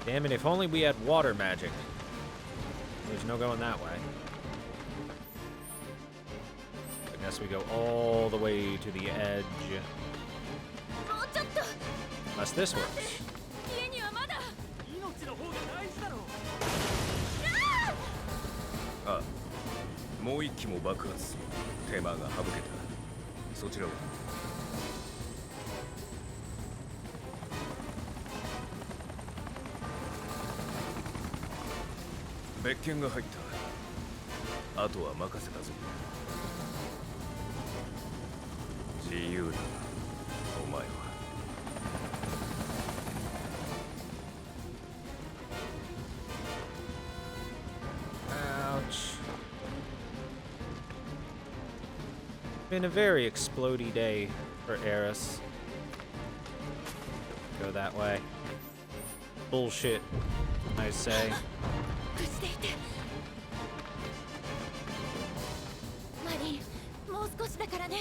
Damn it, if only we had water magic. There's no going that way. I guess we go all the way to the edge. もうちょっと Unless this works. 家にはまだ命の方が大事だろ。ああ、もう一機も爆発。手間が省けた。そちらは別件が入った。あとは任せたぞ。自由だな、お前は。Ouch. Been a very explodey day for Eris. Go that way. Bullshit, I say. 無事でいてマリンもう少しだからね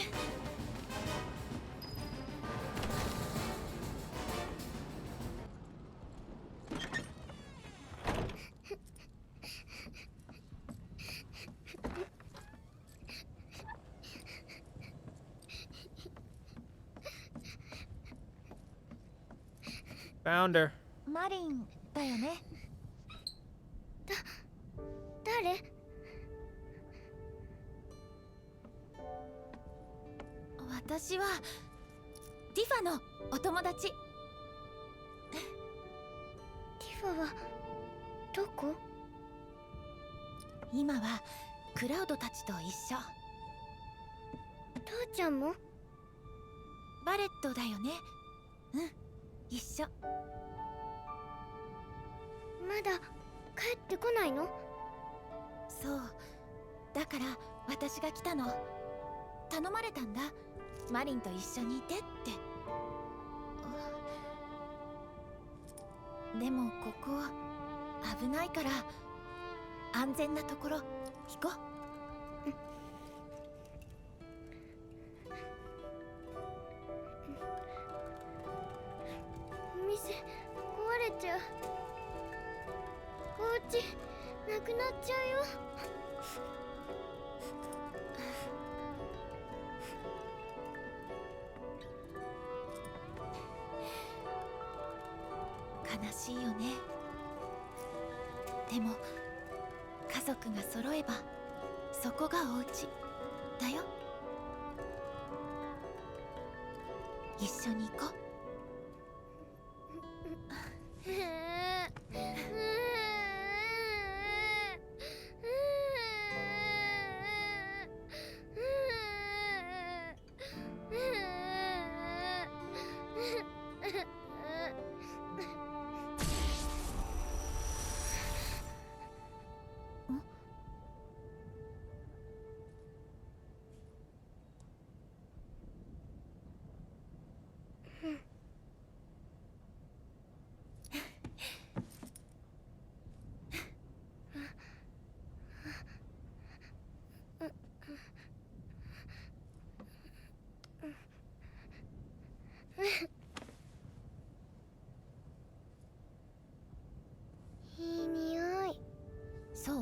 Found her. マリンだよね誰？私はティファのお友達ティファはどこ？今はクラウドたちと一緒父ちゃんも？バレットだよねうん一緒まだ帰ってこないの？そうだから私が来たの。頼まれたんだ、マリンと一緒にいてって。でもここ危ないから安全なところ行こう。店壊れちゃう。お家なくなっちゃうよ。悲しいよね。でも家族が揃えばそこがお家だよ。一緒に行こう。いい匂い。そう？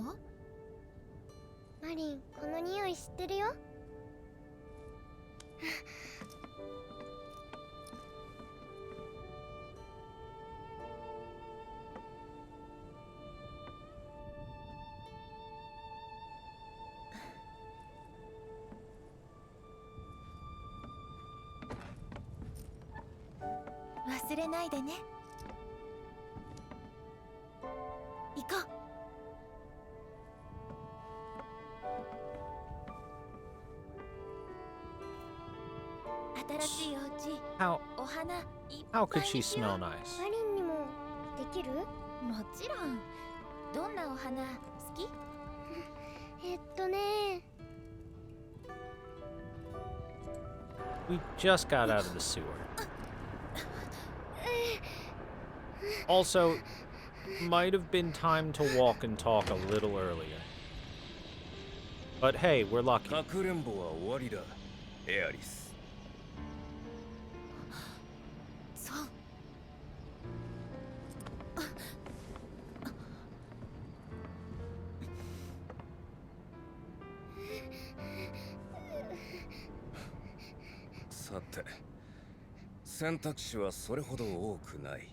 マリン、この匂い知ってるよ。忘れないでね。行こう。新しいお家、 How お花いっぱい。 how could she smell nice? マリンにもできる？もちろん。どんなお花好き？ね。 We just got out of the sewer. Also, might have been time to walk and talk a little earlier. But hey, we're lucky. かくれんぼは終わりだ、エアリス。そう。さて、選択肢はそれほど多くない。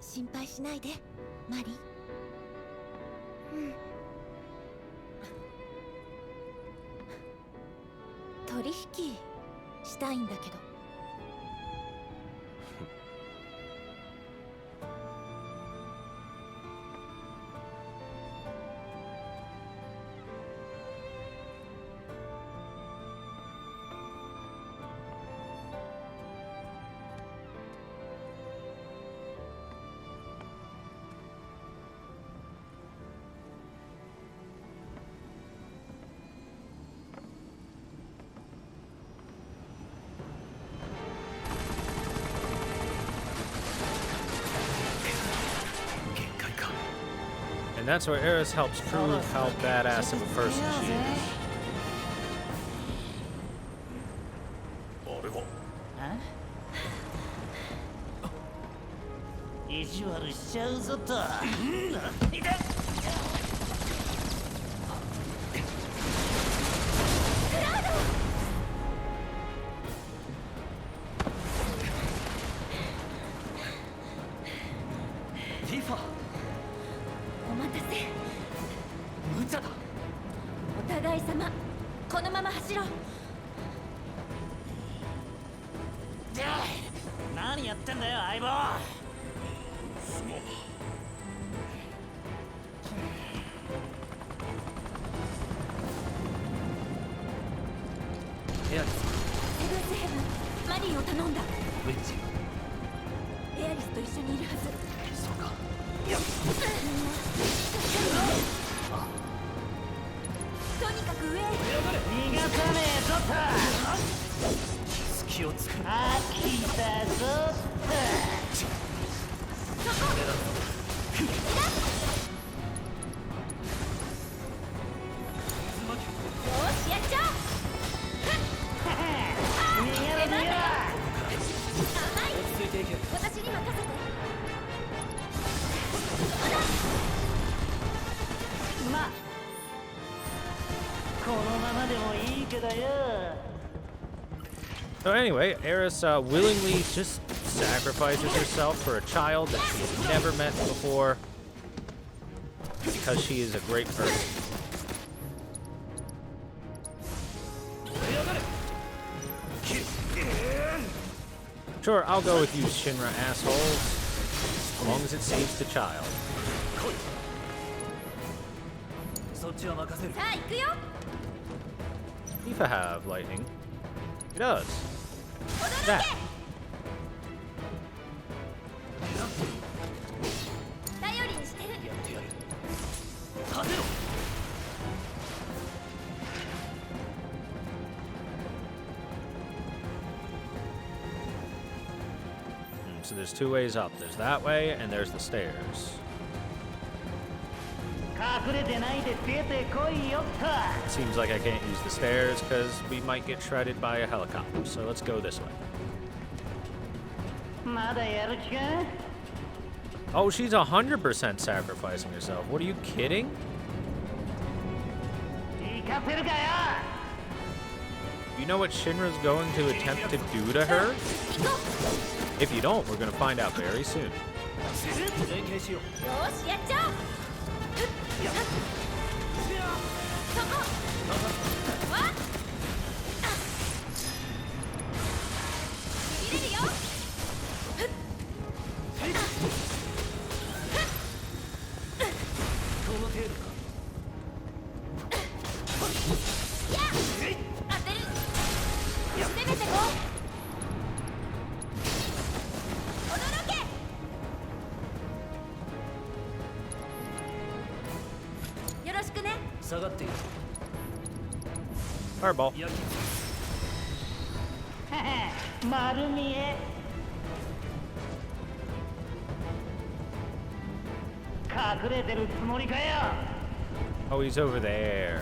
心配しないで、マリン。取引したいんだけど。And that's where Eris helps prove how badass of a person she is. あれは意地悪しちゃうぞと。ティファ、お待たせ。無茶だ。お互い様、このまま走ろう。何やってんだよ相棒。すまん。エアリス、セブンスヘブン、マリンを頼んだ。ウェッジ、とにかく上へ。逃がさねえぞと。隙をつく。飽きたぞよし、やっちゃおう。逃げろ逃げろ。甘い。落ち着いていけ。私に任せて。まあこのままでもいいけどよ。So anyway, Eris willingly just sacrifices herself for a child that she's never met before because she is a great person. Sure, I'll go with you, Shinra assholes, as long as it saves the child. そっちは任せる。さあ、行くよ。 Tifa have lightning? He does. 驚 That. け。頼りにしてる。やってやる。立てろ。 So there's two ways up. There's that way, and there's the stairs. 隠れてないで出てこいよっと。 Seems like I can't use the stairs because we might get shredded by a helicopter. So let's go this way. まだやる気か。 Oh, she's 100% sacrificing herself. What are you kidding? 行かせるかよ。 You know what Shinra's going to attempt to do to her? If you don't, we're going to find out very soon. 連携しよう。よし、やっちゃおう。そこ。わっ。入れるよ。この程度か。やっ。当てる。攻めてこう。驚け。 よろしくね。下がっている。 Fireball. 焼き。丸見え。隠れてるつもりかよ。 Oh, he's over there.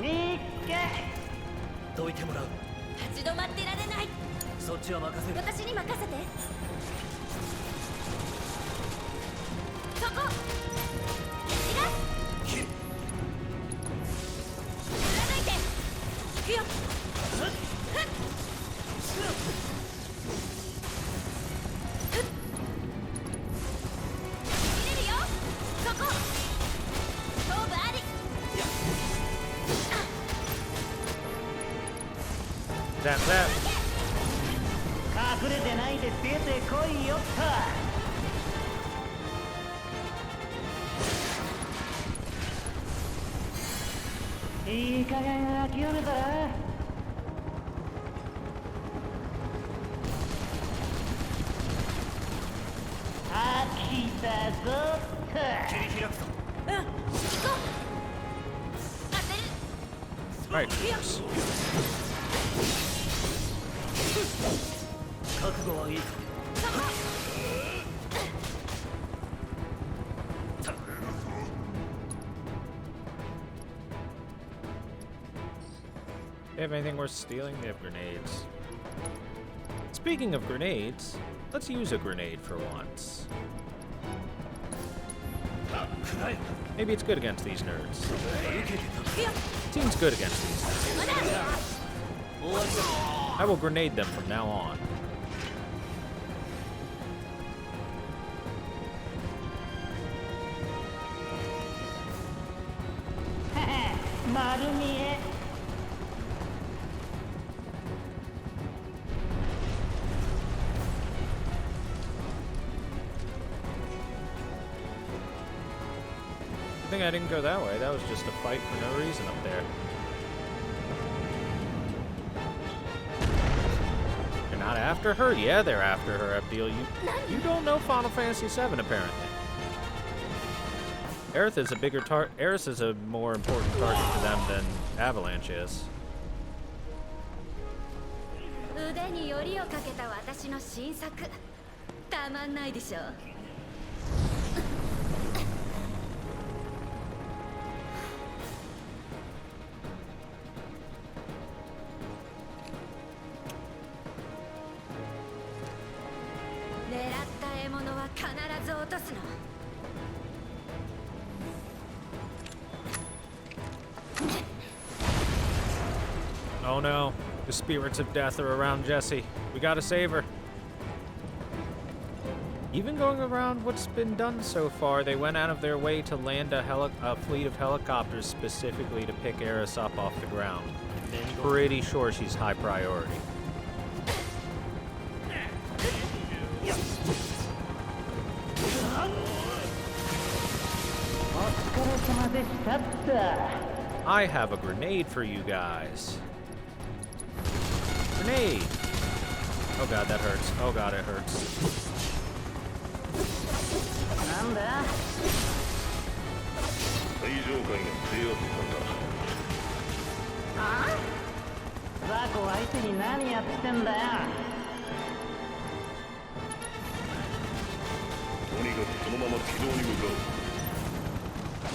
にっけ。どいてもらう。立ち止まってられない。そっちは任せる。私に任せて。そこ。いら。貫いて。行くよ。入れるよ。そこ。勝負あり。 Zap, zap. 隠れてないで出てこいよっと。いい加減諦めたら。飽きたぞっと。切り開くぞ。うん。行こう。当てる。 Right. 覚悟はいいか。そこ。 They have anything worth stealing? They have grenades. Speaking of grenades, let's use a grenade for once. Maybe it's good against these nerds. Seems good against these nerds. I will grenade them from now on. 丸見え。 I think I didn't go that way. That was just a fight for no reason up there. You're not after her? Yeah, they're after her, Abdil. You don't know Final Fantasy VII, apparently. Aerith is a bigger Aerith is a more important target to them than Avalanche is. 腕によりをかけた私の新作たまんないでしょ。狙った獲物は必ず落とすの。 Oh no, the spirits of death are around Jessie. We gotta save her. Even going around what's been done so far, they went out of their way to land a fleet of helicopters specifically to pick Eris up off the ground. Pretty sure she's high priority. I have a grenade for you guys. Grenade! Oh god, that hurts. Oh god, it hurts.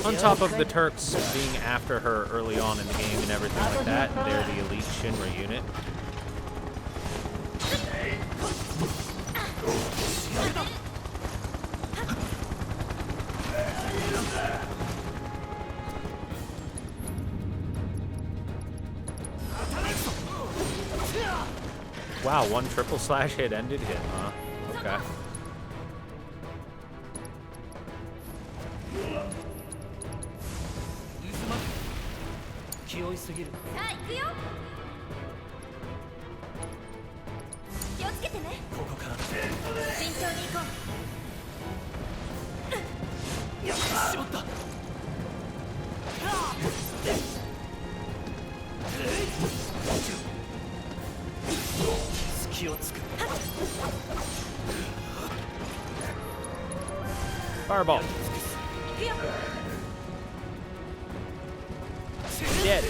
On top of the Turks being after her early on in the game and everything like that, they're the elite Shinra unit. Wow, one triple slash hit ended him, huh? Okay. Fireball. Dead.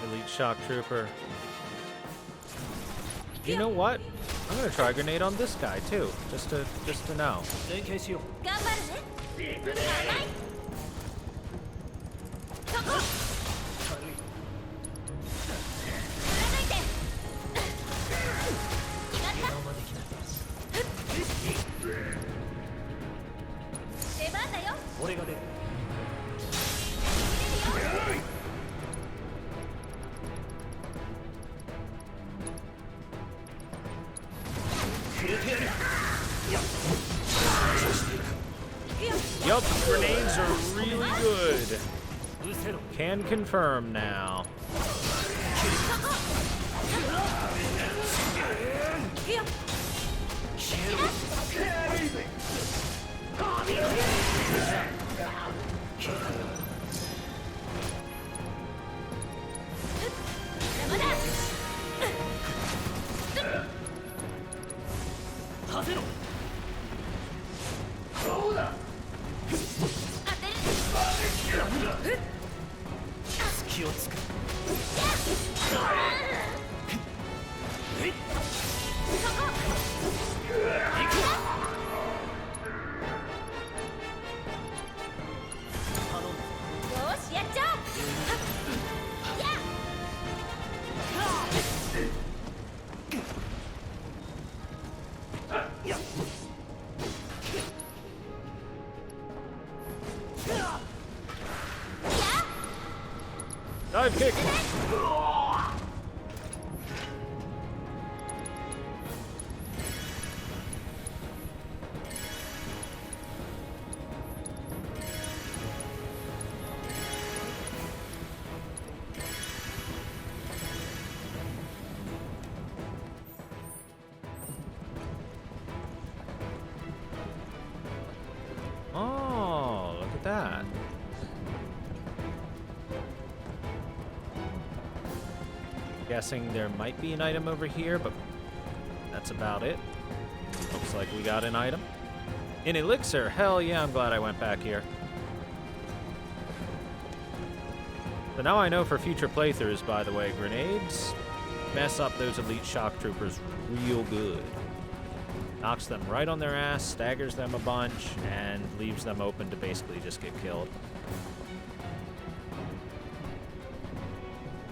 Elite shock trooper. You know what? I'm gonna try a grenade on this guy too, just to know. Yup, grenades are really good. Can confirm now. Dive kick. Guessing there might be an item over here, but that's about it. Looks like we got an item. An elixir. Hell yeah, I'm glad I went back here. So now I know for future playthroughs, by the way, grenades mess up those elite shock troopers real good. Knocks them right on their ass, staggers them a bunch, and leaves them open to basically just get killed.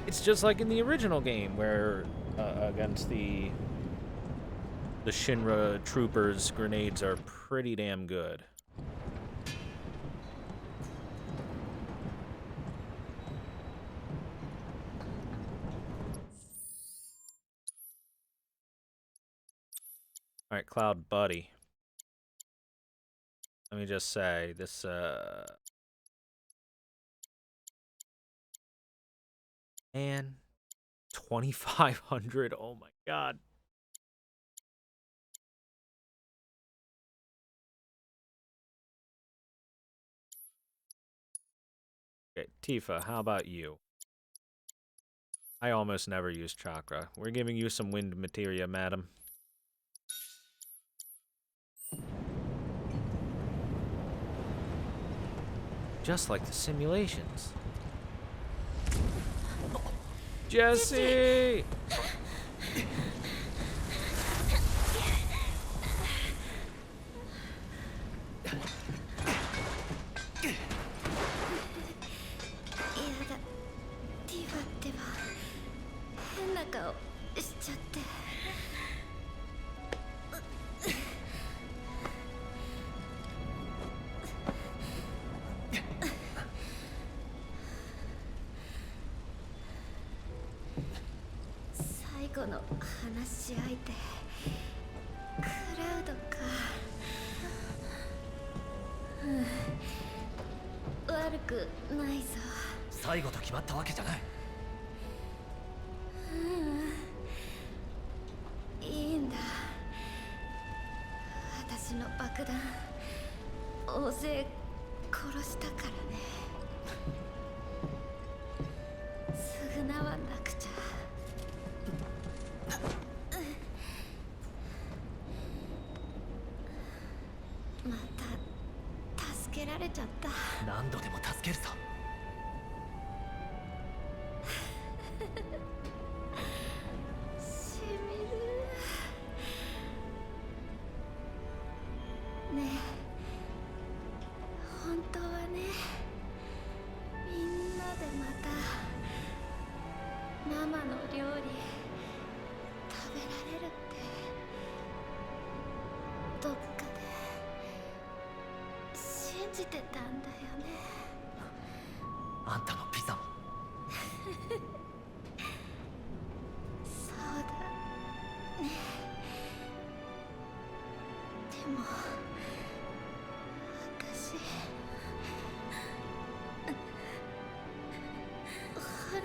It's just like in the original game where against the Shinra troopers, grenades are pretty damn good. All right, Cloud Buddy. Let me just say, this, man, 2,500, oh my god. Okay, Tifa, how about you? I almost never use chakra. We're giving you some wind materia, madam. Just like the simulations. Jesse!最後と決まったわけじゃない。いいんだ。私の爆弾大勢殺したからね。償わなくちゃ。また助けられちゃった。何度でも助けるさ。しみる。ねえ、本当はね、みんなでまたママの料理食べられるってどっかで信じてたんだよね。あんたのピザも。そうだね。でも私ほら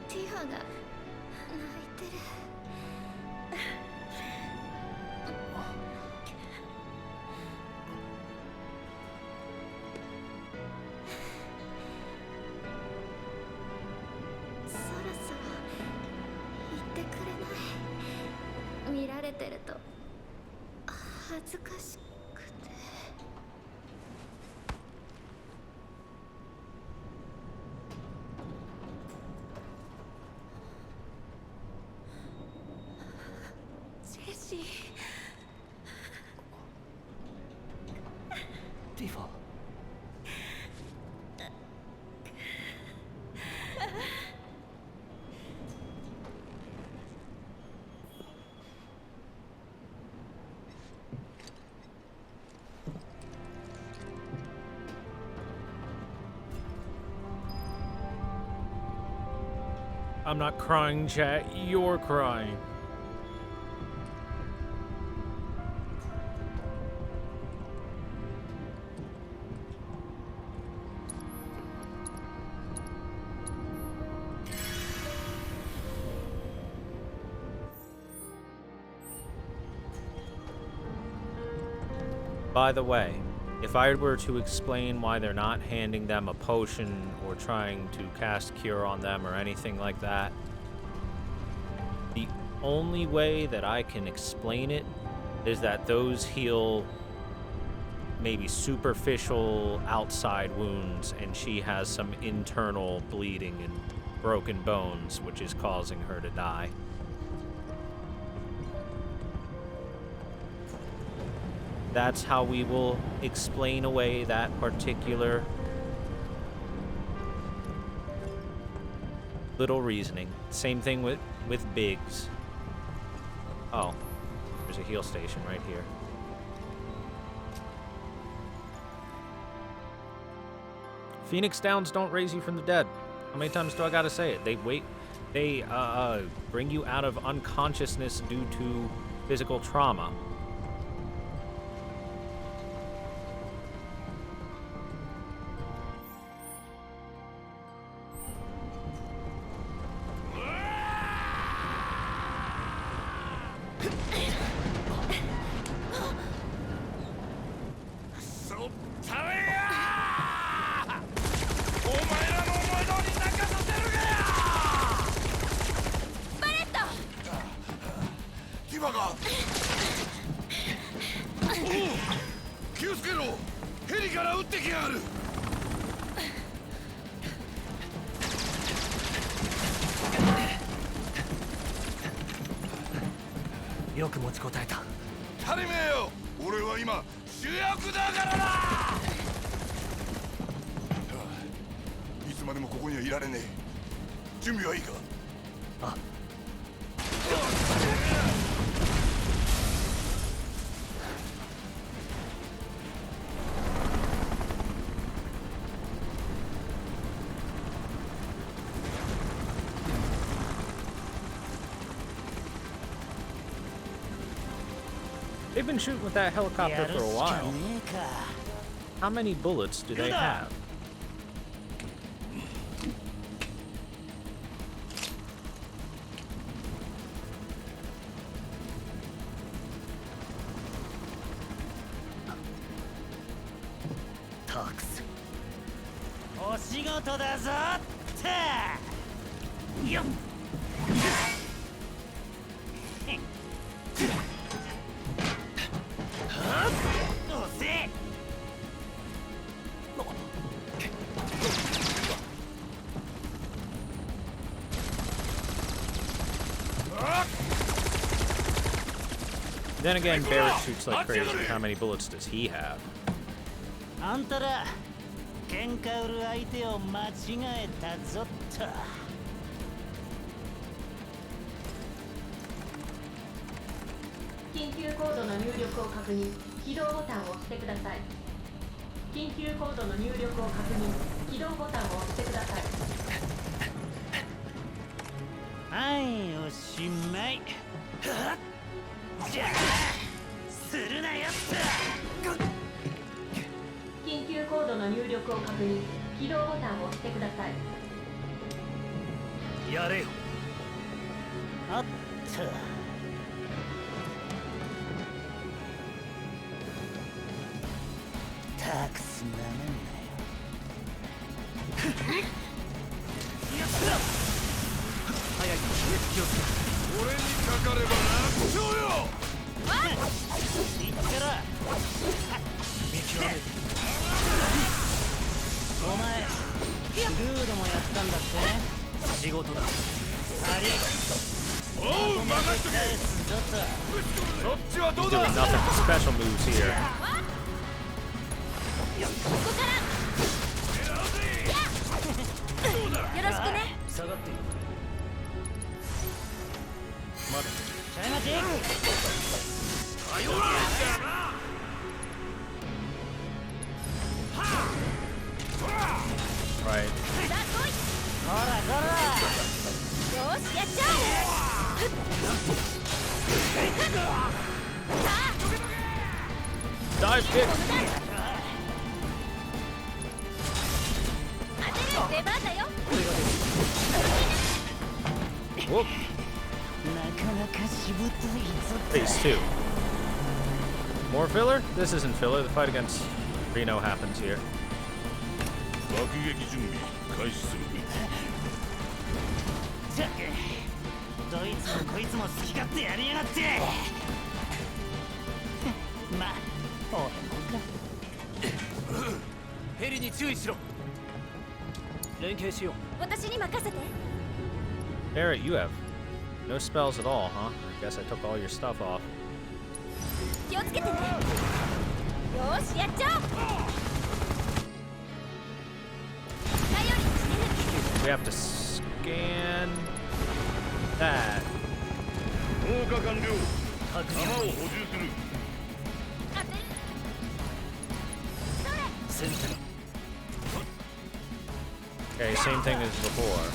ティファが泣いてる。そろそろ言ってくれない？見られてると恥ずかしくて。ジェシー。ティファ。I'm not crying, chat. You're crying. By the way, if I were to explain why they're not handing them a potion or trying to cast Cure on them or anything like that, the only way that I can explain it is that those heal maybe superficial outside wounds, and she has some internal bleeding and broken bones, which is causing her to die. That's how we will explain away that particular little reasoning. Same thing with Biggs. Oh, there's a heal station right here. Phoenix Downs don't raise you from the dead. How many times do I gotta say it? They bring you out of unconsciousness due to physical trauma.よく持ちこたえた。足りめえよ。俺は今主役だからな。いつまでもここにはいられねえ。準備はいいか。あ。They've been shooting with that helicopter for a while. How many bullets do they have? Tux. お仕事だぞってよっThen again, Barrett shoots like crazy. How many bullets does he have? あんたら喧嘩売る相手を間違えたぞっと緊急コードの入力を確認起動ボタンを押してください緊急コードの入力を確認起動ボタンを押してくださいはいおしまいじゃあするなよって緊急コードの入力を確認起動ボタンを押してくださいやれよ。あっとたくすなめんなよよっと早く気をつけ。俺にかかれば楽勝よ。いったら見極める。お前ルードもやったんだって仕事だ。ありおう任しとけ。ちょっとそっちはどう He's だ。 doing nothing special moves here. ここからよろしくね下がっている。ちょい待ち Right. ほらほらよしやっちゃえ Dive kick. 当てる出番だよ Whoop. なかなかしぶといぞ Phase 2. More filler? This isn't filler. The fight against Reno happens here. 爆撃準備開始する。じゃどいつもこいつも好き勝手やりやがってまあ俺もかヘリに注意しろ。連携しよう。私に任せて。 Barrett, you have no spells at all, huh? I guess I took all your stuff off. 気をつけてね。よーし、やっちゃおう。頼りにしてる。 We have to scan that. 放火完了。弾を補充する。当てる。それ。戦車 Okay, same thing as before.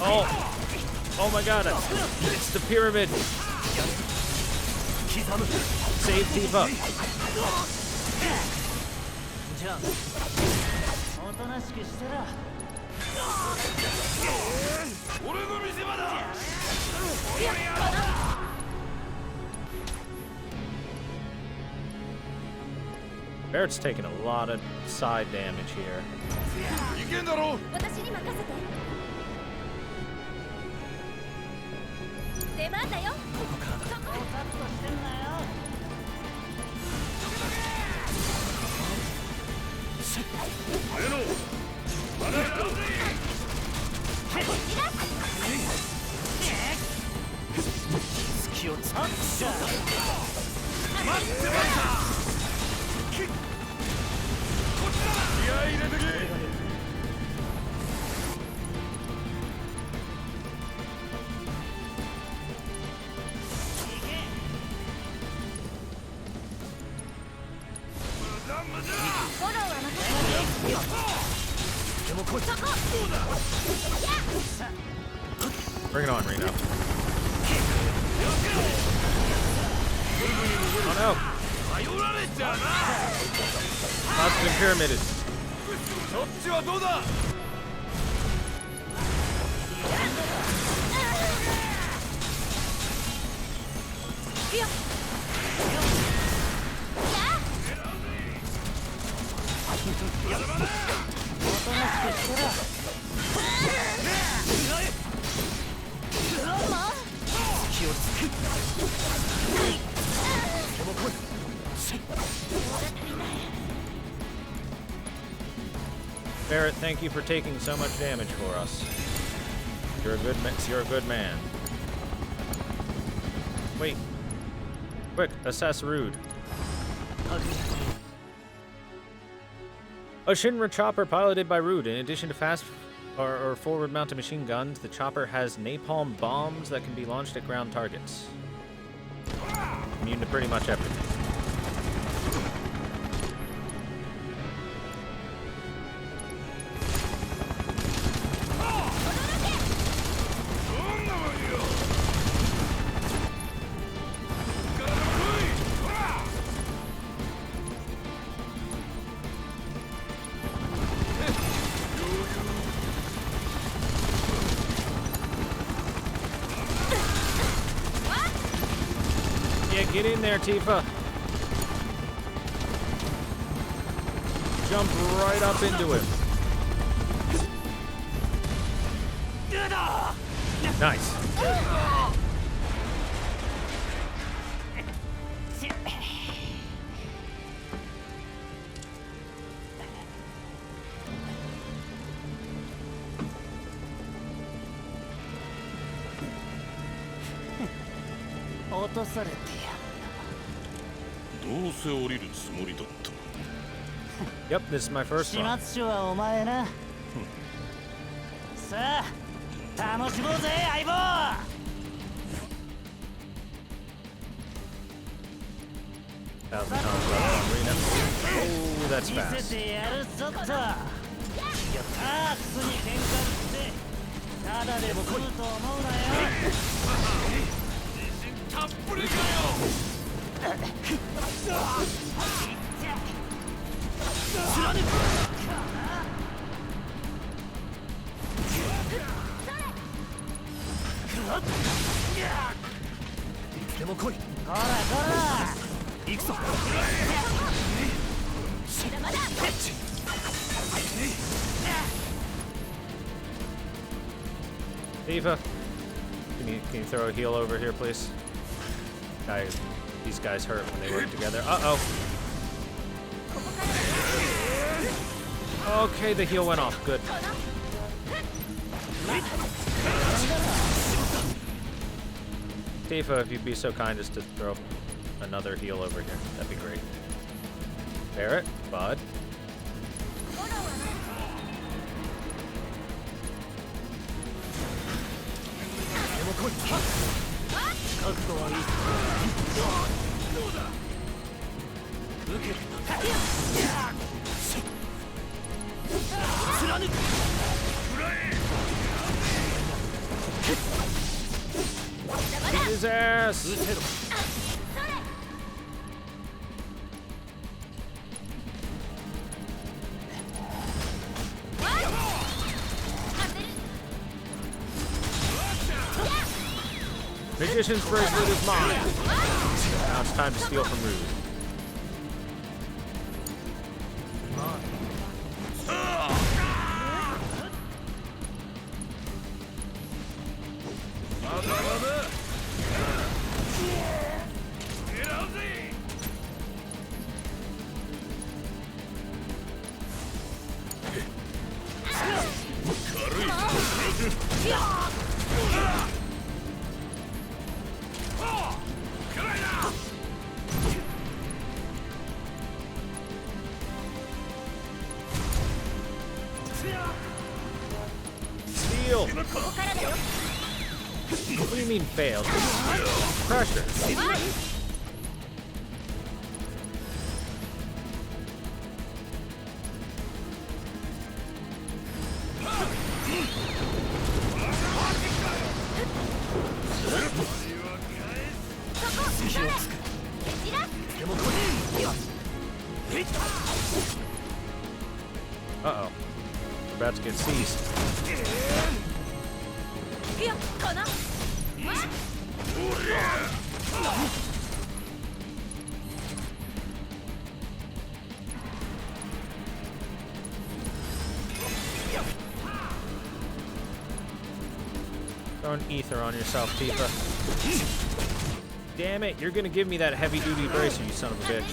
Oh! Oh my god! It's the pyramid! Save Tifa! じゃあおとなしくしてろ俺の見せ場だ。 Barrett's taking a lot of side damage here. いけんだろ。私に任せて。出番だよ。ここからだカットしてんなよレノ離れろ。隙をつかん待ってました。こっちだ。気合い入れてけ。フォローは任せて。でも来い。そこ。 Bring it on, Reno. Oh no! 頼られちゃうな。 Cloud's been pyramided. そっちはどうだ。いや。気をつく。でも来い。 Barrett, thank you for taking so much damage for us. You're a good man. Wait. Quick, assess Rude. A Shinra chopper piloted by Rude. In addition to fast or forward-mounted machine guns, the chopper has napalm bombs that can be launched at ground targets. Immune to pretty much everything. Yeah, get in there, Tifa. Jump right up into him. Nice. Yep, this is my first one. 始末書はお前なさあ楽しもうぜ相棒 1,000 pounds left on Reno. Oh, that's 見 fast. せてやるぞっとさあ普通に喧嘩してただで済むと思うなよたっぷりかよ。貫くつでも来い。こらこら行くぞ。Eva, can you throw a heal over here, please? These guys hurt when they work together. Uh-oh. Okay, the heal went off. Good. Tifa, if you'd be so kind as to throw another heal over here, that'd be great. Barrett, Bud. Beat his ass! Magician's bracelet is mine. Now it's time to steal from Rude. Steal! What do you mean failed? Pressure. Uh-oh. We're about to get seized. Throw an ether on yourself, Tifa. Damn it, you're gonna give me that heavy-duty bracer, you son of a bitch.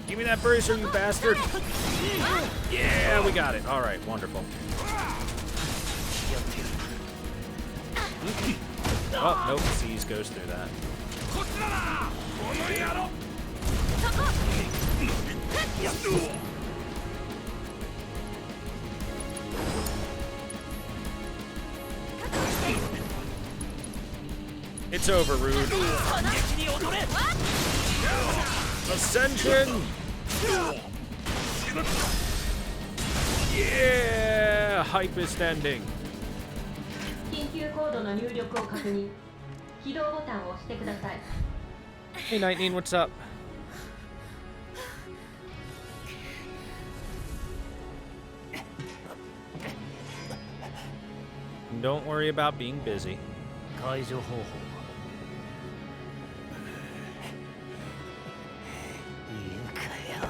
Give me that bracer, you bastard! Yeah, we got it. All right, wonderful. Oh, nope, Seize goes through that. It's over, Rude. Ascension! Yeah! Hypest ending. 緊急コードの入力を確認。起動ボタンを押してください。 Hey, 19, what's up? Don't worry about being busy. 解除方法は。いいんかよ。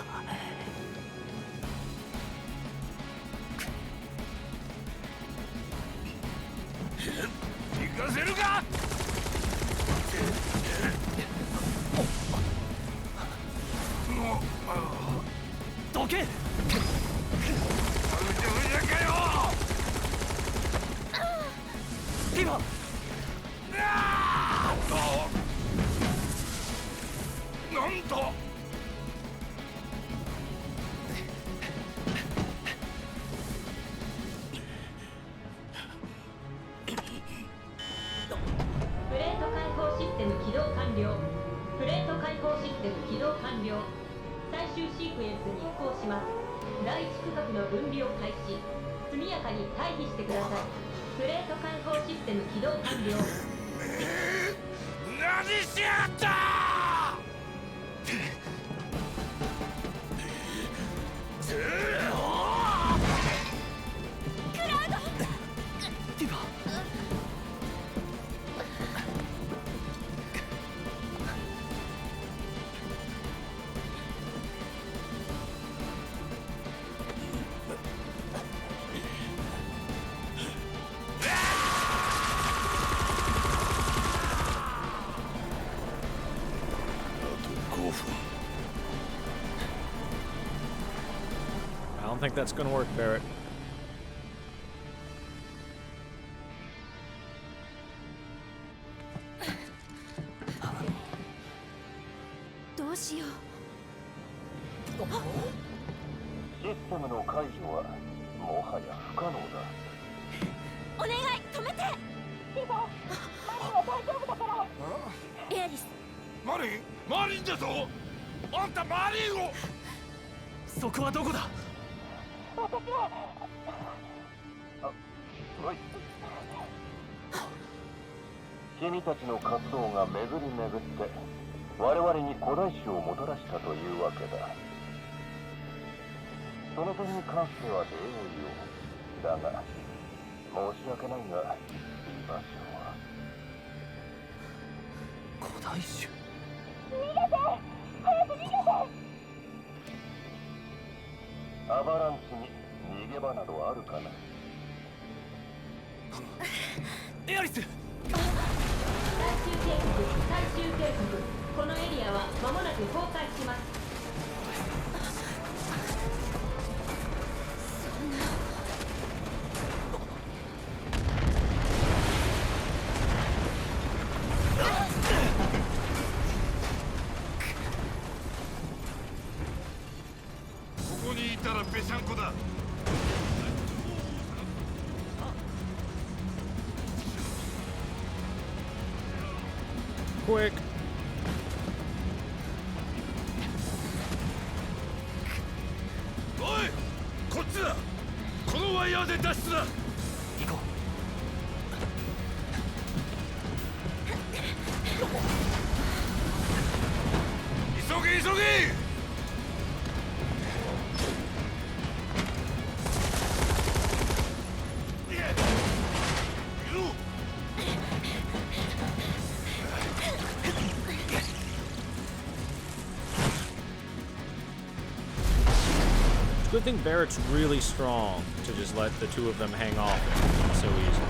行かせるか。どけ。ティバなんだ。プレート開放システム起動完了。プレート開放システム起動完了。最終シークエンスに移行します。第一区画の分離を開始。速やかに退避してください。プレート開放システム起動完了。何しやがったティバ5分。 I don't think that's gonna work, Barrett. どうしよう。システムの解除はもはや不可能だ。お願い止めて。ティファマリンは大丈夫だから。エアリス、マリン、マリンだぞ。あんたマリンを。そこはどこだ。私ははい。君たちの活動が巡り巡って我々に古代種をもたらしたというわけだ。その点に関しては礼を言おう。だが申し訳ないが居場所は。古代種。アバランチに逃げ場などあるかな。エアリス。最終警告、最終警告。このエリアは間もなく崩壊します。ここにいたらぺしゃんこだ。 Quick. おい、こっちだ。このワイヤーで脱出だ。行こ急げ急げ。 Good thing Barrett's really strong to just let the two of them hang off so easily.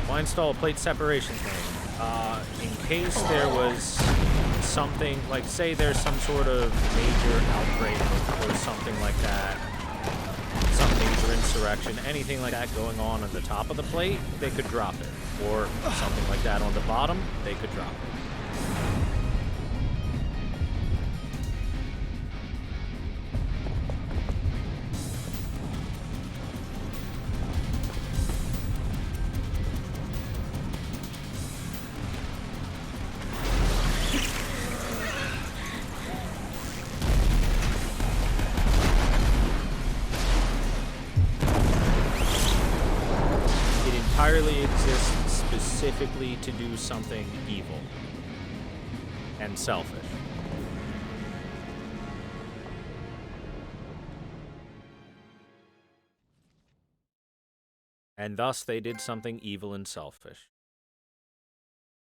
Why install a plate separation thing? In case there was something, like say there's some sort of major outbreak or something like that, some major insurrection, anything like that going on the top of the plate, they could drop it. Or something like that on the bottom, they could drop it. Entirely exists specifically to do something evil and selfish. And thus they did something evil and selfish.